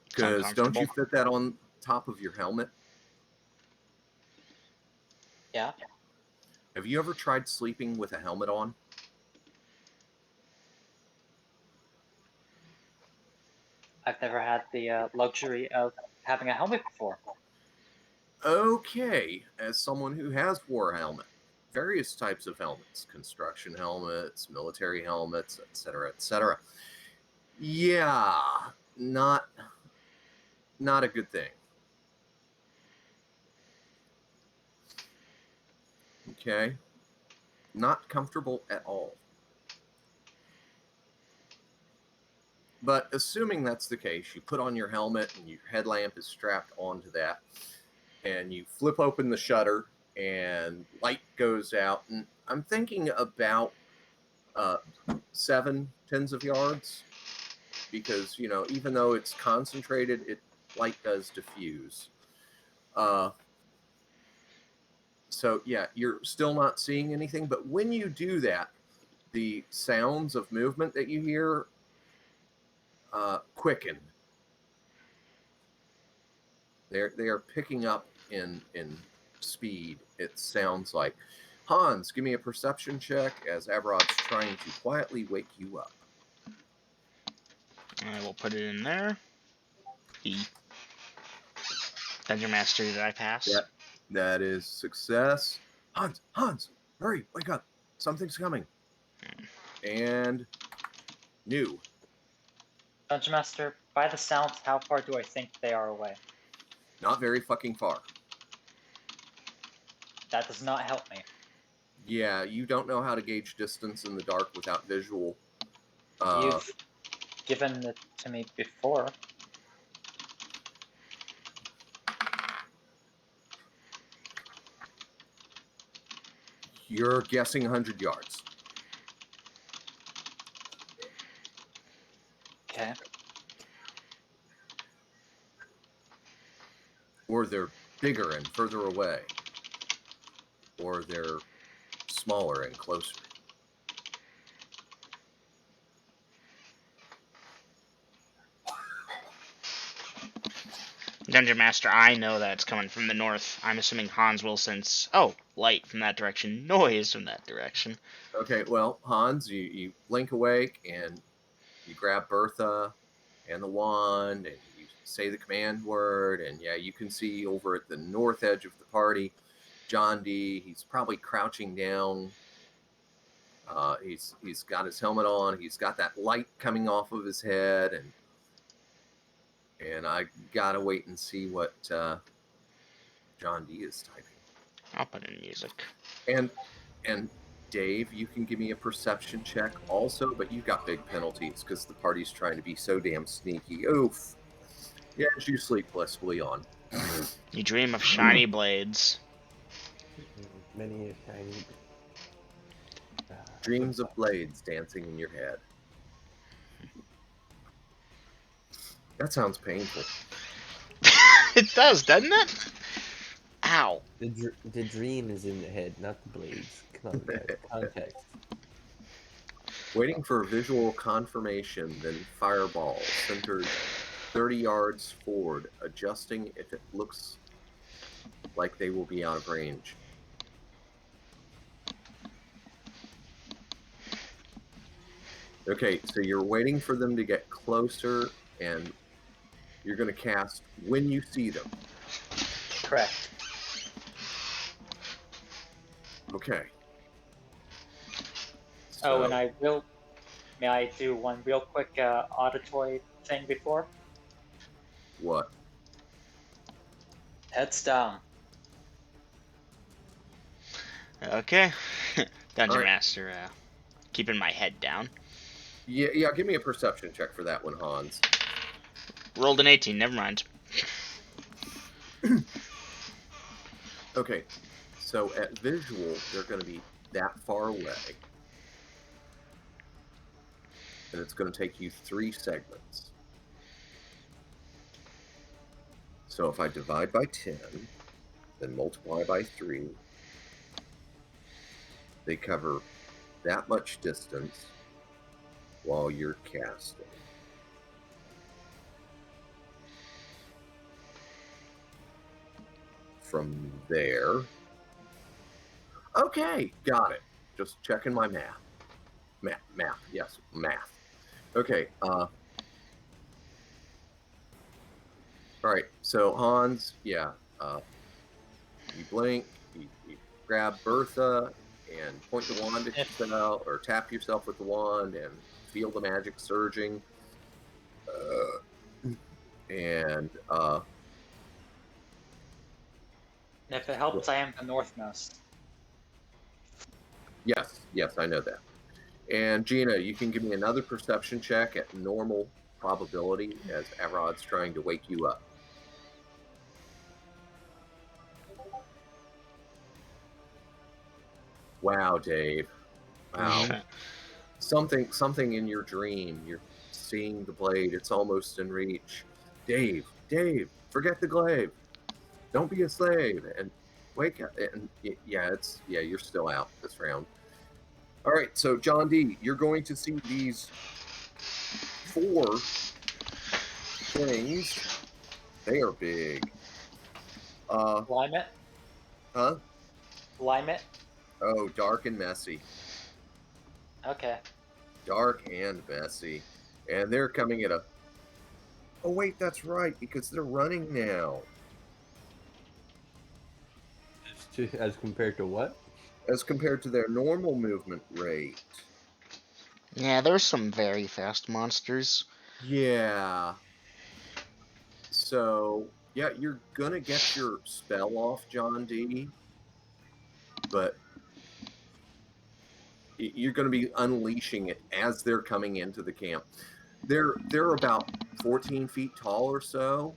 Because don't you uncomfortable. fit that on top of your helmet? Yeah. Have you ever tried sleeping with a helmet on? I've never had the luxury of having a helmet before. Okay, as someone who has wore a helmet, various types of helmets, construction helmets, military helmets, etc., etc. Yeah, not a good thing. Okay, not comfortable at all. But assuming that's the case, you put on your helmet and your headlamp is strapped onto that, and you flip open the shutter and light goes out, and I'm thinking about 7 tens of yards, because even though it's concentrated, light does diffuse. So yeah, you're still not seeing anything, but when you do that, the sounds of movement that you hear quicken. They are picking up in speed. It sounds like. Hans, give me a perception check as Avrod's trying to quietly wake you up. I will put it in there. Dungeon Master, did I pass? Yeah, that is success. Hans, hurry, wake up. Something's coming. And new. Dungeon Master, by the sounds, how far do I think they are away? Not very fucking far. That does not help me. Yeah, you don't know how to gauge distance in the dark without visual. You've given it to me before. You're guessing 100 yards. Okay. Or they're bigger and further away. Or they're smaller and closer. Dungeon Master, I know that it's coming from the north. I'm assuming Hans will sense, oh, light from that direction, noise from that direction. Okay, well, Hans, you blink awake and you grab Bertha and the wand and you say the command word, and yeah, you can see over at the north edge of the party, John D. He's probably crouching down. He's got his helmet on. He's got that light coming off of his head, and I gotta wait and see what John D is typing. I'll put in music. And Dave, you can give me a perception check also, but you've got big penalties because the party's trying to be so damn sneaky. Oof. Yeah, you sleep blissfully on. You dream of shiny blades. Many a tiny. Dreams of blades dancing in your head. That sounds painful. It does, doesn't it? Ow. The dream is in the head, not the blades. Context. Waiting for visual confirmation, then fireball centered 30 yards forward, adjusting if it looks like they will be out of range. Okay, so you're waiting for them to get closer, and you're going to cast when you see them. Correct. Okay. Oh, and may I do one real quick auditory thing before? What? Heads down. Okay. Dungeon Alright. Master, keeping my head down. Yeah, give me a perception check for that one, Hans. Rolled an 18, never mind. Okay, so at visual, they're going to be that far away. And it's going to take you 3 segments. So if I divide by 10, then multiply by 3, they cover that much distance while you're casting. From there. Okay, got it. Just checking my math. Math, yes, math. Okay, all right, so Hans, yeah, you blink, you grab Bertha and point the wand at yourself, or tap yourself with the wand and feel the magic surging. And If it helps, I am the northmost. yes, I know that. And Gina, you can give me another perception check at normal probability as Arod's trying to wake you up. Wow, Dave. Wow. Something in your dream. You're seeing the blade. It's almost in reach. Dave, forget the glaive. Don't be a slave. And wake up. And yeah, you're still out this round. All right, so John D, you're going to see these 4 things. They are big. Lime it? Huh? Lime it? Oh, dark and messy. Okay. Dark and messy. And they're coming at a... Oh, wait, that's right, because they're running now. As compared to what? As compared to their normal movement rate. Yeah, there's some very fast monsters. Yeah. So, yeah, you're gonna get your spell off, John D. But you're gonna be unleashing it as they're coming into the camp. They're about 14 feet tall or so.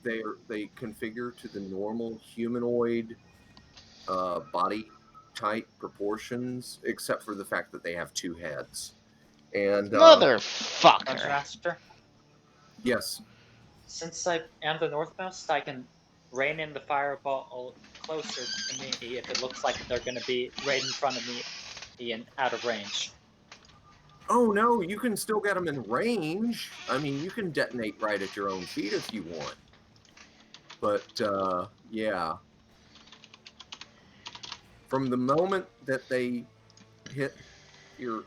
They configure to the normal humanoid body type proportions, except for the fact that they have 2 heads. And Motherfucker. Master, yes, since I am the northmost, I can rain in the fireball closer to me if it looks like they're going to be right in front of me and out of range. Oh no, you can still get them in range. I mean, you can detonate right at your own feet if you want. But yeah, from the moment that they hit your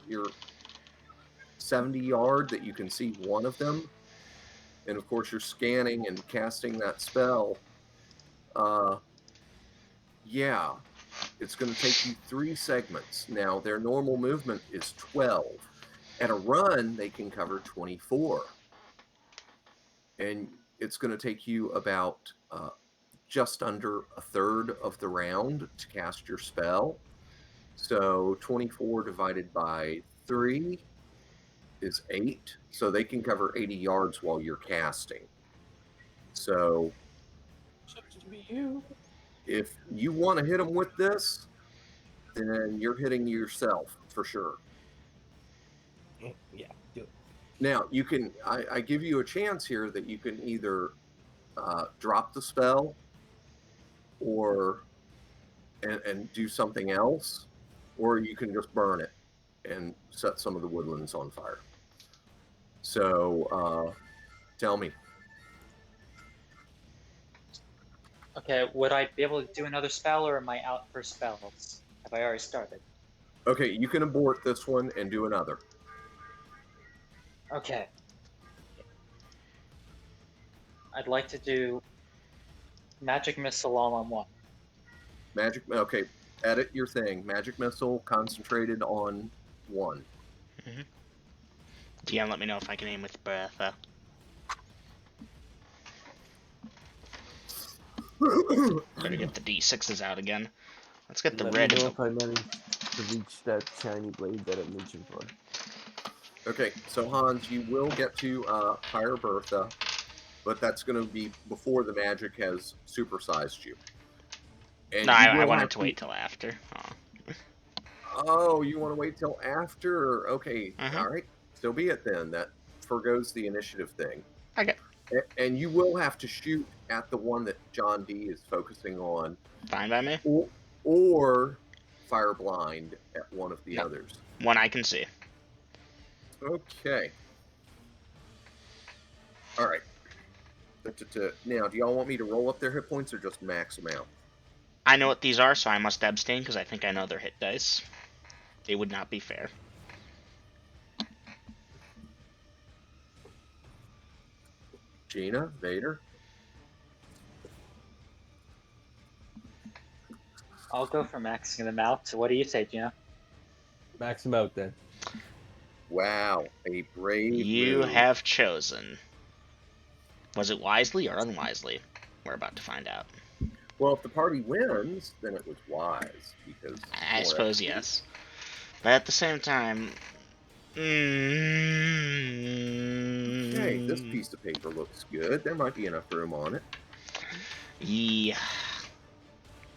70 yard that you can see one of them, and of course you're scanning and casting that spell. Yeah, it's going to take you 3 segments. Now their normal movement is 12. At a run, they can cover 24. And it's going to take you about just under a third of the round to cast your spell. So 24 divided by 3 is 8. So they can cover 80 yards while you're casting. So if you want to hit them with this, then you're hitting yourself for sure. Yeah, do it. Now you can. I give you a chance here that you can either drop the spell or and do something else, or you can just burn it and set some of the woodlands on fire. So tell me. Okay, would I be able to do another spell, or am I out for spells? Have I already started? Okay, you can abort this one and do another. Okay. I'd like to do Magic Missile all on one. Magic. Okay, edit your thing. Magic missile concentrated on one. DM, let me know if I can aim with Bertha. Better get the D6s out again. Let's get the Let red. me know if I manage to reach that shiny blade that I'm reaching for. Okay, so Hans, you will get to Fire Bertha, but that's going to be before the magic has supersized you. And No, you I will wanted have to wait till after. Oh, you want to wait till after? Okay, Mhm. all right. So be it then. That forgoes the initiative thing. Okay. And you will have to shoot at the one that John D is focusing on, Fine by me. or fire blind at one of the No. others. One I can see. Okay. All right. Now, do y'all want me to roll up their hit points or just max them out? I know what these are, so I must abstain because I think I know their hit dice. It would not be fair. Gina, Vader. I'll go for maxing them out. What do you say, Gina? Max him out then. Wow, a brave You move. have chosen. Was it wisely or unwisely? We're about to find out. Well, if the party wins, then it was wise because I more suppose XP. yes. But at the same time... Hey, this piece of paper looks good. There might be enough room on it. Yeah.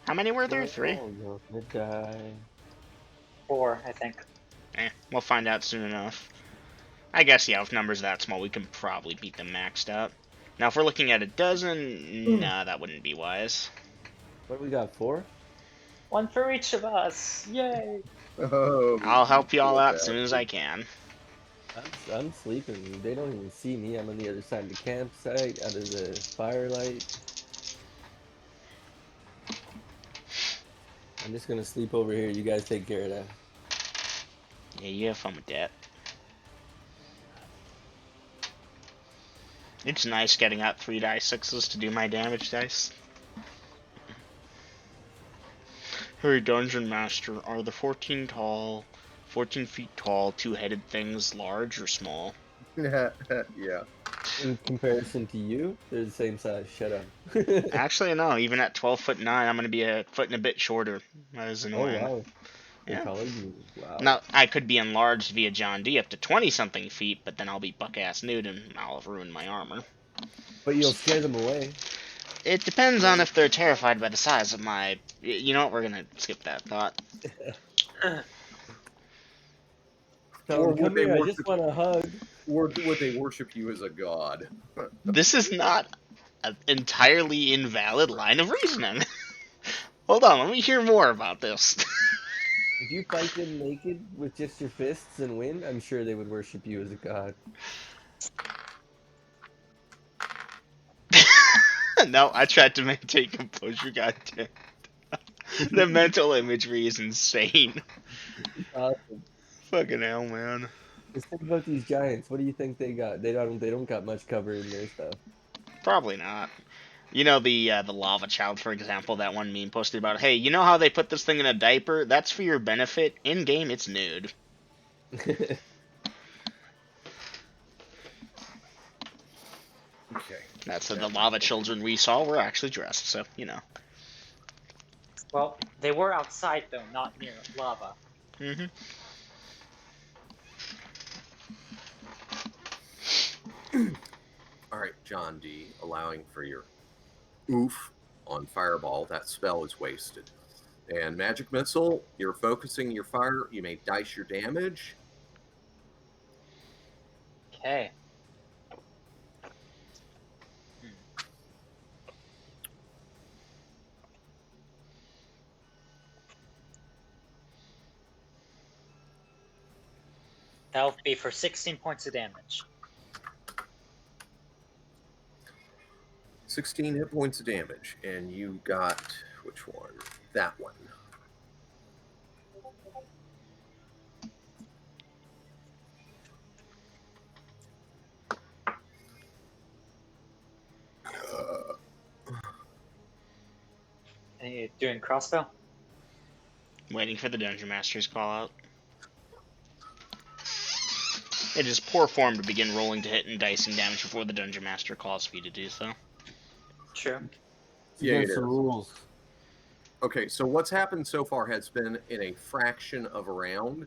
How many were there? 3? Oh, you're gonna die. 4, I think. We'll find out soon enough. I guess, yeah, with numbers that small, we can probably beat them maxed out. Now, if we're looking at a dozen, nah, that wouldn't be wise. What do we got, 4? 1 for each of us! Yay! Oh, I'll help you all poor out as soon as I bastard. can. I'm sleeping. They don't even see me. I'm on the other side of the campsite, out of the firelight. I'm just gonna sleep over here. You guys take care of that. Yeah, you have fun with that. It's nice getting out 3 dice 6s to do my damage dice. Hey, Dungeon Master, are the 14 feet tall, 2-headed things large or small? Yeah. In comparison to you, they're the same size. Shut up. Actually, no. Even at 12'9", I'm gonna be a foot and a bit shorter. That is Oh annoying. wow, they're Yeah. taller than you. Wow. Now, I could be enlarged via John D up to 20-something feet, but then I'll be buck-ass nude and I'll have ruined my armor. But you'll scare them away. It depends on if they're terrified by the size of my... You know what? We're gonna skip that thought. Tell them, come they here. I worship, just want a hug. or would they worship you as a god? This is not an entirely invalid line of reasoning. Hold on, let me hear more about this. If you fight them naked with just your fists and win, I'm sure they would worship you as a god. No, I tried to maintain composure, goddamn. The mental imagery is insane. Awesome. Fucking hell, man. Just think about these giants. What do you think they got? They don't got much cover in their stuff. Probably not. You know the lava child, for example, that one meme posted about, hey, you know how they put this thing in a diaper? That's for your benefit. In game, it's nude. Okay. That's the lava children we saw were actually dressed, so, you know. Well, they were outside though, not near lava. Mm-hmm. All right, John D. Allowing for your oof on Fireball. That spell is wasted. And Magic Missile, you're focusing your fire. You may dice your damage. Okay. That'll be for 16 points of damage. 16 hit points of damage. And you got, which one? That one. And you doing crossbow? Waiting for the Dungeon Master's call out. It is poor form to begin rolling to hit and dicing damage before the Dungeon Master calls for you to do so. True. Yeah, Against it the is. rules. Okay, so what's happened so far has been in a fraction of a round.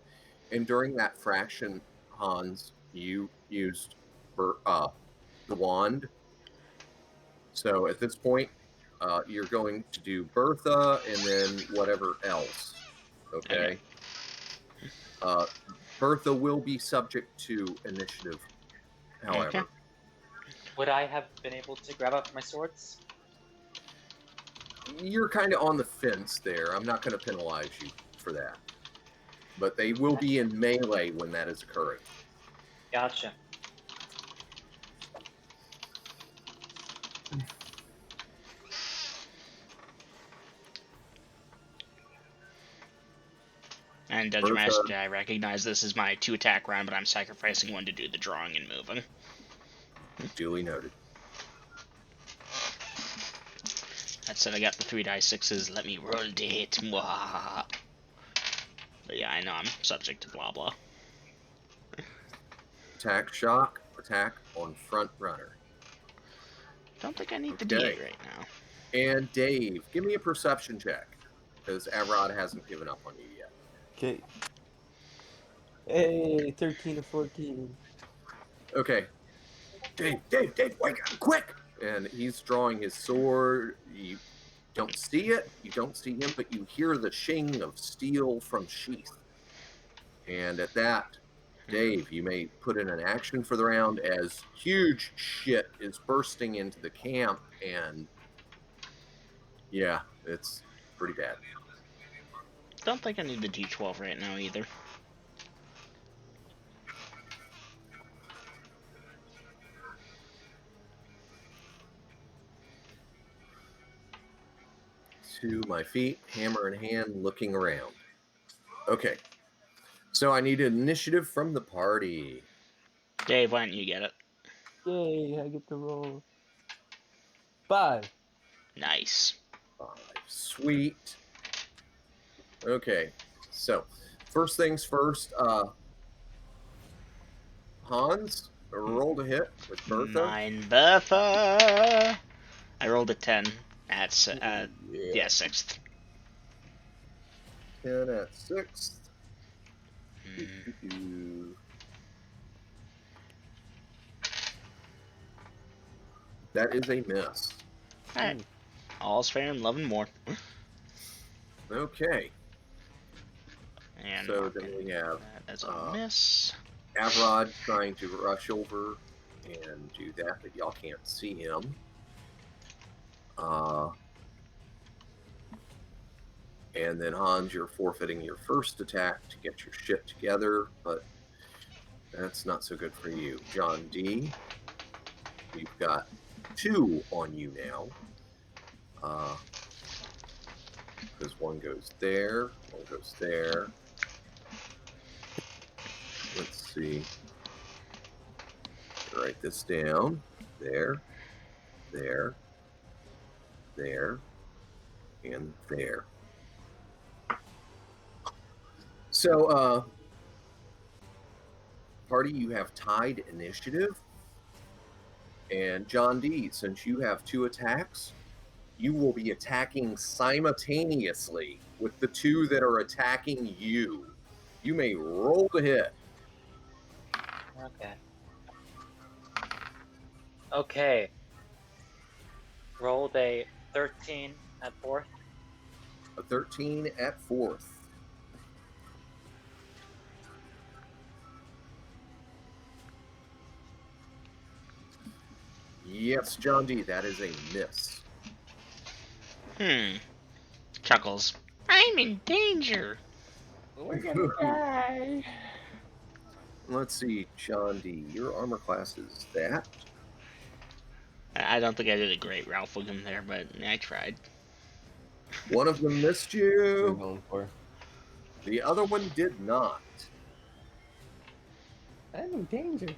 And during that fraction, Hans, you used the wand. So at this point, you're going to do Bertha and then whatever else. Okay. Bertha will be subject to initiative, however. Okay. Would I have been able to grab up my swords? You're kind of on the fence there. I'm not going to penalize you for that. But they will be in melee when that is occurring. Gotcha. And Dungeon Master, I recognize this is my 2-attack round, but I'm sacrificing one to do the drawing and moving. Duly noted. That said, I got the 3 die 6s. Let me roll to hit. Mwah. But yeah, I know I'm subject to blah blah. Attack shock. Attack on front runner. Don't think I need the D8 right now. And Dave, give me a perception check. Because Avrod hasn't given up on you yet. Okay. Hey, 13 or 14. Okay. Dave, wake up, quick! And he's drawing his sword. You don't see it. You don't see him, but you hear the shing of steel from sheath. And at that, Dave, you may put in an action for the round as huge shit is bursting into the camp. And yeah, it's pretty bad. Don't think I need the D12 right now either. To my feet, hammer in hand, looking around. Okay. So I need an initiative from the party. Dave, why don't you get it? Yay, I get to roll. 5. Nice. 5. Sweet. Okay. So, first things first, Hans, roll to hit with Bertha. 9 Bertha. I rolled a 10 at 6th. 10 at 6th. That is a miss. Alright. All's fair in love and more. Okay. And so then we have that as a miss. Avrod trying to rush over and do that, but y'all can't see him. And then Hans, you're forfeiting your first attack to get your shit together, but that's not so good for you. John D, we've got 2 on you now. Because one goes there, one goes there. Let's see. Write this down. There, there, there, and there. So, party, you have tied initiative. And John D, since you have 2 attacks, you will be attacking simultaneously with the 2 that are attacking you. You may roll to hit. Okay. Okay. Rolled a 13 at 4th. A 13 at 4th. Yes, John D, that is a miss. Chuckles. I'm in danger. We're gonna die. Let's see, John D, your armor class is that. I don't think I did a great Ralph Wiggum there, but I tried. One of them missed What are you you. going for? The other one did not. I'm in danger.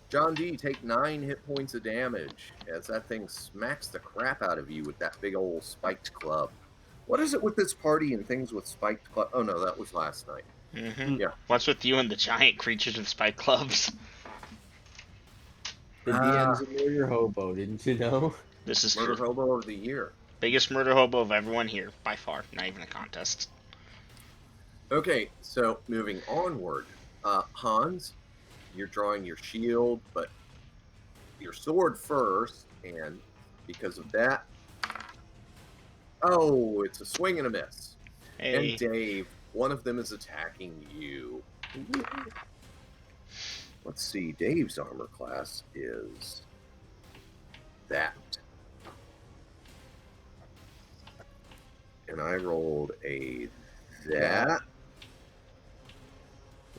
John D, take 9 hit points of damage as that thing smacks the crap out of you with that big old spiked club. What is it with this party and things with spiked club? Oh no, that was last night. Yeah. What's with you and the giant creatures with spike clubs? The DM's a murder hobo, didn't you know? This is Murder true. hobo of the year. Biggest murder hobo of everyone here, by far. Not even a contest. Okay, so moving onward. Hans, you're drawing your shield, but your sword first, and because of that... Oh, it's a swing and a miss. Hey. And Dave, one of them is attacking you. Let's see, Dave's armor class is that. And I rolled a that.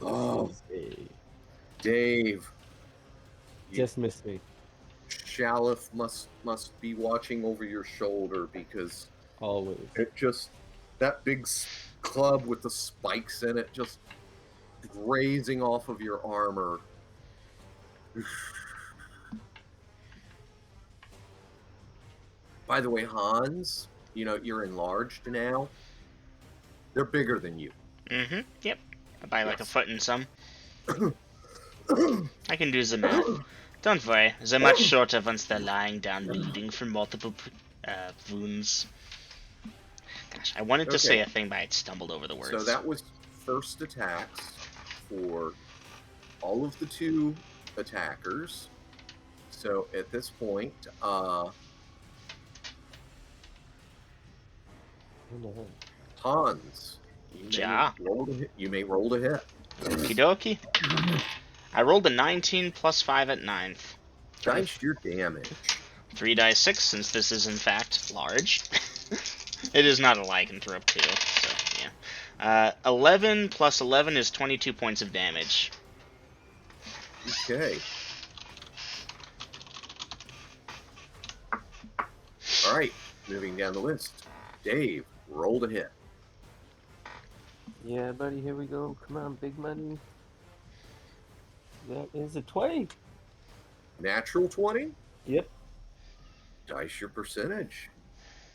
Oh, Dave. Just missed me. Shalif must be watching over your shoulder because Always. it just, that big club with the spikes in it just grazing off of your armor. By the way, Hans, you know, you're enlarged now. They're bigger than you. Yep. By like a Yes. foot and some. I can do the math. Don't worry, they're much shorter once they're lying down bleeding from multiple wounds. Gosh, I wanted to say a thing, but I stumbled over the words. So that was first attacks for all of the 2 attackers. So at this point, Hans, you may roll to hit. Okie dokie. I rolled a 19 plus 5 at 9th. Dice your damage. 3 dice 6, since this is in fact large. It is not a lycanthrope too, so yeah. 11 plus 11 is 22 points of damage. Okay. Alright, moving down the list. Dave, roll to hit. Yeah, buddy, here we go. Come on, big money. That is a 20. Natural 20? Yep. Dice your percentage.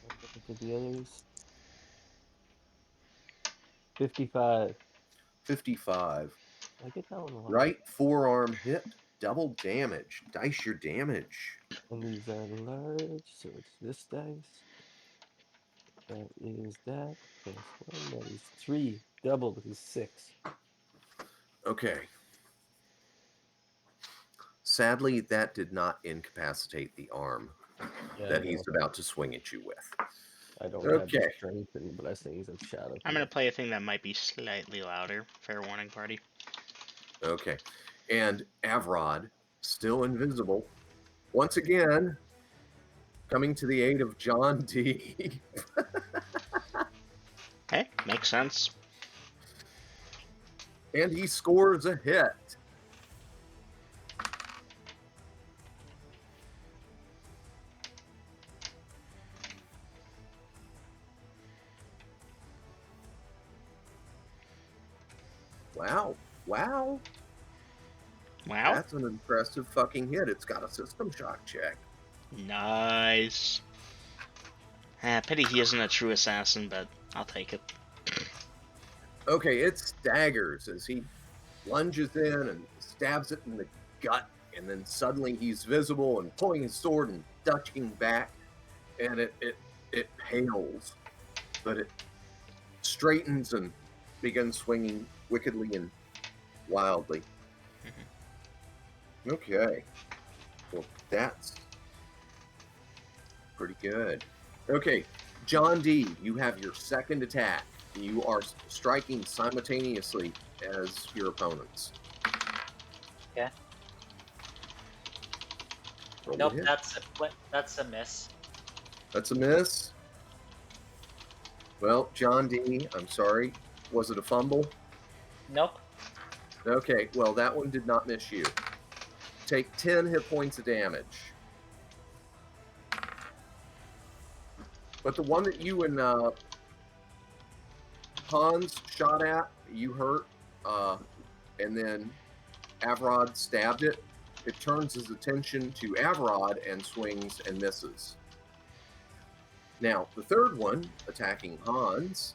Look at the others. 55. 55. I get that one a lot. Right forearm hit, double damage. Dice your damage. And these are large, so it's this dice. That is that. Plus 1. That is 3. Double is 6. Okay. Sadly, that did not incapacitate the arm that he's about to swing at you with. I don't have the strength and blessings of shadow. I'm going to play a thing that might be slightly louder. Fair warning, party. Okay. And Avrod, still invisible. Once again, coming to the aid of John D. Hey, makes sense. And he scores a hit. Wow. Wow. Wow. That's an impressive fucking hit. It's got a system shock check. Nice. Pity he isn't a true assassin, but I'll take it. Okay, it staggers as he lunges in and stabs it in the gut, and then suddenly he's visible and pulling his sword and ducking back, and it pales, but it straightens and begins swinging wickedly and wildly. Okay, well that's pretty good. Okay, John D, you have your second attack. You are striking simultaneously as your opponents. Okay. Roll Nope, a hit. that's a miss. That's a miss. Well, John D, I'm sorry. Was it a fumble? Nope. Okay, well, that one did not miss you. Take 10 hit points of damage. But the one that you and Hans shot at, you hurt, and then Avrod stabbed it. It turns his attention to Avrod and swings and misses. Now, the third one, attacking Hans.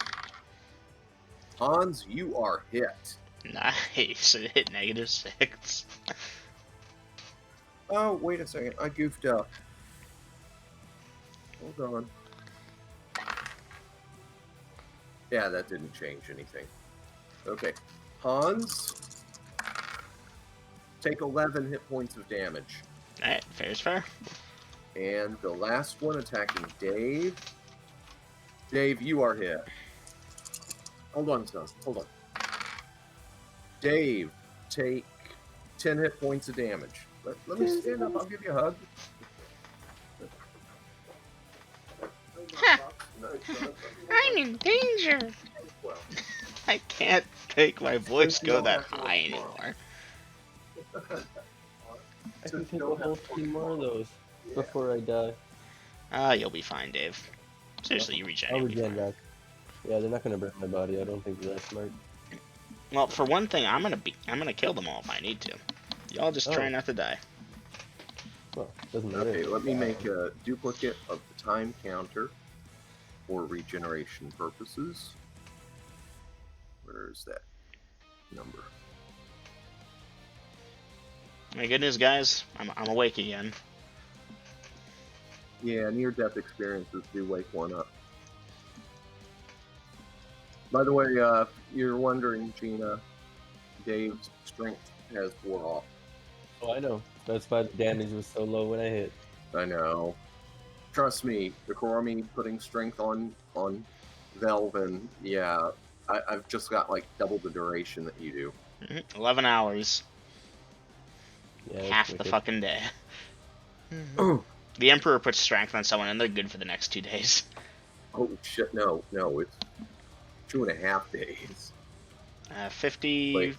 Hans, you are hit. Nice. It hit -6. Oh, wait a second. I goofed up. Hold on. Yeah, that didn't change anything. Okay. Hans, take 11 hit points of damage. Alright, fair is fair. And the last one attacking Dave. Dave, you are hit. Hold on, son. Hold on. Dave, take 10 hit points of damage. Let me stand up. I'll give you a hug. I'm in danger. I can't make my voice go that high anymore. I can take a whole 3 more of those before I die. You'll be fine, Dave. Seriously, you regen. I'll You'll be regen fine. back. Yeah, they're not gonna burn my body. I don't think they're that smart. Well, for one thing, I'm gonna kill them all if I need to. Y'all just try not to die. Well, doesn't matter. Okay, let me make a duplicate of the time counter for regeneration purposes. Where is that number? My good news, guys, I'm awake again. Yeah, near-death experiences do wake one up. By the way, you're wondering, Gina, Dave's strength has wore off. Oh, I know. That's why the damage was so low when I hit. I know. Trust me, the Koromi putting strength on Velvin, yeah, I've just got like double the duration that you do. 11 hours. Yeah, Half the wicked. fucking day. The Emperor puts strength on someone and they're good for the next 2 days. Oh shit, no, it's 2.5 days. 50, Wait.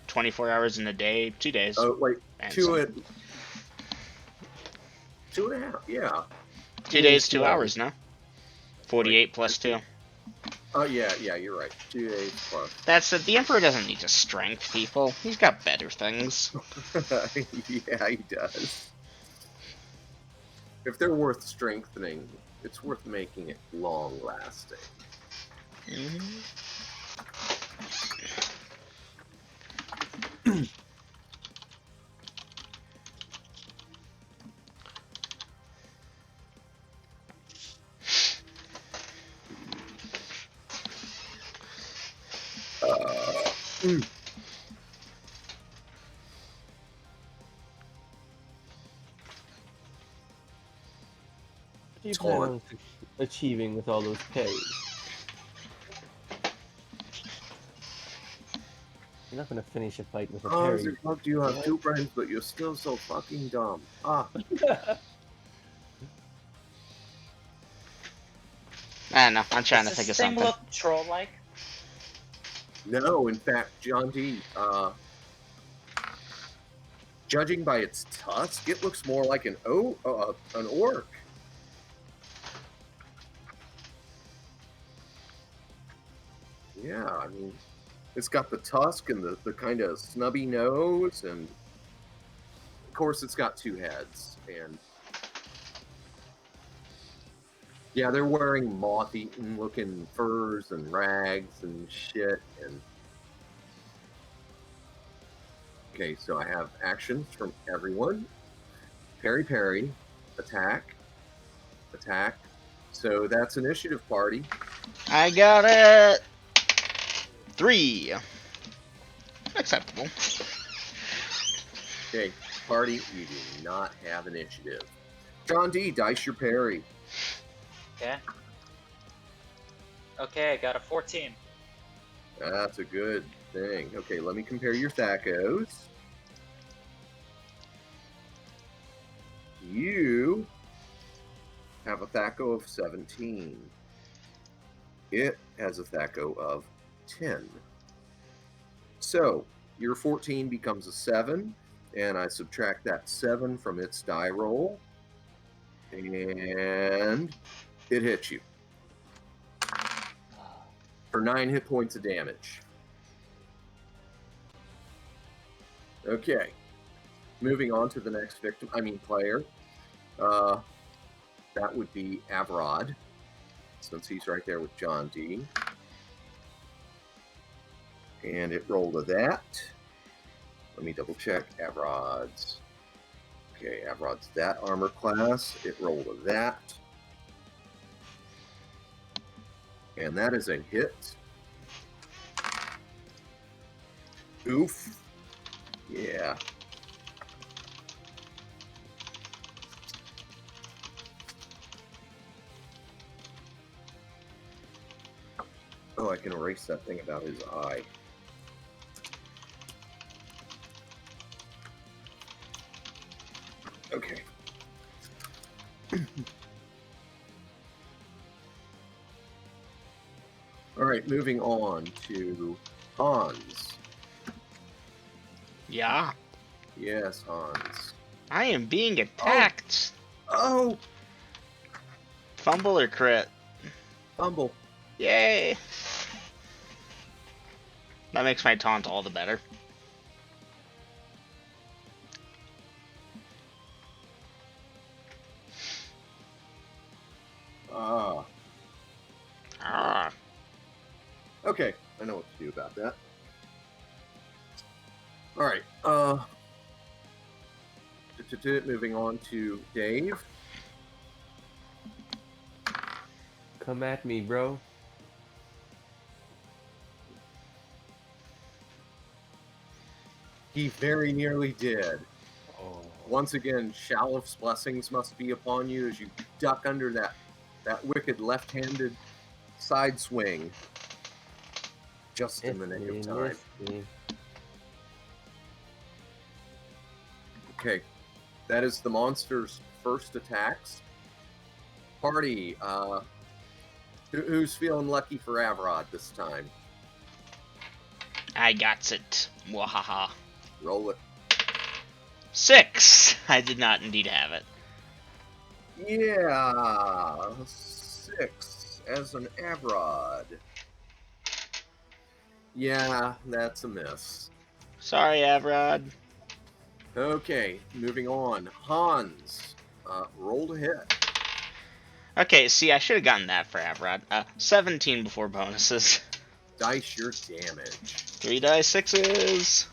24 hours in a day, 2 days. Oh, wait, and 2.5, yeah. 2 days, 2 hours, no? 48 plus 2. Oh, yeah, you're right. 2 days plus. That's it. The Emperor doesn't need to strength people. He's got better things. Yeah, he does. If they're worth strengthening, it's worth making it long-lasting. What do you plan on achieving with all those parries? You're not gonna finish a fight with a Oh, parry. is it fuck, you have two brains, but you're still so fucking dumb. Ah. I don't know. I'm trying to Does think of this thing something. look troll-like? No, in fact, John D. Judging by its tusk, it looks more like an orc. Yeah, I mean, it's got the tusk and the kind of snubby nose, and of course, it's got two heads. And yeah, they're wearing moth-eaten looking furs and rags and shit. And okay, so I have actions from everyone. Parry, parry, attack, attack. So that's initiative, party. I got it. 3. Acceptable. Okay, party, you do not have initiative. John D, dice your parry. Okay. Okay, I got a 14. That's a good thing. Okay, let me compare your Thacos. You have a Thaco of 17. It has a Thaco of 10. So, your 14 becomes a 7, and I subtract that 7 from its die roll, and it hits you for 9 hit points of damage. Okay, moving on to the next player. That would be Avrod, since he's right there with John D. And it rolled a that. Let me double check Avrod's. Okay, Avrod's that armor class. It rolled a that. And that is a hit. Oof. Yeah. Oh, I can erase that thing about his eye. Okay. All right, moving on to Hans. Yeah. Yes, Hans. I am being attacked. Oh! Fumble or crit? Fumble. Yay! That makes my taunt all the better. Ah. Okay, I know what to do about that. All right. Moving on to Dave. Come at me, bro. He very nearly did. Oh. Once again, Shalif's blessings must be upon you as you duck under that wicked left-handed side swing. Just in the nick of time. Okay, that is the monster's first attacks. Party, who's feeling lucky for Avrod this time? I got it. Wahaha. Roll it. 6. I did not indeed have it. Yeah, 6 as an Avrod. Yeah, that's a miss. Sorry, Avrod. Okay, moving on. Hans, roll to hit. Okay, see, I should have gotten that for Avrod. 17 before bonuses. Dice your damage. 3 dice 6s.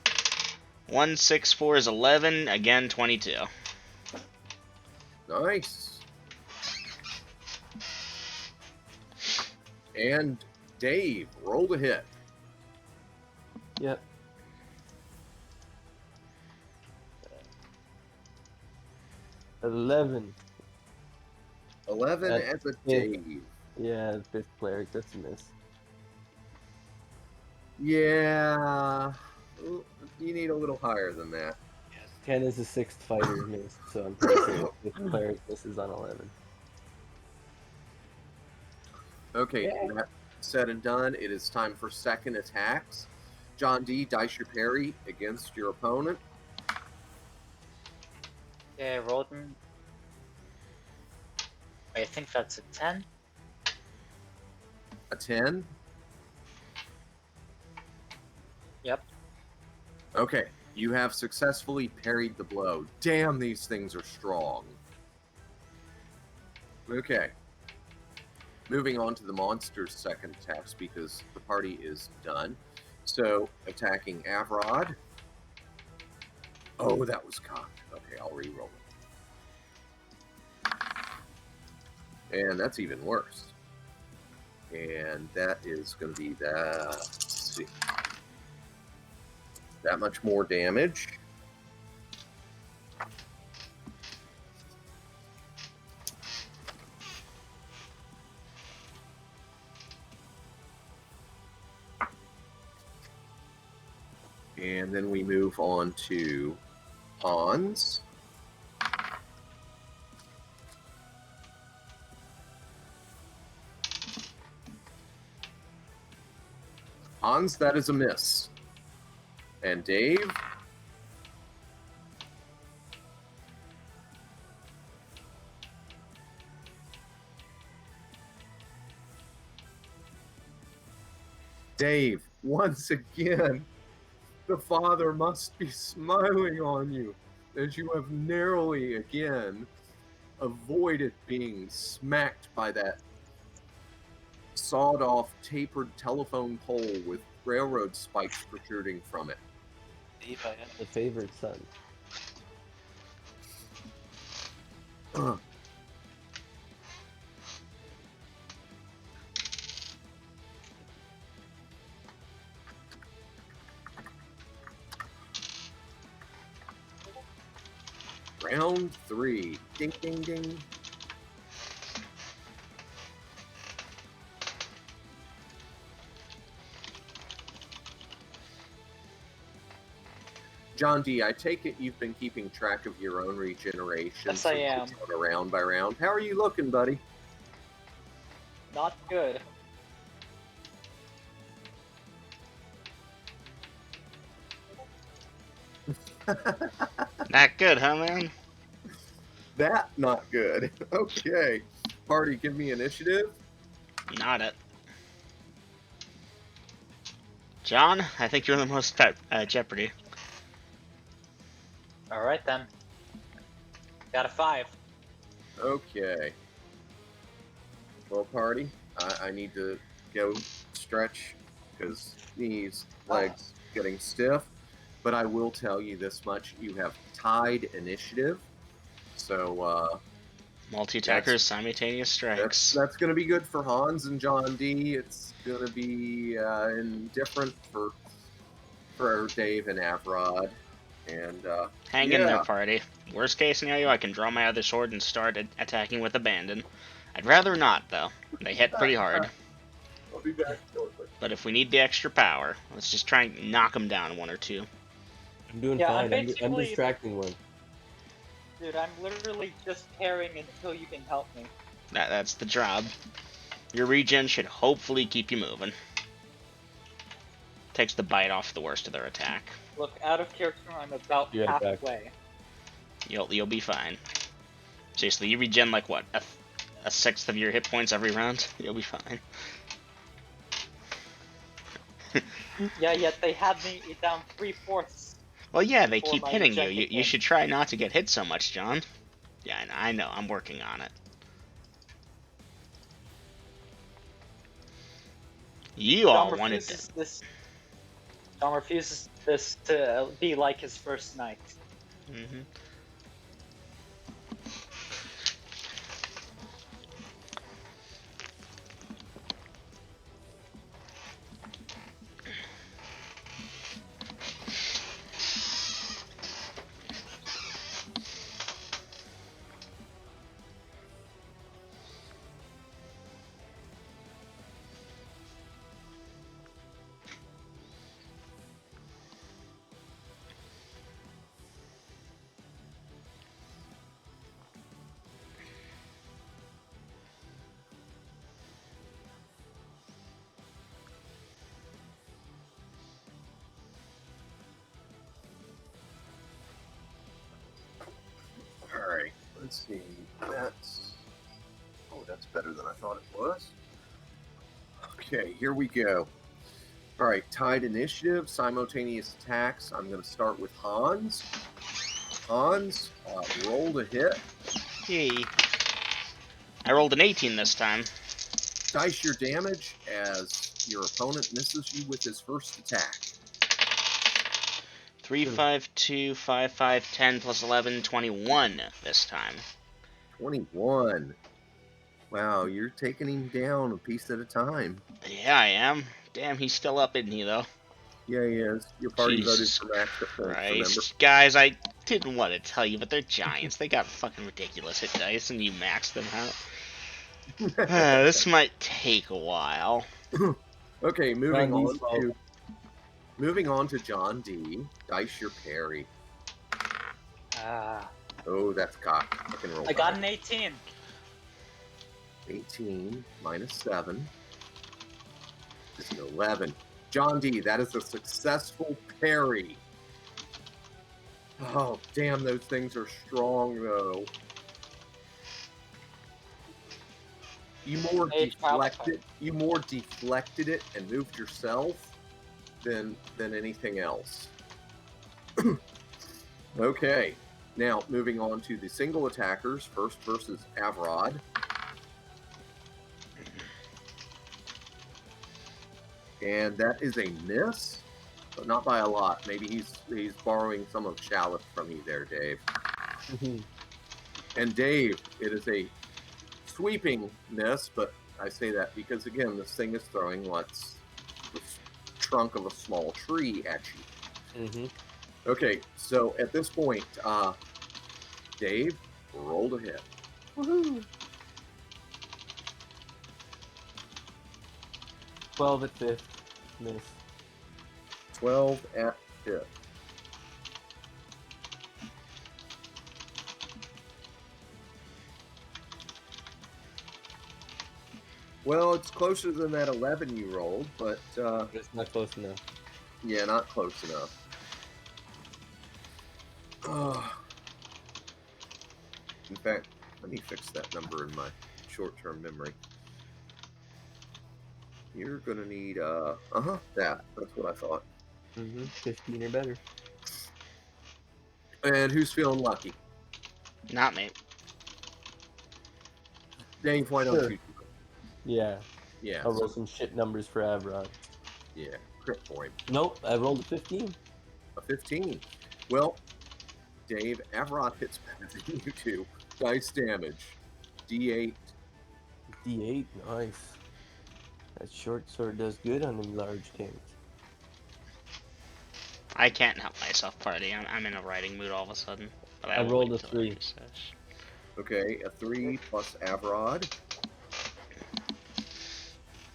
1, 6, 4 is 11. Again, 22. Nice. And Dave, roll to hit. Yep. 11. 11 as a Dave. Yeah, 5th cleric. That's a miss. Yeah, you need a little higher than that. 10 is a 6th fighter miss, so I'm pretty sure 5th cleric misses on 11. Okay, Yeah. that said and done, it is time for second attacks. John D, dice your parry against your opponent. Okay, Roden. I think that's a 10. A 10. Yep. Okay, you have successfully parried the blow. Damn, these things are strong. Okay. Moving on to the monster's second attacks because the party is done. So, attacking Avrod. Oh, that was cocked. Okay, I'll re-roll it. And that's even worse. And that is going to be that. Let's see. That much more damage. And then we move on to Hans. Hans, that is a miss. And Dave. Dave, once again, the Father must be smiling on you as you have narrowly again avoided being smacked by that sawed-off, tapered telephone pole with railroad spikes protruding from it. Dave, I have the favorite son. Round 3. Ding, ding, ding. John D, I take it you've been keeping track of your own regeneration. Yes, I am. On a round by round. How are you looking, buddy? Not good. Not good, huh, man? That not good. Okay. Party, give me initiative. Not it. John, I think you're the most at Jeopardy. Alright then. Got a 5. Okay. Well, party, I need to go stretch because knees, legs getting stiff. But I will tell you this much: you have tied initiative. So Multi-attackers, simultaneous strikes. that's going to be good for Hans and John D. It's going to be indifferent for Dave and Avrod. And Hang in there, party. Worst case scenario, I can draw my other sword and start attacking with abandon. I'd rather not, though. They hit pretty hard. I'll be back shortly. But if we need the extra power, let's just try and knock them down one or two. I'm doing Yeah, fine. I'm basically- distracting one. Dude, I'm literally just parrying until you can help me. That's the job. Your regen should hopefully keep you moving. Takes the bite off the worst of their attack. Look, out of character, I'm about Yeah, back. halfway. You'll be fine. Seriously, you regen like what? A sixth of your hit points every round? You'll be fine. Yeah, yet they had me down 3/4. Well, yeah, they For keep my hitting you. rejected You him. should try not to get hit so much, John. Yeah, I know. I'm working on it. You all wanted to... John refuses this to be like his first night. Mm-hmm. I thought it was. Okay, here we go. All right, tied initiative, simultaneous attacks. I'm going to start with Hans. Hans, roll to hit. Hey. I rolled an 18 this time. Dice your damage as your opponent misses you with his first attack. 3, 5, 2, 5, 5, 10 plus 11, 21 this time. 21. Wow, you're taking him down a piece at a time. Yeah, I am. Damn, he's still up, isn't he, though? Yeah, he is. Your party voted Jesus for max hit points, remember? Christ. Guys, I didn't want to tell you, but they're giants. They got fucking ridiculous hit dice, and you maxed them out. This might take a while. Okay, moving John D's on to John D. Dice your parry. Ah, Oh, that's cocked. I can roll. I got an 18. 18 minus 7 is an 11. John D, that is a successful parry. Oh, damn, those things are strong, though. You more deflected it and moved yourself than anything else. Okay, now moving on to the single attackers. First versus Avrod. And that is a miss, but not by a lot. Maybe he's borrowing some of Shallot from you there, Dave. And Dave, it is a sweeping miss, but I say that because, again, this thing is throwing what's the trunk of a small tree at you. Okay, so at this point, Dave, roll to hit. Woohoo! 12 at 5th. Miss. 12 at 5th. Well, it's closer than that 11 you rolled, but It's not close enough. yeah, not close enough. In fact, let me fix that number in my short-term memory. You're gonna need that's what I thought. 15 or better. And who's feeling lucky? Not me. Dave, why don't Sure. you? Yeah. Yeah, I'll roll some shit numbers for Avrod. yeah, crit point. Nope, I rolled a 15. A 15. Well, Dave, Avrod hits better than you do. Dice damage. D8. D8, nice. That short sword does good on them large tanks. I can't help myself, party. I'm in a writing mood all of a sudden. But I will rolled wait a till 3. after sesh. Okay, a 3 plus Avrod.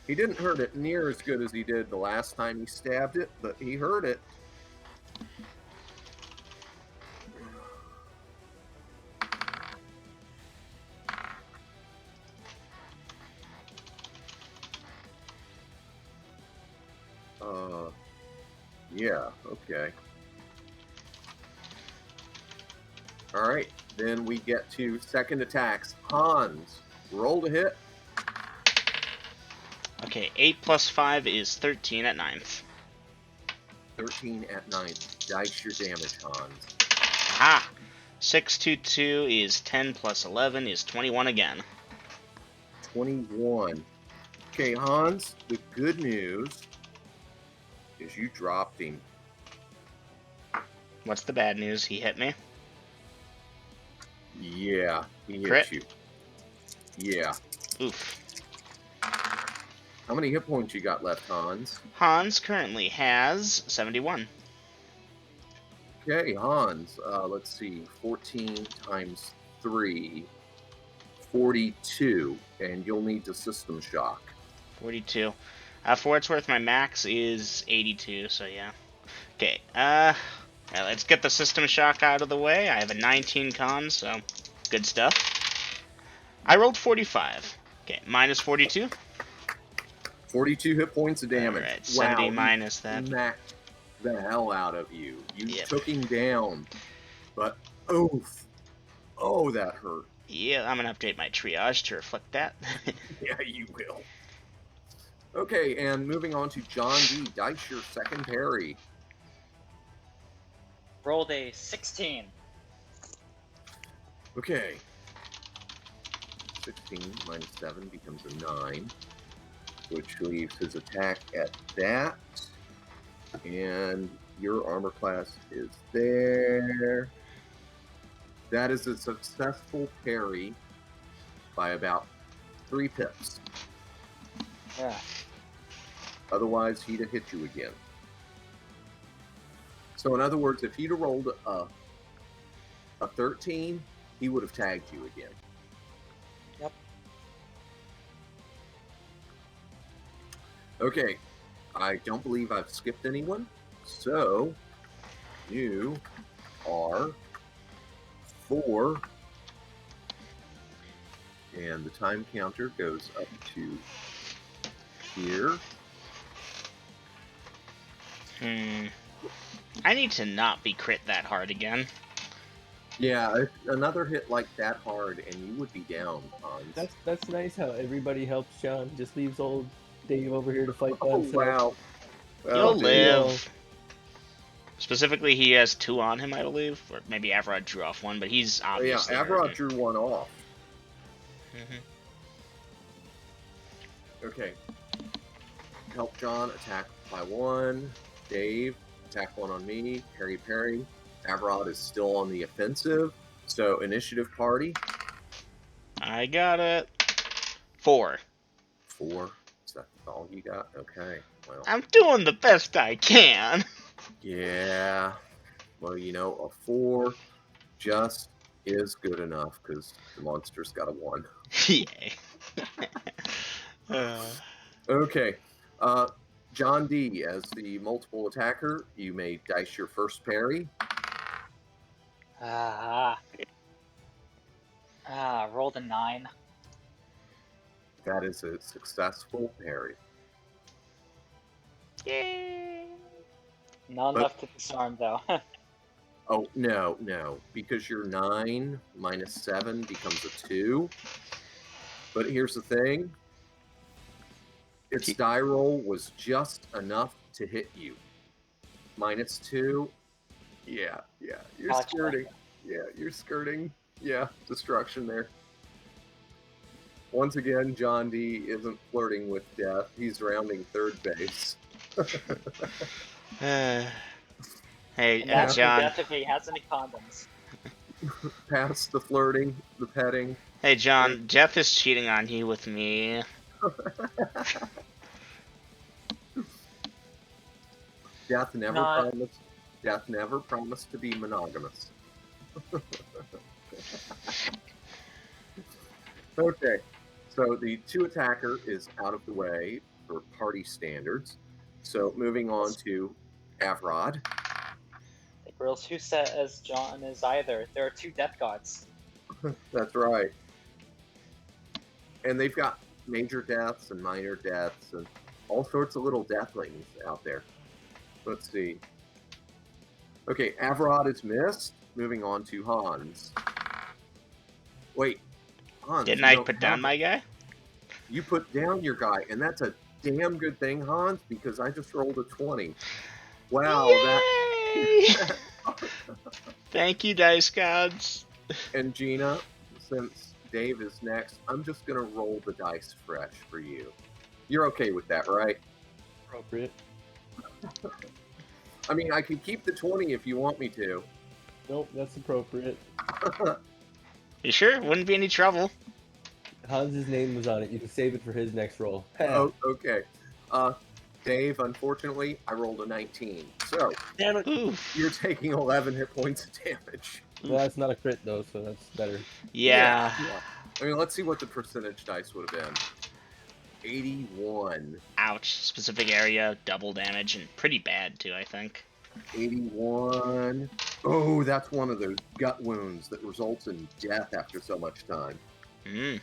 He didn't hurt it near as good as he did the last time he stabbed it, but he hurt it. Yeah, okay. All right, then we get to second attacks. Hans, roll to hit. Okay, 8 plus 5 is 13 at 9th. 13 at 9th. Dice your damage, Hans. Ah! 6, 2, 2 is 10 plus 11 is 21 again. 21. Okay, Hans, the good news is you dropped him. What's the bad news? He hit me. Yeah, he hit Crit? you. Yeah. Oof. How many hit points you got left, Hans? Hans currently has 71. Okay, Hans, let's see. 14 times 3, 42, and you'll need the system shock. 42. For what it's worth, my max is 82, so yeah. Okay, let's get the system shock out of the way. I have a 19 con, so good stuff. I rolled 45. Okay, minus 42. 42 hit points of damage. Alright, 70 wow, minus that. Smacked the hell out of you. You Yep. took him down, but oof. Oh, that hurt. Yeah, I'm gonna update my triage to reflect that. Yeah, you will. Okay, and moving on to John D. Dice your second parry. Rolled a 16. Okay. 16 minus 7 becomes a 9, which leaves his attack at that. And your armor class is there. That is a successful parry by about 3 pips. Yeah. Otherwise, he'd have hit you again. So in other words, if he'd have rolled a 13, he would have tagged you again. Yep. Okay, I don't believe I've skipped anyone. So you are 4, and the time counter goes up to here. I need to not be crit that hard again. Yeah, another hit like that hard, and you would be down, Hans. That's nice how everybody helps Sean. Just leaves old Dave over here to fight by Oh, himself. wow. He'll Dave. live. Specifically, he has 2 on him, I believe. Or maybe Avrod drew off 1, but he's Yeah, obviously Avrod hurting. drew 1 off. Mhm. Okay. Help John, attack by 1. Dave, attack 1 on me. Parry. Avrod is still on the offensive. So, initiative party. I got it. 4. 4. Is that all you got? Okay. Well, I'm doing the best I can. yeah. Well, a 4 just is good enough because the monster's got a 1. Yay. Okay. John D, as the multiple attacker, you may dice your first parry. Rolled a 9. That is a successful parry. Yay. Not But- enough to disarm, though. Oh, no. Because your 9 minus 7 becomes a 2. But here's the thing. Its die roll was just enough to hit you. Minus 2. Yeah. You're Gotcha. skirting. Yeah, you're skirting. Yeah, destruction there. Once again, John D isn't flirting with death. He's rounding third base. Hey, And that's John. death if he has any condoms. Past the flirting, the petting. Hey, John. Jeff is cheating on you with me. Death never Not- promised. Death never promised to be monogamous. Okay, so the 2 attacker is out of the way for party standards. So moving on to Avrod. The girls who set as John is either. There are 2 death gods. That's right. And they've got major deaths and minor deaths and all sorts of little deathlings out there. Let's see. Okay, Avrod is missed. Moving on to Hans. Wait, Hans. Didn't you I don't put have down it. my guy? You put down your guy, and that's a damn good thing, Hans, because I just rolled a 20. Wow, Yay! Thank you, Dice Gods. And Gina, since Dave is next, I'm just gonna roll the dice fresh for you. You're okay with that, right? Appropriate. I mean, I can keep the 20 if you want me to. Nope, that's appropriate. You sure? Wouldn't be any trouble. Hans's name was on it. You can save it for his next roll. Oh, okay. Dave, unfortunately, I rolled a 19. So, Damn it. Oof. you're taking 11 hit points of damage. Well, that's not a crit though, so that's better. Yeah. I mean, let's see what the percentage dice would have been. 81. Ouch. Specific area, double damage, and pretty bad too, I think. 81. Oh, that's one of those gut wounds that results in death after so much time. To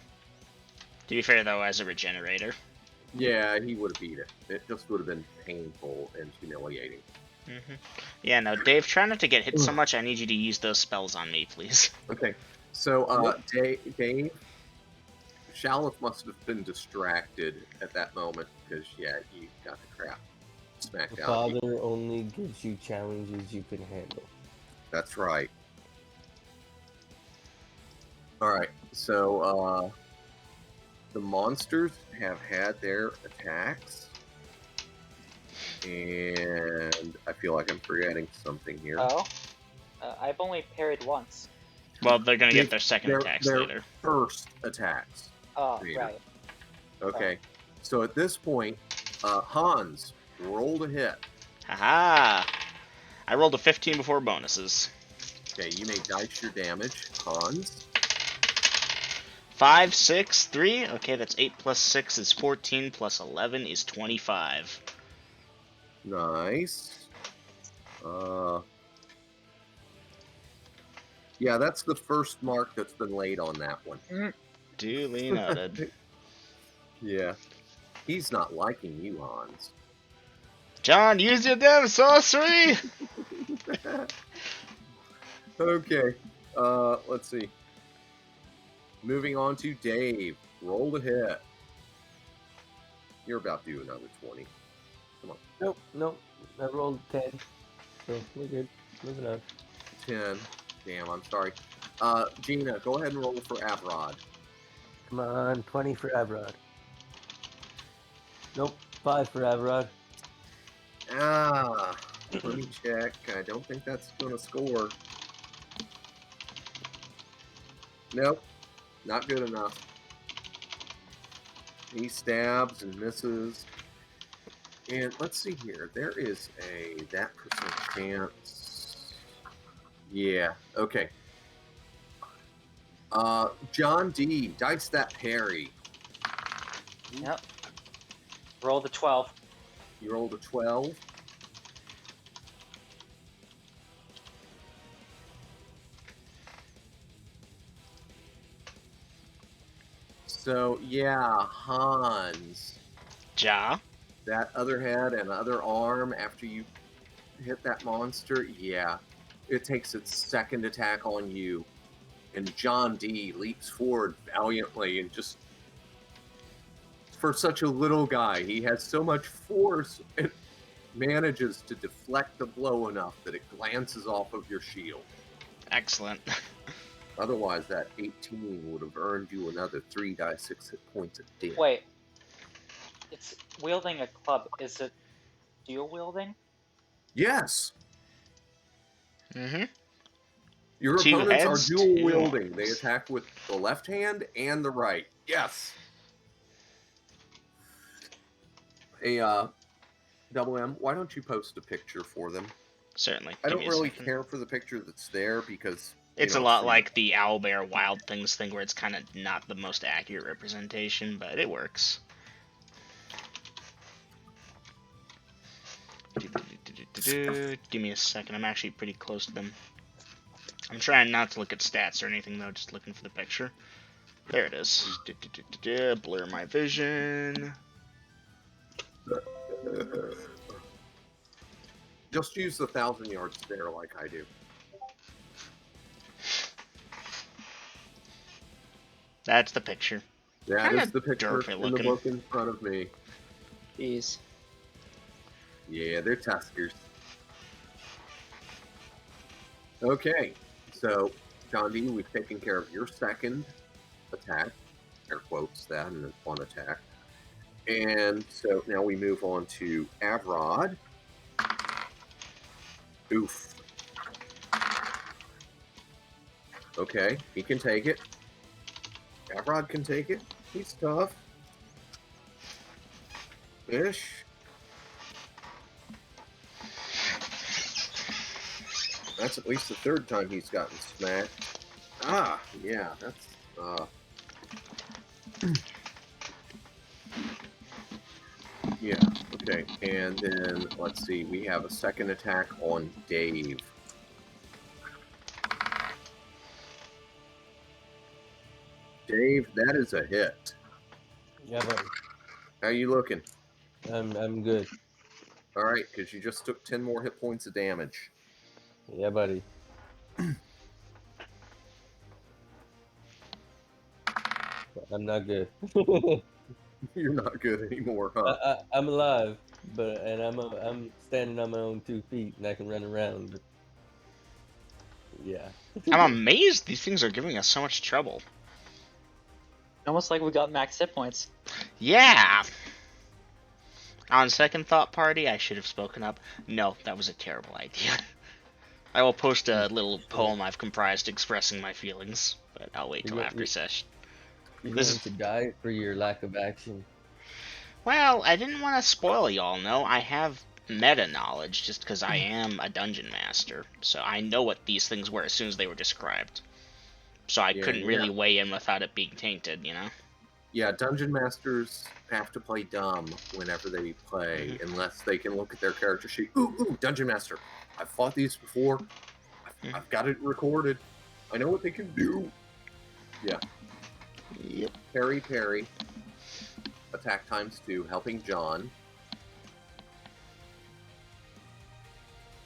be fair though, as a regenerator. Yeah, he would have beat it. It just would have been painful and humiliating. Yeah, no, Dave, try not to get hit so much. I need you to use those spells on me, please. Okay, So, Dave, Shalif must have been distracted at that moment because, yeah, you got the crap smacked The out. Father only gives you challenges you can handle. That's right. All right. So, the monsters have had their attacks. And I feel like I'm forgetting something here. Oh, I've only parried once. Well, they're gonna get their second attacks their later. first attacks. Oh, Later. right. Okay. So at this point, Hans, roll to hit. Haha! I rolled a 15 before bonuses. Okay, you may dice your damage, Hans. 5, 6, 3. Okay, that's 8 plus 6 is 14 plus 11 is 25. Nice. Yeah, that's the first mark that's been laid on that one. Duly noted. Yeah. He's not liking you, Hans. John, use your damn sorcery! Okay. Let's see. Moving on to Dave. Roll to hit. You're about to do another 20. Come on. Nope. I rolled 10. So we're good. Moving on. 10. Damn, I'm sorry. Gina, go ahead and roll for Avrod. Come on, 20 for Avrod. Nope, 5 for Avrod. Let me check. I don't think that's going to score. Nope, not good enough. He stabs and misses. And let's see here. There is that % chance. Yeah, okay. John D, dice that parry. Yep. Roll the 12. You rolled a 12. So, yeah, Hans. Ja? That other head and other arm after you hit that monster, yeah. It takes its second attack on you. And John D leaps forward valiantly and just... For such a little guy, he has so much force and manages to deflect the blow enough that it glances off of your shield. Excellent. Otherwise, that 18 would have earned you another 3d6 hit points of damage. Wait. It's wielding a club. Is it dual wielding? Yes! Mm-hmm. Your Two opponents heads, are dual two wielding. arms. They attack with the left hand and the right. Yes! Hey, Double M, why don't you post a picture for them? Certainly. I Give don't me a really second. care for the picture that's there because... It's a lot like the Owlbear Wild Things thing where it's kind of not the most accurate representation, but it works. Give me a second. I'm actually pretty close to them. I'm trying not to look at stats or anything, though, just looking for the picture. There it is. Blur my vision. Just use the 1,000 yard stare like I do. That's the picture. That Kinda is the picture derpy in the looking. book in front of me. Jeez. Yeah, they're Tuskers. Okay, so, John D, we've taken care of your second attack. Air quotes that and one attack. And so now we move on to Avrod. Oof. Okay, he can take it. Avrod can take it. He's tough. Ish. That's at least the third time he's gotten smacked. Ah, yeah, that's, yeah, okay. And then, let's see, we have a second attack on Dave. Dave, that is a hit. Yeah, buddy. How you looking? I'm good. All right, because you just took 10 more hit points of damage. Yeah, buddy. I'm not good. You're not good anymore, huh? I'm alive, and I'm standing on my own 2 feet, and I can run around. But yeah. I'm amazed these things are giving us so much trouble. Almost like we got max hit points. Yeah! On second thought, party, I should have spoken up. No, that was a terrible idea. I will post a little poem I've comprised expressing my feelings, but I'll wait till after session. You're This going is- to die for your lack of action. Well, I didn't want to spoil y'all, no. I have meta knowledge just because I am a dungeon master, so I know what these things were as soon as they were described. So I couldn't really weigh in without it being tainted, you know? Yeah, dungeon masters have to play dumb whenever they play, unless they can look at their character sheet. Ooh, dungeon master. I've fought these before. I've got it recorded. I know what they can do. Yeah. Yep. Parry. Attack ×2, helping John.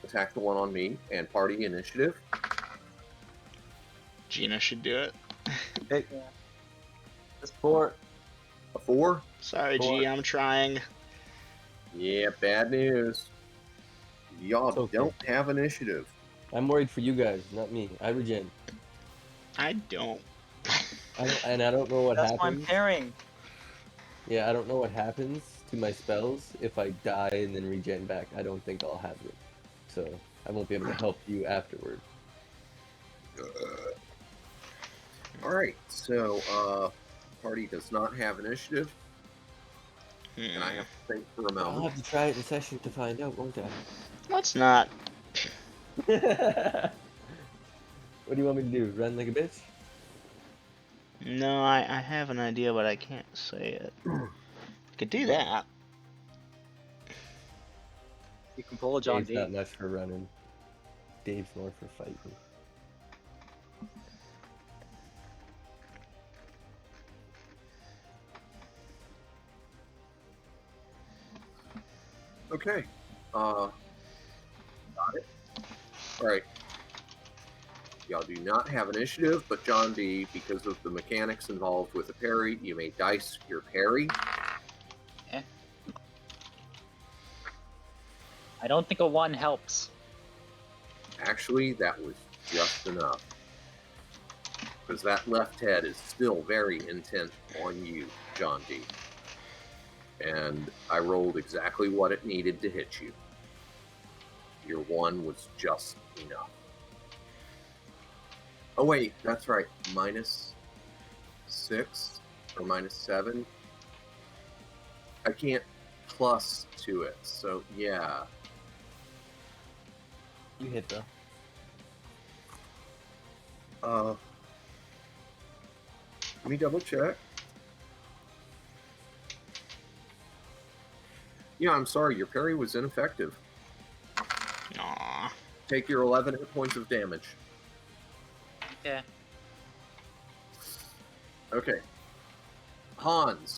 Attack the one on me, and party initiative. Gina should do it. Hey, that's 4. A 4? Sorry, 4. G, I'm trying. Yeah, bad news. Y'all Okay. don't have initiative. I'm worried for you guys, not me. I regen. I don't. I don't know what That's why I'm happens. parrying. Yeah, I don't know what happens to my spells if I die and then regen back. I don't think I'll have it. So I won't be able to help you afterward. Alright, so, party does not have initiative, and I have to think for a I'll moment. have to try it in session to find out, won't Let's not. I? What do you want me to do? Run like a bitch? No, I have an idea, but I can't say it. Could do that. You can pull a John Dave's D. not much for running. Dave's more for fighting. Okay. Got it. Alright. Y'all do not have initiative, but John D, because of the mechanics involved with a parry, you may dice your parry. I don't think a 1 helps. Actually, that was just enough. Because that left head is still very intent on you, John D. And I rolled exactly what it needed to hit you. Your 1 was just enough. Oh wait, that's right. -6 or -7. I can't plus to it, so yeah. You hit though. Let me double check. Yeah, I'm sorry, your parry was ineffective. Aw. Take your 11 hit points of damage. Yeah. Okay. Hans,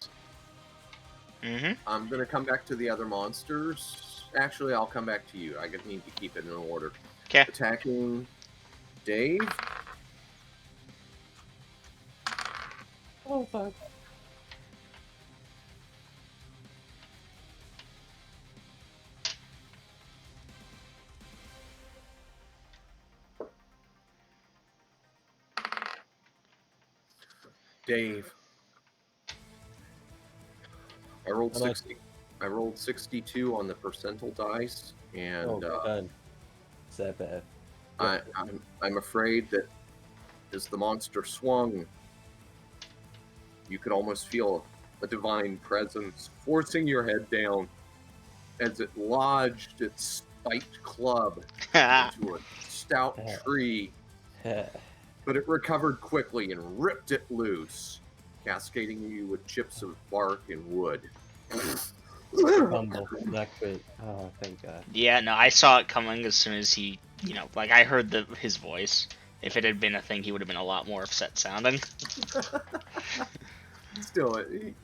Mm-hmm. I'm going to come back to the other monsters. Actually, I'll come back to you. I need to keep it in order. Okay. Attacking Dave. Oh fuck. Dave. I rolled How much? 60. I rolled 62 on the percentile dice, and Oh god. Is that bad? I'm afraid that as the monster swung, you could almost feel a divine presence forcing your head down as it lodged its spiked club into a stout tree. But it recovered quickly and ripped it loose, cascading you with chips of bark and wood. Fumble, not crit. Oh, thank god. Yeah, no, I saw it coming as soon as he, like I heard his voice. If it had been a thing, he would have been a lot more upset sounding. Still,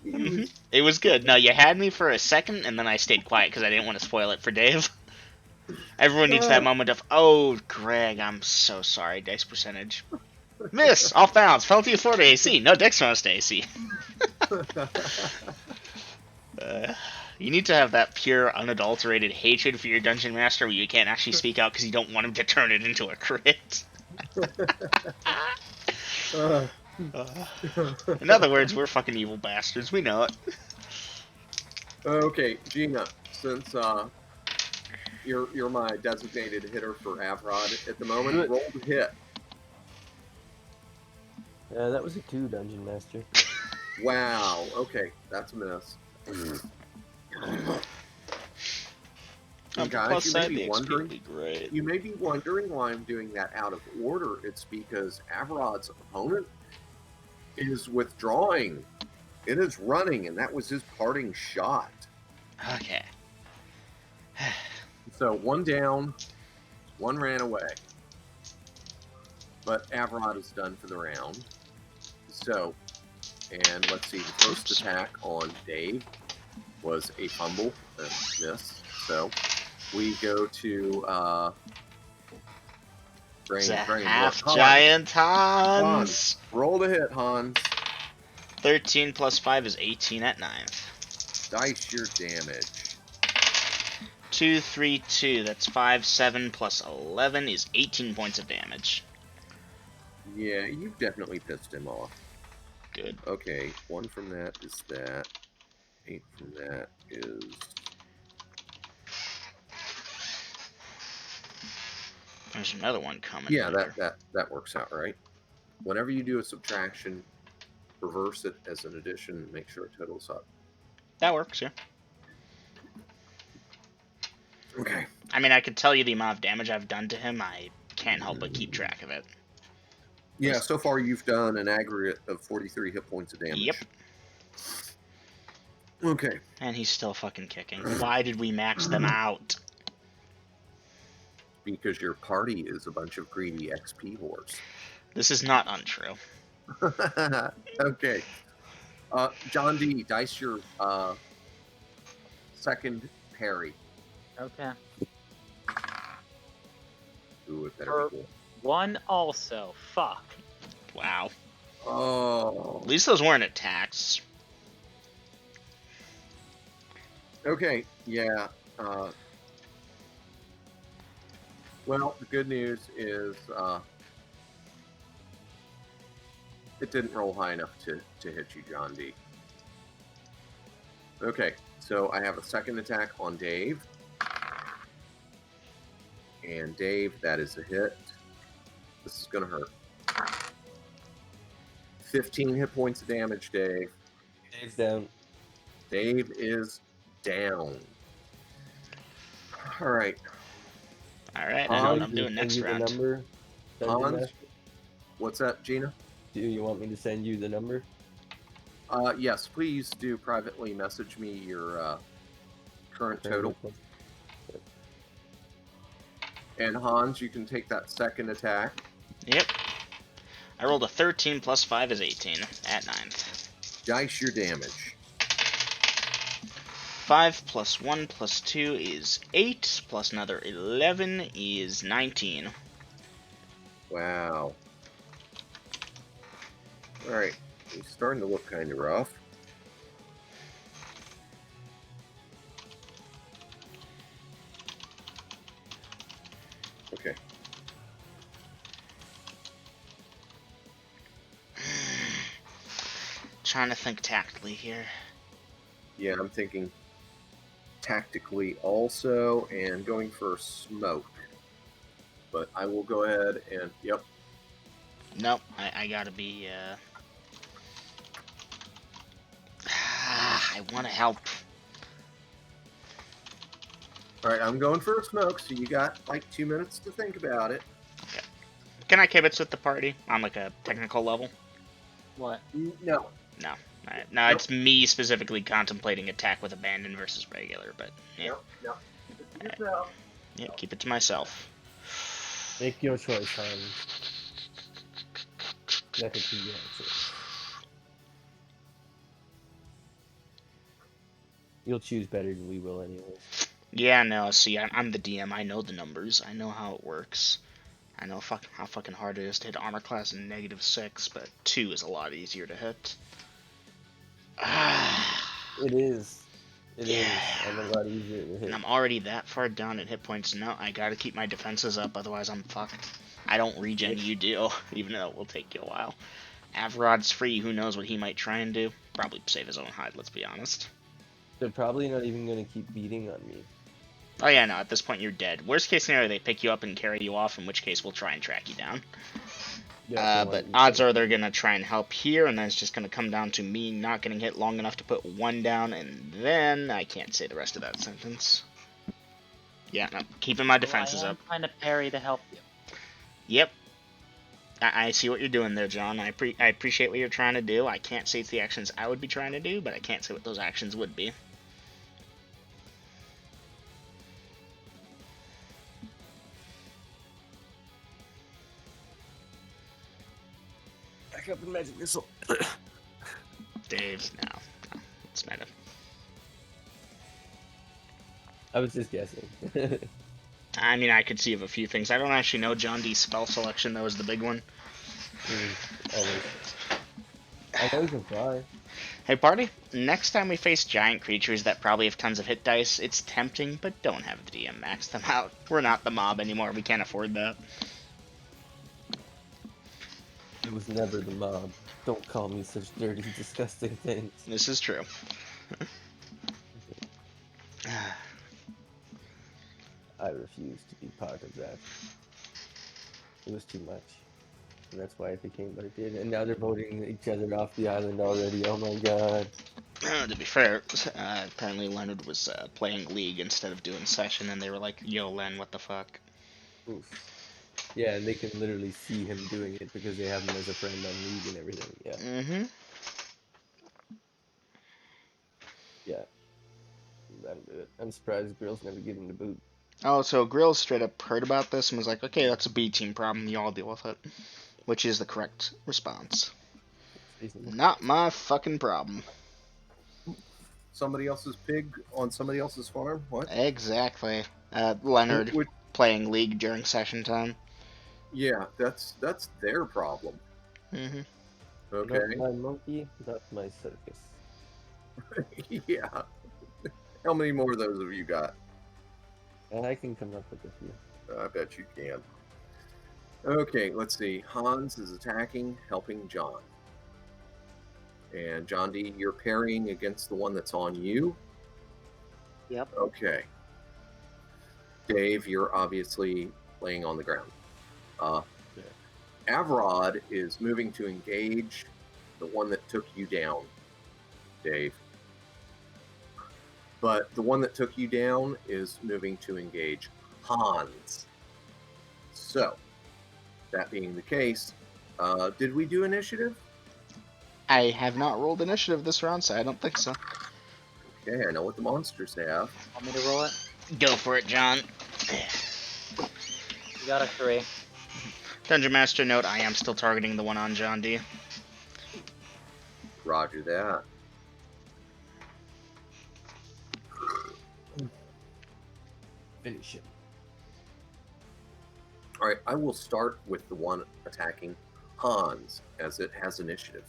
It was good. No, you had me for a second, and then I stayed quiet because I didn't want to spoil it for Dave. Everyone needs that moment of, oh, Greg, I'm so sorry. Dice percentage. Miss! Off bounds. Fell to your floor to AC. No dex bonus to AC. You need to have that pure, unadulterated hatred for your dungeon master where you can't actually speak out because you don't want him to turn it into a crit. Uh, In other words, we're fucking evil bastards. We know it. okay, Gina, since you're my designated hitter for Avrod at the moment, roll the hit. That was a 2, Dungeon Master. Wow. Okay, that's a miss. On the Guys, plus you may side, be the XP would wondering. be great. You may be wondering why I'm doing that out of order. It's because Avrod's opponent is withdrawing. It is running, and that was his parting shot. Okay. So 1 down, 1 ran away. But Avrod is done for the round. So, and let's see, the first attack on Dave was a fumble, a miss. So we go to It's a brain half work. giant Hans. Roll the hit, Hans. 13 plus 5 is 18 at 9th. Dice your damage. 2, 3, 2. That's 5, 7 plus 11 is 18 points of damage. Yeah, you've definitely pissed him off. Good. Okay, 1 from that is that. 8 from that is... There's another one coming. Yeah, later. that works out, right? Whenever you do a subtraction, reverse it as an addition and make sure it totals up. That works, yeah. Okay. I mean, I could tell you the amount of damage I've done to him. I can't help but keep track of it. Yeah, so far you've done an aggregate of 43 hit points of damage. Yep. Okay. And he's still fucking kicking. Why did we max them out? Because your party is a bunch of greedy XP whores. This is not untrue. Okay. John D, dice your second parry. Okay. Ooh, it better be cool. 1 also. Fuck. Wow. Oh. At least those weren't attacks. Okay, yeah. Well, the good news is it didn't roll high enough to hit you, John D. Okay, so I have a second attack on Dave. And Dave, that is a hit. This is going to hurt. 15 hit points of damage, Dave. Dave's down. Dave is down. All right. Alright, I know what I'm doing Send next you the round. number, Dungeon Hans? Master? What's that, Gina? Do you want me to send you the number? Yes, please do privately message me your current total. And Hans, you can take that second attack. Yep. I rolled a 13 plus 5 is 18 at 9th. Dice your damage. 5 plus 1 plus 2 is 8, plus another 11 is 19. Wow. Alright, he's starting to look kind of rough. Okay. Trying to think tactfully here. Yeah, I'm thinking tactically also and going for smoke. But I will go ahead and, yep. Nope, I gotta be, I want to help. Alright, I'm going for a smoke, so you got like 2 minutes to think about it. Okay. Can I kibitz with the party on like a technical level? What? No. No. Alright. No, Nope. it's me specifically contemplating attack with abandon versus regular, but yeah. No. Right. Yeah, keep it to myself. Make your choice, Hans. Let it be your choice. You'll choose better than we will anyway. Yeah, no, see, I'm the DM. I know the numbers. I know how it works. I know how fucking hard it is to hit armor class in -6, but 2 is a lot easier to hit. It is. It is. Yeah. I'm a lot easier to And hit. I'm already that far down in hit points. No, I gotta keep my defenses up, otherwise I'm fucked. I don't regen, you do, even though it will take you a while. Avrod's free, who knows what he might try and do. Probably save his own hide, let's be honest. They're probably not even going to keep beating on me. Oh yeah, no, at this point you're dead. Worst case scenario, they pick you up and carry you off, in which case we'll try and track you down. Yeah, if they want But you odds to. are they're going to try and help here, and then it's just going to come down to me not getting hit long enough to put one down, and then I can't say the rest of that sentence. Yeah, no, keeping my defenses I am up. trying to parry to help you. Yep. I see what you're doing there, John. I appreciate what you're trying to do. I can't say it's the actions I would be trying to do, but I can't say what those actions would be. Back up the magic missile. Dave, no. It's meta. I was just guessing. I mean, I could see of a few things. I don't actually know John D's spell selection, though, is the big one. Always. I know you can fly. Hey, party, next time we face giant creatures that probably have tons of hit dice, it's tempting, but don't have the DM max them out. We're not the mob anymore. We can't afford that. It was never the mob. Don't call me such dirty, disgusting things. This is true. I refuse to be part of that. It was too much. And that's why it became what it did. And now they're voting each other off the island already. Oh my god. To be fair, apparently Leonard was playing League instead of doing Session, and they were like, yo, Len, what the fuck? Oof. Yeah, and they can literally see him doing it because they have him as a friend on League and everything. Yeah. Mm-hmm. Yeah. That'll do it. I'm surprised girls never give him the boot. Oh, so Grills straight up heard about this and was like, okay, that's a B team problem, y'all deal with it. Which is the correct response. Not my fucking problem. Somebody else's pig on somebody else's farm? What? Exactly. Leonard Which, playing League during session time. yeah, that's their problem. Mm-hmm. Okay. Not my monkey, not my circus. Yeah. How many more of those have you got? I can come up with a few. I bet you can. Okay, let's see. Hans is attacking, helping John. And John D, you're parrying against the one that's on you. Yep. Okay. Dave, you're obviously laying on the ground. Avrod is moving to engage the one that took you down, Dave. But the one that took you down is moving to engage Hans. So, that being the case, did we do initiative? I have not rolled initiative this round, so I don't think so. Okay, I know what the monsters have. Want me to roll it? Go for it, John. You got a 3. Dungeon Master note, I am still targeting the one on John D. Roger that. Finish him. All right, I will start with the one attacking Hans, as it has initiative.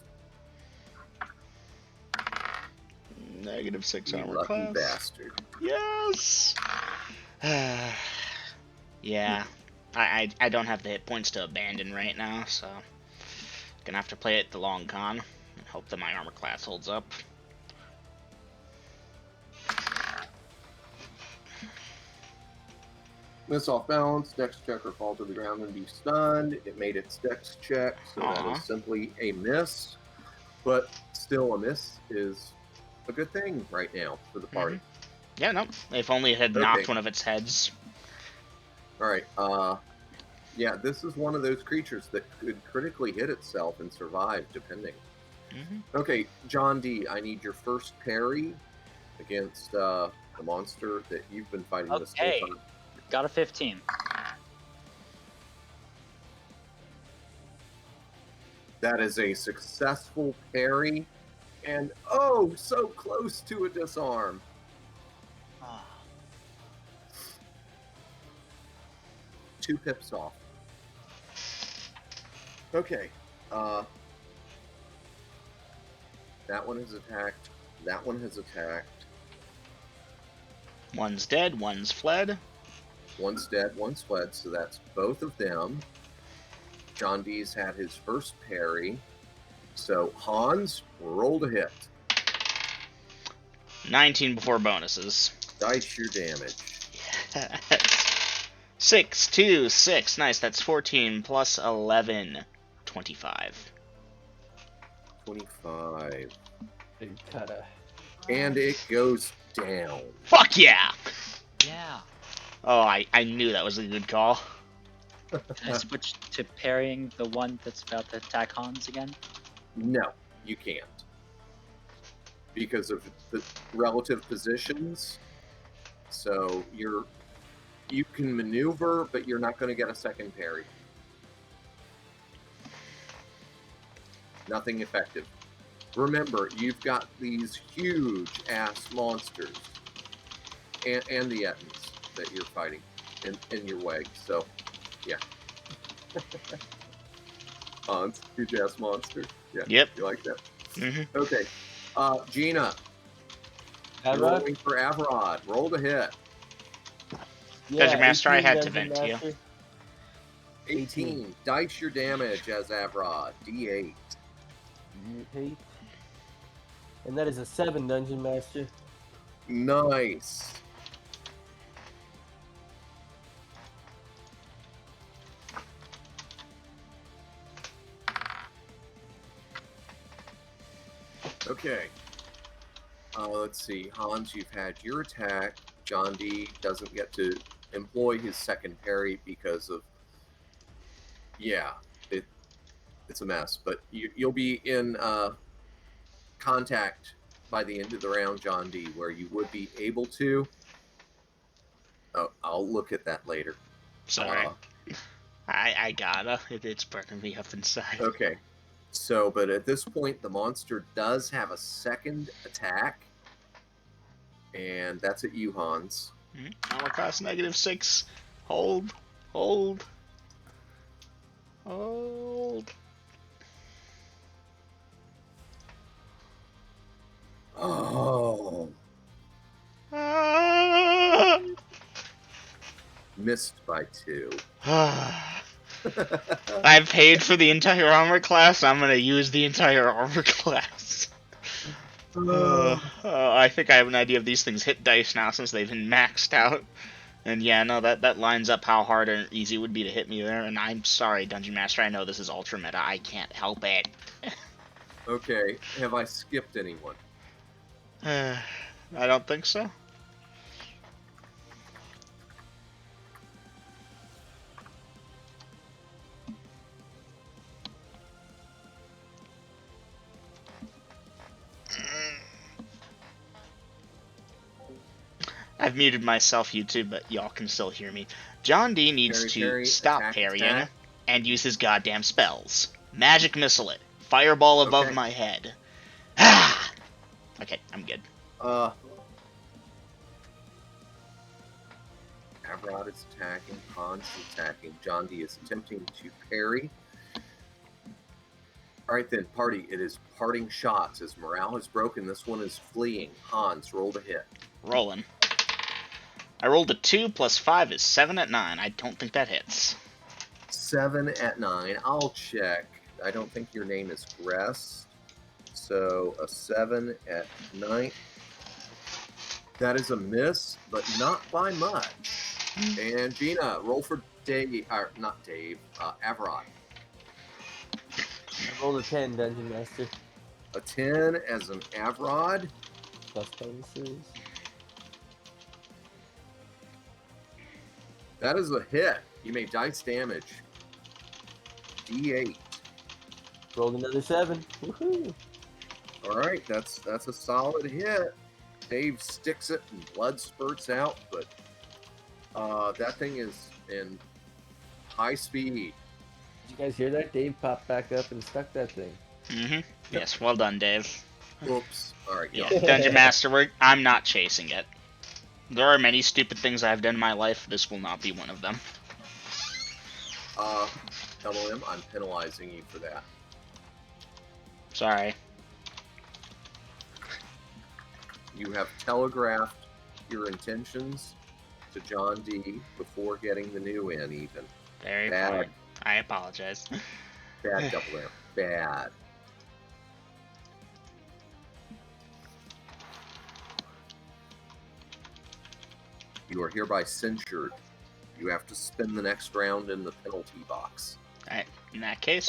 -6 You armor lucky class. bastard. Yes! Yeah. I don't have the hit points to abandon right now, so gonna have to play it the long con and hope that my armor class holds up. Miss off balance, dex check or fall to the ground and be stunned. It made its dex check, so that Aw. is simply a miss. But still, a miss is a good thing right now for the party. Yeah, no. If only it had knocked one of its heads. All right. Yeah, this is one of those creatures that could critically hit itself and survive, depending. Okay, John D, I need your first parry against the monster that you've been fighting this whole Okay. time. Got a 15. That is a successful parry, and oh, so close to a disarm. Ah. 2 pips off. Okay. That one has attacked. That one has attacked. One's dead, one's fled. One's dead, one's fled, so that's both of them. John D's had his first parry. So Hans, roll to hit. 19 before bonuses. Dice your damage. Yes. 6, 2, 6. Nice, that's 14 plus 11. 25. 25. Big cutter. And it goes down. Fuck yeah! Yeah. Oh, I knew that was a good call. Can I switch to parrying the one that's about to attack Hans again? No, you can't. Because of the relative positions. So you can maneuver, but you're not going to get a second parry. Nothing effective. Remember, you've got these huge ass monsters and the Ettins that you're fighting in your way. So, yeah. Hans, huge ass monster. Yeah. Yep. You like that? Mm-hmm. Okay. Gina. You're Avrod? rolling for Avrod. Roll to hit. Dungeon Master, I 18 had to Dungeon vent you. Master. 18. Dice your damage as Avrod. D8. D8. And that is a 7 Dungeon Master. Nice. Okay. Let's see. Hans, you've had your attack. John D doesn't get to employ his second parry because of... Yeah, it's a mess. But you'll be in contact by the end of the round, John D, where you would be able to... Oh, I'll look at that later. Sorry. I gotta. It's burning me up inside. Okay. So, but at this point, the monster does have a second attack. And that's at you, Hans. Armor class -6. Hold. Hold. Hold. Oh. Ah. Missed by 2. I've paid for the entire armor class. I'm gonna use the entire armor class. I think I have an idea of these things hit dice now since they've been maxed out. And yeah, no, that lines up how hard or easy it would be to hit me there. And I'm sorry, Dungeon Master. I know this is ultra meta. I can't help it. Okay. Have I skipped anyone? I don't think so. I've muted myself, YouTube, but y'all can still hear me. John D needs Parry, to parry, stop attack, parrying attack. and use his goddamn spells. Magic missile it. Fireball above Okay. my head. Ah! Okay, I'm good. Avrod is attacking. Hans is attacking. John D is attempting to parry. Alright then, party. It is parting shots. As morale has broken, this one is fleeing. Hans, roll to hit. Rolling. I rolled a 2 plus 5 is 7 at 9. I don't think that hits. 7 at 9. I'll check. I don't think your name is Gress. So a 7 at 9. That is a miss, but not by much. And Gina, roll for Dave. Not Dave. Avrod. I rolled a 10 Dungeon Master. A 10 as an Avrod. Plus bonuses. That is a hit. You may dice damage. D8. Rolled another 7. Woohoo! Alright, that's a solid hit. Dave sticks it and blood spurts out, but that thing is in high speed. Did you guys hear that? Dave popped back up and stuck that thing. Mm-hmm. Yes, well done, Dave. Whoops. Alright, Yeah, go. Dungeon Master, I'm not chasing it. There are many stupid things I've done in my life. This will not be one of them. LM, I'm penalizing you for that. Sorry. You have telegraphed your intentions to John D before getting the new in. Even Very bad, fine. I apologize. bad double amp, bad. You are hereby censured. You have to spend the next round in the penalty box. Alright, in that case,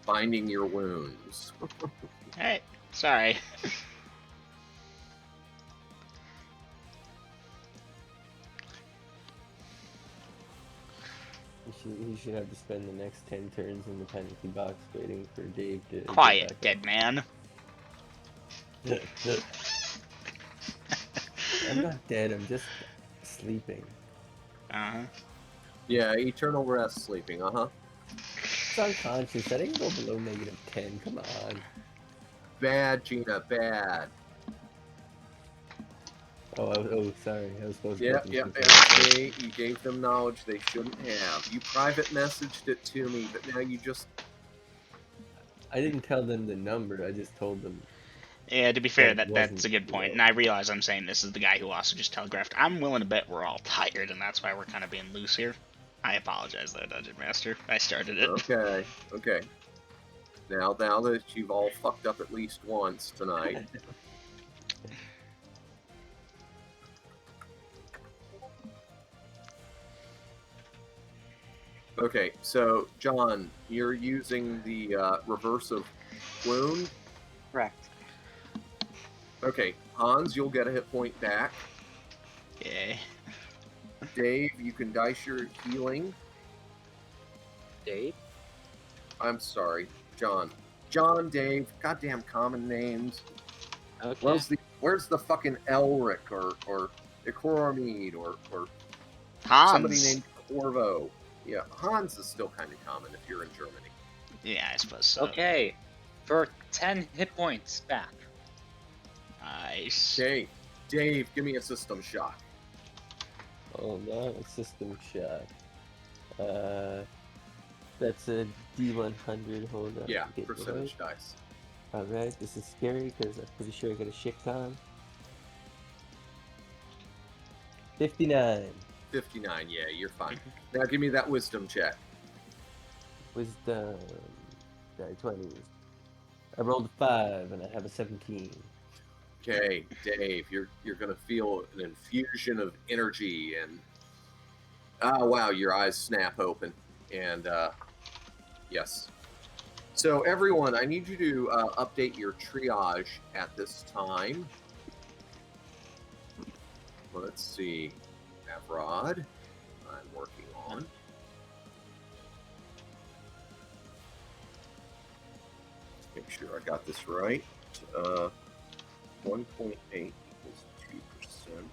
finding your wounds. Alright, sorry. He should have to spend the next 10 turns in the penalty box waiting for Dave to Quiet, get dead man. back up. I'm not dead, I'm just sleeping. Uh-huh. Yeah, eternal rest sleeping, It's unconscious, I didn't go below -10, come on. Bad, Gina, bad. Oh, sorry, I was supposed to Yeah, let them yeah, keep yeah. You gave them knowledge they shouldn't have. You private messaged it to me, but now you just... I didn't tell them the number, I just told them. Yeah, to be fair, That that's wasn't a good point. low. And I realize I'm saying this is the guy who also just telegraphed. I'm willing to bet we're all tired, and that's why we're kind of being loose here. I apologize, though, Dungeon Master. I started it. Okay, okay. Now that you've all fucked up at least once tonight. Okay, so, John, you're using the reverse of wound? Correct. Okay, Hans, you'll get a hit point back. Yay. Dave, you can dice your healing. Dave? I'm sorry, John. John, Dave, goddamn common names. Okay. Where's the fucking Elric or Ikoromid or Hans. somebody named Corvo? Yeah, Hans is still kind of common if you're in Germany. Yeah, I suppose so. Okay. For 10 hit points back. Nice. Okay, Dave, give me a system shock. Hold on, a system shock. That's a D100, hold on. Yeah, percentage dice. Alright, this is scary because I'm pretty sure I got a shit con. 59. 59, yeah, you're fine. Now give me that wisdom check. Wisdom. Die 20s. I rolled a 5 and I have a 17. Okay, Dave, you're gonna feel an infusion of energy and wow, your eyes snap open and yes. So everyone, I need you to update your triage at this time. Let's see, Avrod, I'm working on. Make sure I got this right. 1.8 equals 2%.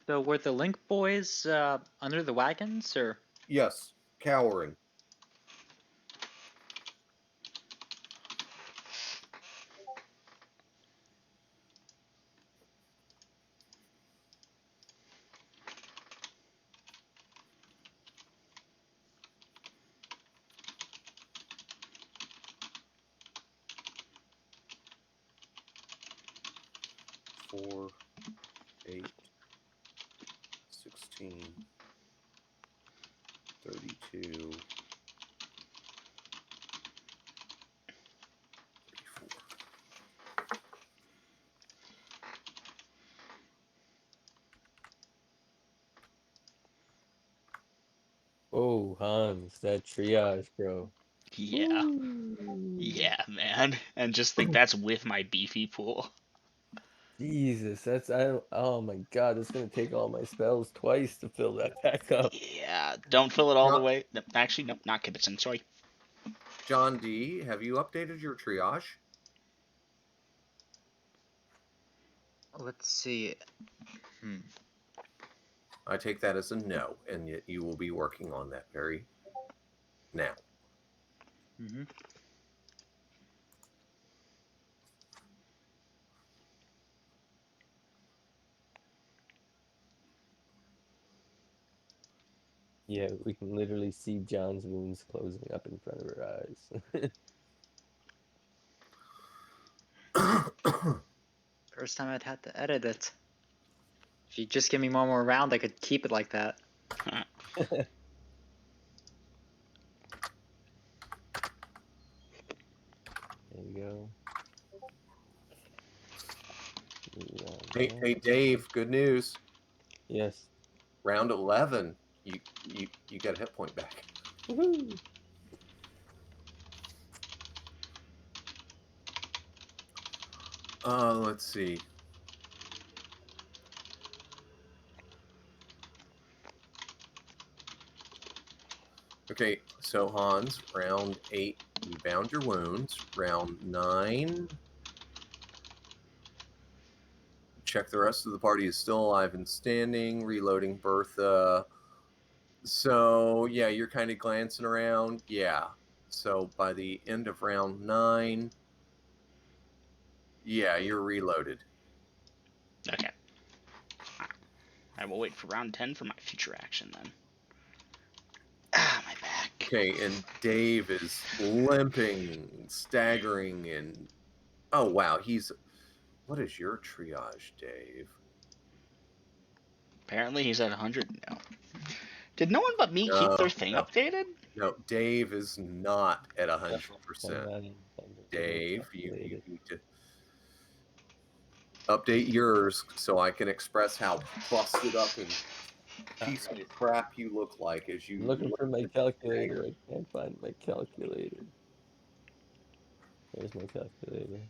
So were the Link boys under the wagons, or? Yes, cowering. Four, 8, 16, 32, 34. Oh, Hans, that triage, bro. Yeah. Yeah, man. And just think that's with my beefy pool. Jesus, oh my god, it's gonna take all my spells twice to fill that back up. Yeah, don't fill it all the way. No, actually, nope, not Kibitson, sorry. John D., have you updated your triage? Let's see. I take that as a no, and yet you will be working on that very now. Mm-hmm. Yeah, we can literally see John's wounds closing up in front of our eyes. First time I'd had to edit it. If you just give me one more round, I could keep it like that. There you go. Hey, Dave. Good news. Yes. Round 11. You got a hit point back. Woohoo! Let's see. Okay, so Hans, round 8, you bound your wounds. Round 9, check the rest of the party is still alive and standing. Reloading Bertha. So, yeah, you're kind of glancing around. Yeah. So, by the end of round 9, yeah, you're reloaded. Okay. I will wait for round 10 for my future action then. Ah, my back. Okay, and Dave is limping, staggering, and oh wow, what is your triage, Dave? Apparently he's at 100 now. Did no one but me keep their thing updated? No, Dave is not at 100%. Dave, you need to update yours so I can express how busted up and piece of crap you look like as you. I'm looking for my calculator. I can't find my calculator. There's my calculator.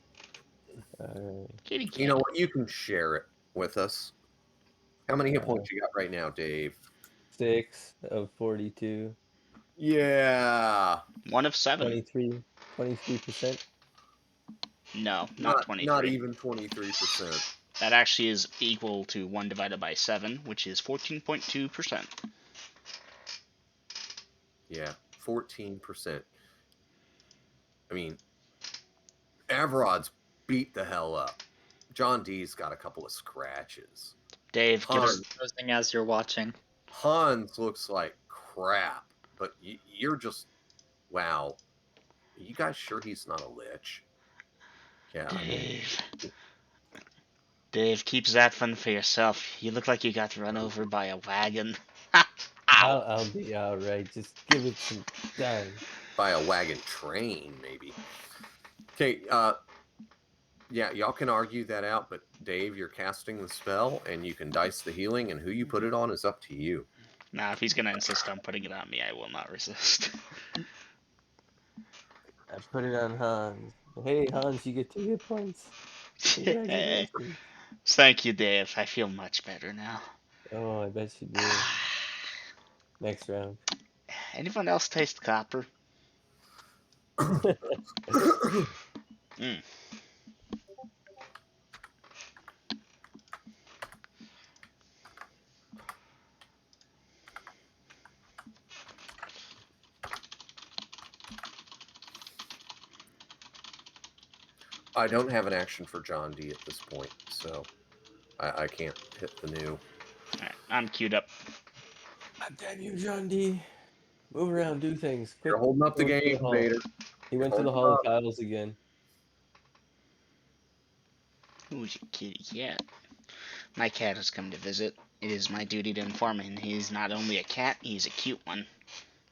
Alright. Kitty cat. You know what? You can share it with us. How many hit points you got right now, Dave? 6 of 42. Yeah. 1 of 7. 23%. No, not 23. Not even 23%. That actually is equal to 1 divided by 7, which is 14.2%. Yeah, 14%. I mean, Avrod's beat the hell up. John D's got a couple of scratches. Dave, give us... As you're watching. Hans looks like crap, but you're just... Wow. Are you guys sure he's not a lich? Yeah, Dave. I mean... Dave, keep that fun for yourself. You look like you got run over by a wagon. I'll be alright. Just give it some time. By a wagon train, maybe. Okay, yeah, y'all can argue that out, but Dave, you're casting the spell, and you can dice the healing, and who you put it on is up to you. Nah, if he's gonna insist on putting it on me, I will not resist. I put it on Hans. Hey, Hans, you get 2 hit points. Congratulations. Thank you, Dave. I feel much better now. Oh, I bet you do. Next round. Anyone else taste copper? I don't have an action for John D at this point, so I can't hit the new. Alright, I'm queued up. God damn you, John D. Move around, do things. Quick. You're holding up the game, Vader. He went to the Hall of Tiles again. Who's your kitty cat? My cat has come to visit. It is my duty to inform him he's not only a cat, he's a cute one.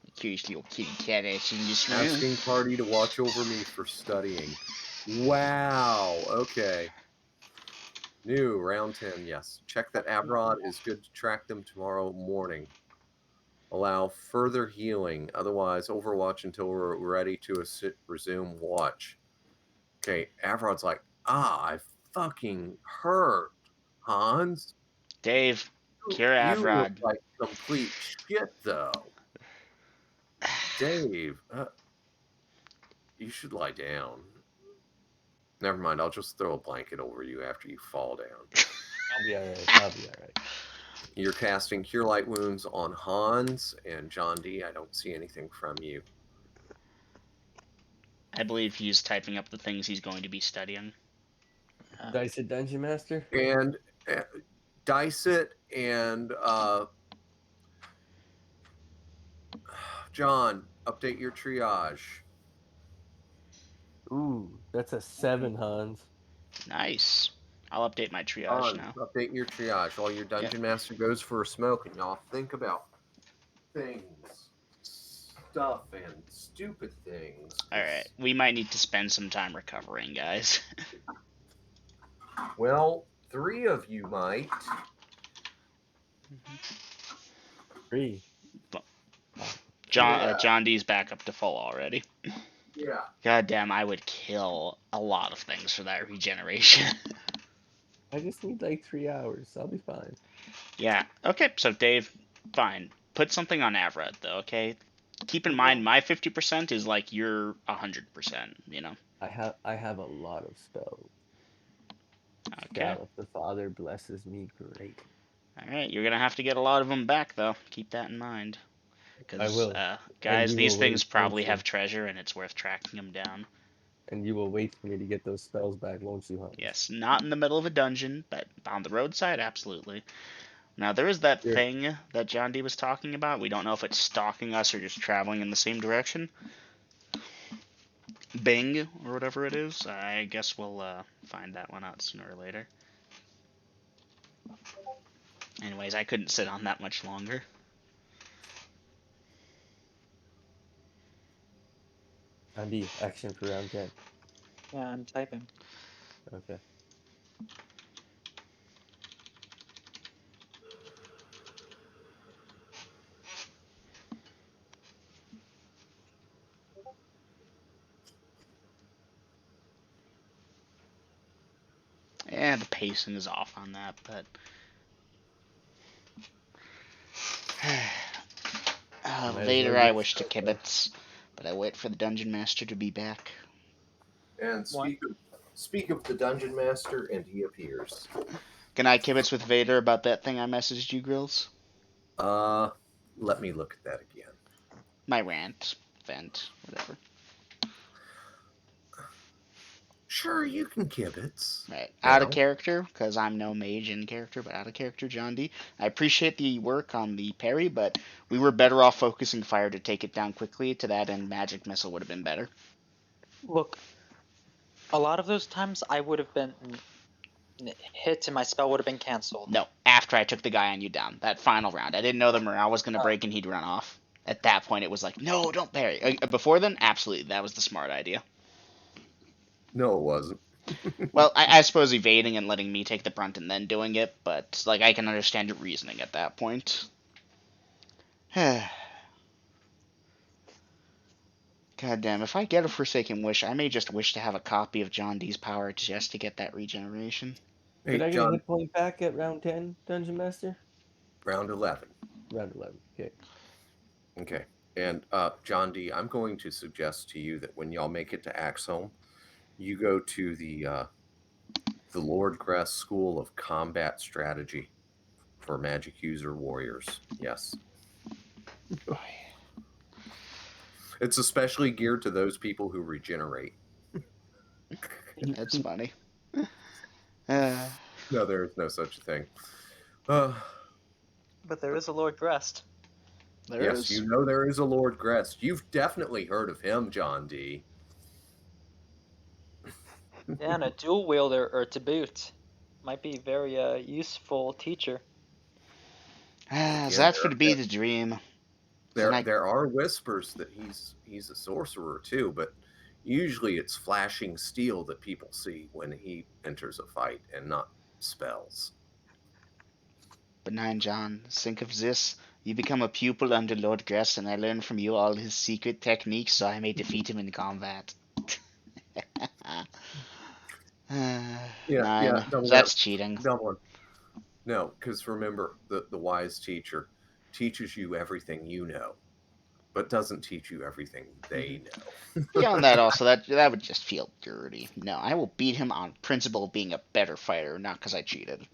The cutest little kitty cat ass in this room. Asking party to watch over me for studying. Wow, okay. New, round 10, yes. Check that Abrod is good to track them tomorrow morning. Allow further healing, otherwise overwatch until we're ready to resume watch. Okay, Avrod's like, I fucking hurt, Hans. Dave, cure You look Avrod. like complete shit, though. Dave, you should lie down. Never mind, I'll just throw a blanket over you after you fall down. I'll be alright. You're casting Cure Light Wounds on Hans, and John D, I don't see anything from you. I believe he's typing up the things he's going to be studying. Dice it, Dungeon Master. And dice it, and John, update your triage. Ooh, that's a 7, Hans. Nice. I'll update my triage Hans, now. update your triage while your Dungeon Master goes for a smoke, and y'all think about things, stuff, and stupid things. Alright, we might need to spend some time recovering, guys. Well, 3 of you might. 3. John D's back up to full already. Yeah. God damn, I would kill a lot of things for that regeneration. I just need like 3 hours. I'll be fine. Yeah. Okay, so Dave, fine. Put something on Avrad, though, okay? Keep in mind, my 50% is like your 100%, you know? I have a lot of spells. Okay. Now, if the Father blesses me greatly. Alright, you're gonna have to get a lot of them back, though. Keep that in mind. I Because, will. guys, you these will things wait probably once have treasure, and it's worth tracking them down. And you will wait for me to get those spells back, won't you, Hans? Yes, not in the middle of a dungeon, but on the roadside, absolutely. Now, there is that Sure. thing that John D was talking about. We don't know if it's stalking us or just traveling in the same direction. Bing, or whatever it is. I guess we'll find that one out sooner or later. Anyways, I couldn't sit on that much longer. Andy, action for round 10. Yeah, I'm typing. Okay. Yeah, the pacing is off on that, but... Might as later well I get wish to started. kibitz, but I wait for the Dungeon Master to be back. And speak of the Dungeon Master, and he appears. Can I kibitz with Vader about that thing I messaged you, Grills? Let me look at that again. My rant, vent, whatever. Sure, you can kibitz. Right. Now. Out of character, because I'm no mage in character, but out of character, John D. I appreciate the work on the parry, but we were better off focusing fire to take it down quickly. To that end, magic missile would have been better. Look, a lot of those times I would have been hit and my spell would have been canceled. No, after I took the guy on you down, that final round. I didn't know the morale was going to break and he'd run off. At that point, it was like, no, don't parry. Before then, absolutely, that was the smart idea. No, it wasn't. Well, I suppose evading and letting me take the brunt and then doing it, but like I can understand your reasoning at that point. God damn, if I get a Forsaken Wish, I may just wish to have a copy of John D's power just to get that regeneration. Hey, Did I get a John, hit point back at round 10, Dungeon Master? round 11. Round 11, okay. Okay. And John D, I'm going to suggest to you that when y'all make it to Axholm, you go to the Lord Gress School of Combat Strategy for Magic User Warriors. Yes. It's especially geared to those people who regenerate. That's funny. No, there is no such a thing. But there is a Lord Grest. There Yes, is. you know there is a Lord Gress. You've definitely heard of him, John D. Yeah, and a dual wielder or to boot. Might be very useful teacher. So that's for to be the dream. There are whispers that he's a sorcerer too, but usually it's flashing steel that people see when he enters a fight and not spells. Benign John, think of this. You become a pupil under Lord Gress, and I learn from you all his secret techniques so I may defeat him in combat. Nine. That's cheating. Double. No, because remember, the wise teacher teaches you everything you know, but doesn't teach you everything they know. Beyond that, also, that would just feel dirty. No, I will beat him on principle of being a better fighter, not because I cheated.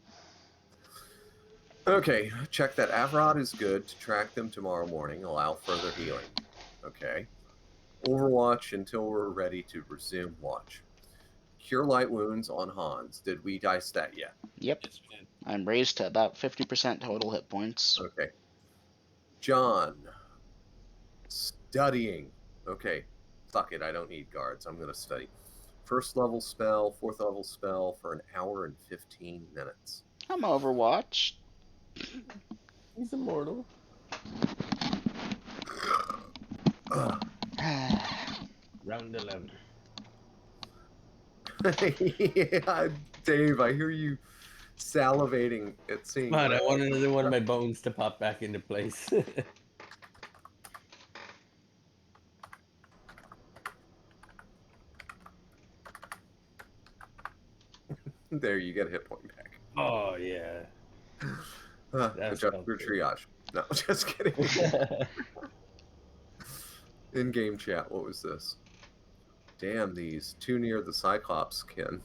Okay, check that Avrod is good to track them tomorrow morning. Allow further healing. Okay. Overwatch until we're ready to resume watch. Cure light wounds on Hans. Did we dice that yet? Yep. I'm raised to about 50% total hit points. Okay. John. Studying. Okay. Fuck it. I don't need guards. I'm going to study. First level spell, fourth level spell for an hour and 15 minutes. I'm Overwatch. He's immortal. Round 11. Yeah, Dave, I hear you salivating at seeing. Come on, I want another one of my bones to pop back into place. There, you get a hit point back. Oh, yeah. Adjust for triage. No, just kidding. In-game chat, what was this? Damn, these too near the Cyclops skin.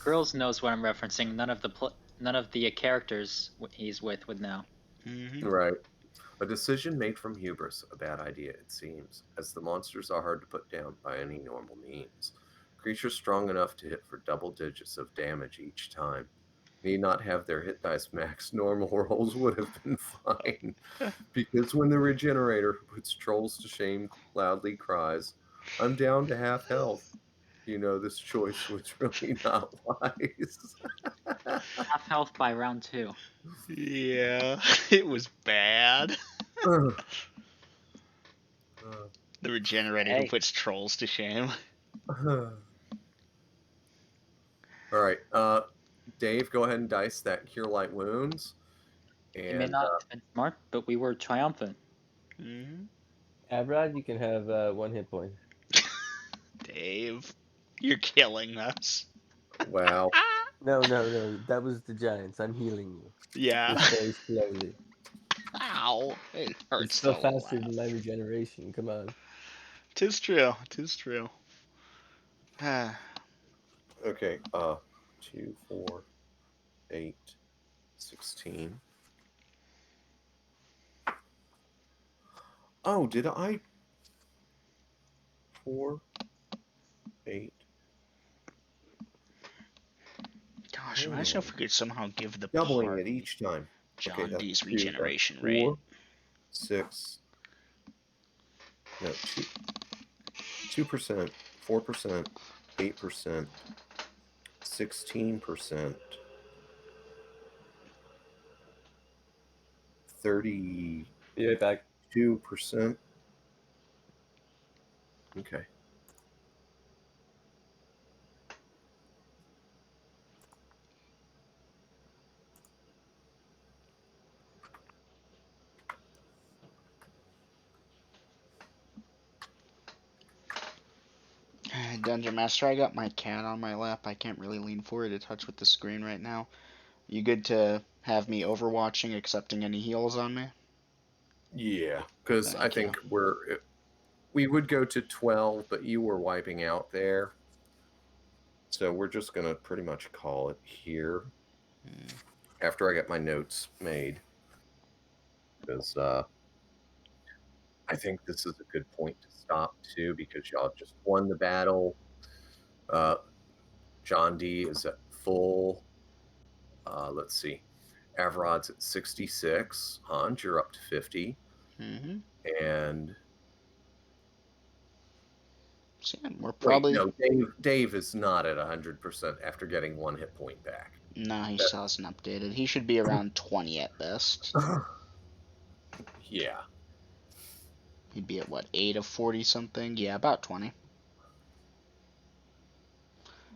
Grills knows what I'm referencing. None of the characters he's with would know. Mm-hmm. Right. A decision made from hubris, a bad idea, it seems, as the monsters are hard to put down by any normal means. Creatures strong enough to hit for double digits of damage each time. Need not have their hit dice max. Normal rolls would have been fine. Because when the regenerator puts trolls to shame, loudly cries, I'm down to half health. You know, this choice was really not wise. Half health by round 2. Yeah, it was bad. The regenerator who puts trolls to shame. All right, Dave, go ahead and dice that Cure Light Wounds. And, You may not have been smart, but we were triumphant. Mm-hmm. Avrod, you can have 1 hit point. Dave, you're killing us. Wow. No, that was the Giants. I'm healing you. Yeah. Just very slowly. Ow. It hurts It's still to faster laugh. than my regeneration. Come on. Tis true. Tis true. Okay, 2, 4, 8, 16. Oh, did I? 4, 8. Gosh, imagine if we could somehow give the Doubling part it each time. John Okay, D's 2, regeneration 4, rate. 6. No, 2%, 4%, 8%, 16%, 32%. Be right back. Okay. Dungeon Master, I got my cat on my lap. I can't really lean forward to touch with the screen right now. You good to have me overwatching, accepting any heals on me? Yeah, because I think we would go to 12, but you were wiping out there. So we're just going to pretty much call it here after I get my notes made. Because I think this is a good point to stop, too, because y'all just won the battle. John D is at full. Let's see. Avrod's at 66. Hans, you're up to 50. Mm-hmm. And so yeah, we're probably... Wait, no, Dave is not at 100% after getting 1 hit point back. No, he still hasn't updated. He should be around 20 at best. Yeah. He'd be at what, 8 of 40 something? Yeah, about 20.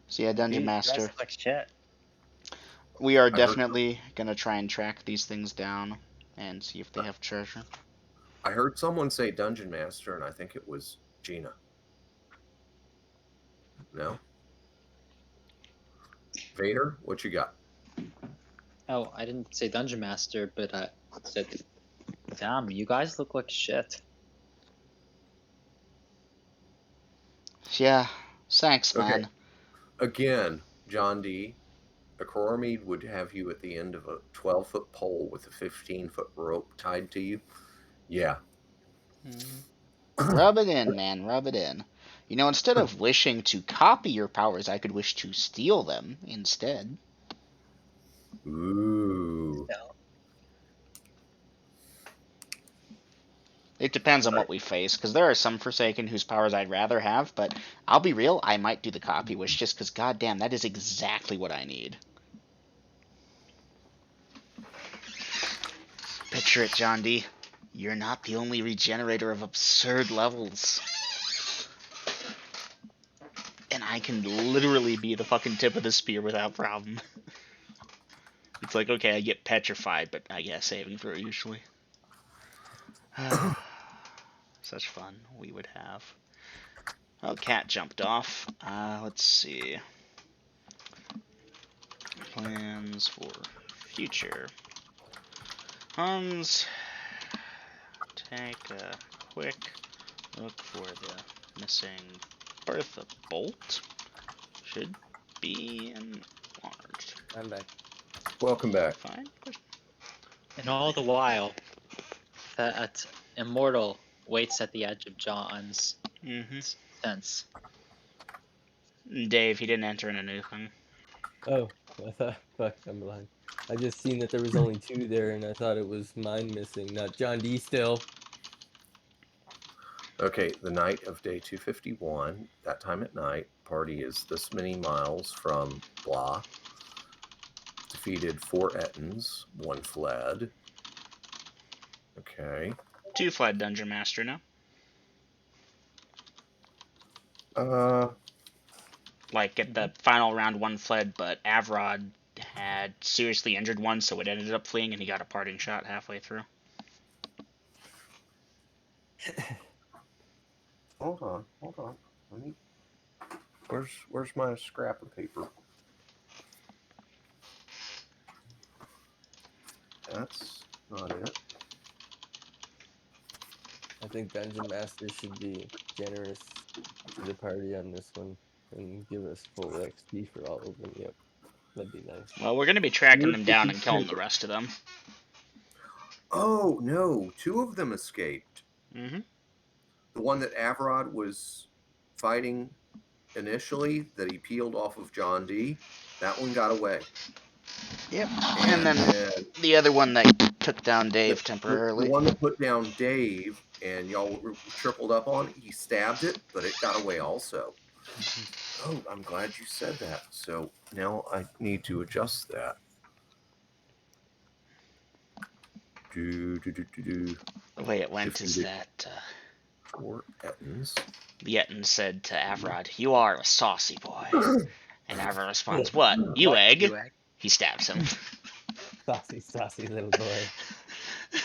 So yeah, Dungeon Master. Like shit. We are definitely gonna try and track these things down and see if they have treasure. I heard someone say Dungeon Master, and I think it was Gina. No? Vader, what you got? Oh, I didn't say Dungeon Master, but I said, damn, you guys look like shit. Yeah, thanks, man. Okay. Again, John D, a Coromede would have you at the end of a 12-foot pole with a 15-foot rope tied to you. Yeah. Rub it in, man. Rub it in. You know, instead of wishing to copy your powers, I could wish to steal them instead. Ooh. No. It depends on what we face, because there are some Forsaken whose powers I'd rather have, but I'll be real, I might do the copy wish just because, goddamn, that is exactly what I need. Picture it, John D. You're not the only regenerator of absurd levels. And I can literally be the fucking tip of the spear without problem. It's like, okay, I get petrified, but I get saving throw usually. Such fun we would have. Oh, cat jumped off. Let's see. Plans for future. Take a quick look for the missing Bertha Bolt. Should be enlarged. I'm back. Welcome back. Fine. And all the while, that immortal waits at the edge of John's sense. Dave, he didn't enter in a new thing. Oh, I thought, fuck, I'm blind. I just seen that there was only 2 there, and I thought it was mine missing, not John D still. Okay, the night of day 251, that time at night, party is this many miles from blah. Defeated 4 Ettins, 1 fled. Okay. 2 fled Dungeon Master now. Like at the final round, 1 fled, but Avrod had seriously injured 1, so it ended up fleeing, and he got a parting shot halfway through. Hold on. Let me. Where's my scrap of paper? That's not it. I think Dungeon Master should be generous to the party on this one and give us full XP for all of them. Yep, that'd be nice. Well, we're going to be tracking them down and killing the rest of them. Oh, no. 2 of them escaped. Mm-hmm. The one that Avrod was fighting initially, that he peeled off of John D., that one got away. Yep. And then the other one that took down Dave temporarily. The one that put down Dave and y'all were tripled up on, he stabbed it, but it got away also. Oh, I'm glad you said that. So now I need to adjust that. The way it went is that 4 Ettins. the Ettins said to Avrod, "You are a saucy boy." And Avrod responds, "What? You egg?" He stabs him. Saucy little boy.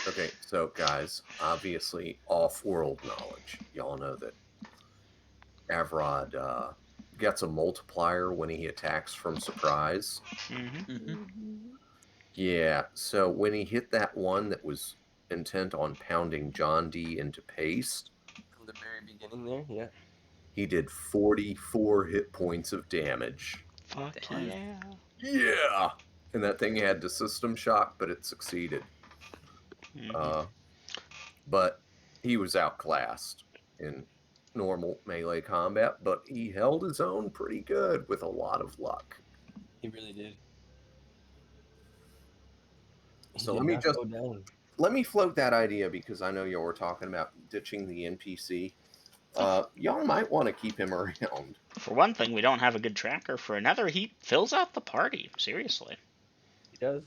Okay, so guys, obviously off-world knowledge. Y'all know that Avrod gets a multiplier when he attacks from surprise. Yeah, so when he hit that one that was intent on pounding John D into paste, From the very beginning there, yeah. he did 44 hit points of damage. Fuck yeah. Yeah! And that thing had the system shock, but it succeeded. But he was outclassed in normal melee combat, but he held his own pretty good with a lot of luck. He really did. So let me float that idea, because I know y'all were talking about ditching the NPC. Y'all might want to keep him around. For one thing, we don't have a good tracker. For another, he fills out the party. Seriously. He does.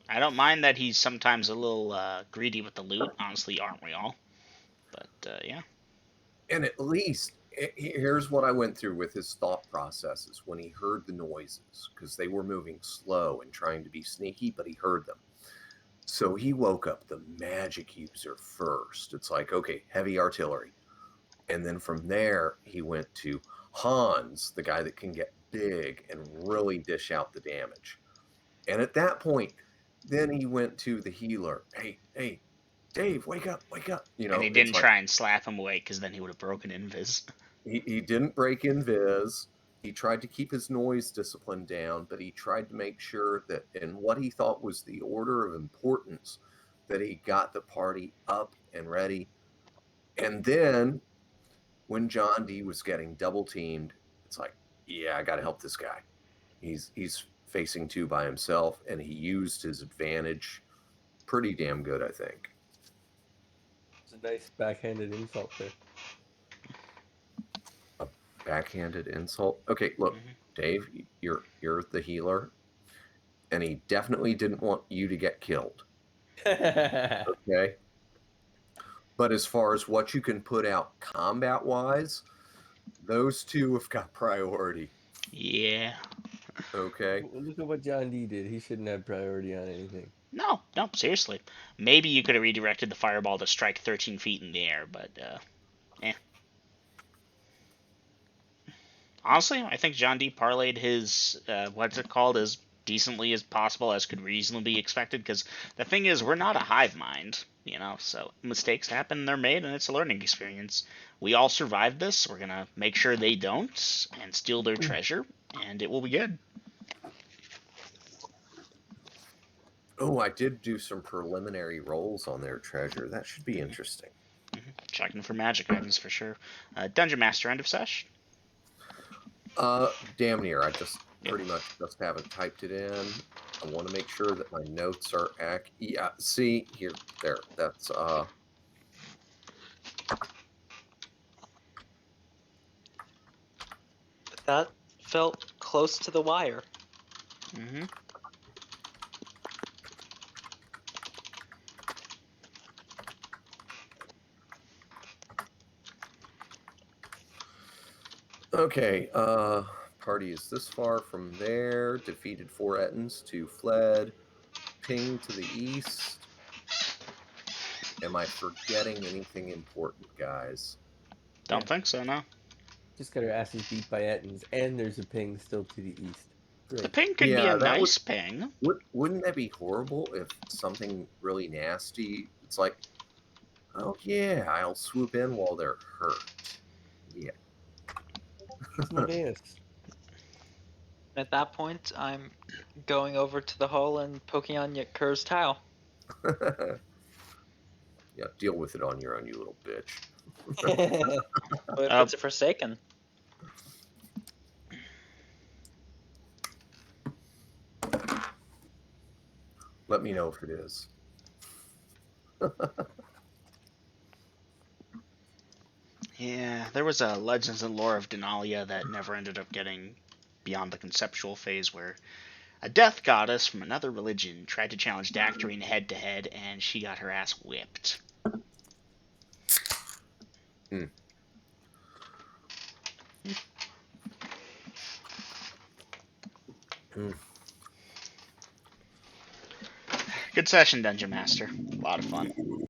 I don't mind that he's sometimes a little greedy with the loot. Honestly, aren't we all? But, yeah. And at least, here's what I went through with his thought processes when he heard the noises, because they were moving slow and trying to be sneaky, but he heard them. So he woke up the magic user first. It's like, okay, heavy artillery. And then from there, he went to Hans, the guy that can get big and really dish out the damage. And at that point, then he went to the healer. Hey, Dave, wake up. You know, and he didn't try and slap him awake, because then he would have broken invis. He didn't break invis. He tried to keep his noise discipline down, but he tried to make sure that in what he thought was the order of importance, that he got the party up and ready. And then when John D was getting double teamed, it's like, yeah, I got to help this guy. He's facing 2 by himself, and he used his advantage pretty damn good, I think. It's a nice backhanded insult there. A backhanded insult. Okay, look, Dave, you're the healer, and he definitely didn't want you to get killed. Okay. But as far as what you can put out combat-wise, those 2 have got priority. Yeah. Okay. Look at what John D did. He shouldn't have priority on anything. No, seriously. Maybe you could have redirected the fireball to strike 13 feet in the air, but, Honestly, I think John D parlayed his, what's it called, as decently as possible, as could reasonably be expected, because the thing is, we're not a hive mind, so mistakes happen, they're made, and it's a learning experience. We all survived this, we're gonna make sure they don't, and steal their treasure, and it will be good. Oh, I did do some preliminary rolls on their treasure. That should be interesting. Checking for magic items for sure. Dungeon Master, end of sesh? Damn near. I just pretty much just haven't typed it in. I want to make sure that my notes are accurate. Yeah, see here, there. That's That felt close to the wire. Mm-hmm. okay. Party is this far from there. Defeated 4 Ettins, 2 fled. Ping to the east. Am I forgetting anything important, guys? Don't think so, no. Just got our asses beat by Ettins, and there's a ping still to the east. Great. The ping could be a nice ping. Wouldn't that be horrible if something really nasty, it's like, oh yeah, I'll swoop in while they're hurt. Yeah. Yes. At that point, I'm going over to the hall and poking on Kerr's towel. Yeah, deal with it on your own, you little bitch. But if it's a Forsaken. Let me know if it is. Yeah, there was a Legends and Lore of Denalia that never ended up getting beyond the conceptual phase, where a death goddess from another religion tried to challenge Dactarine head-to-head, and she got her ass whipped. Good session, Dungeon Master. A lot of fun.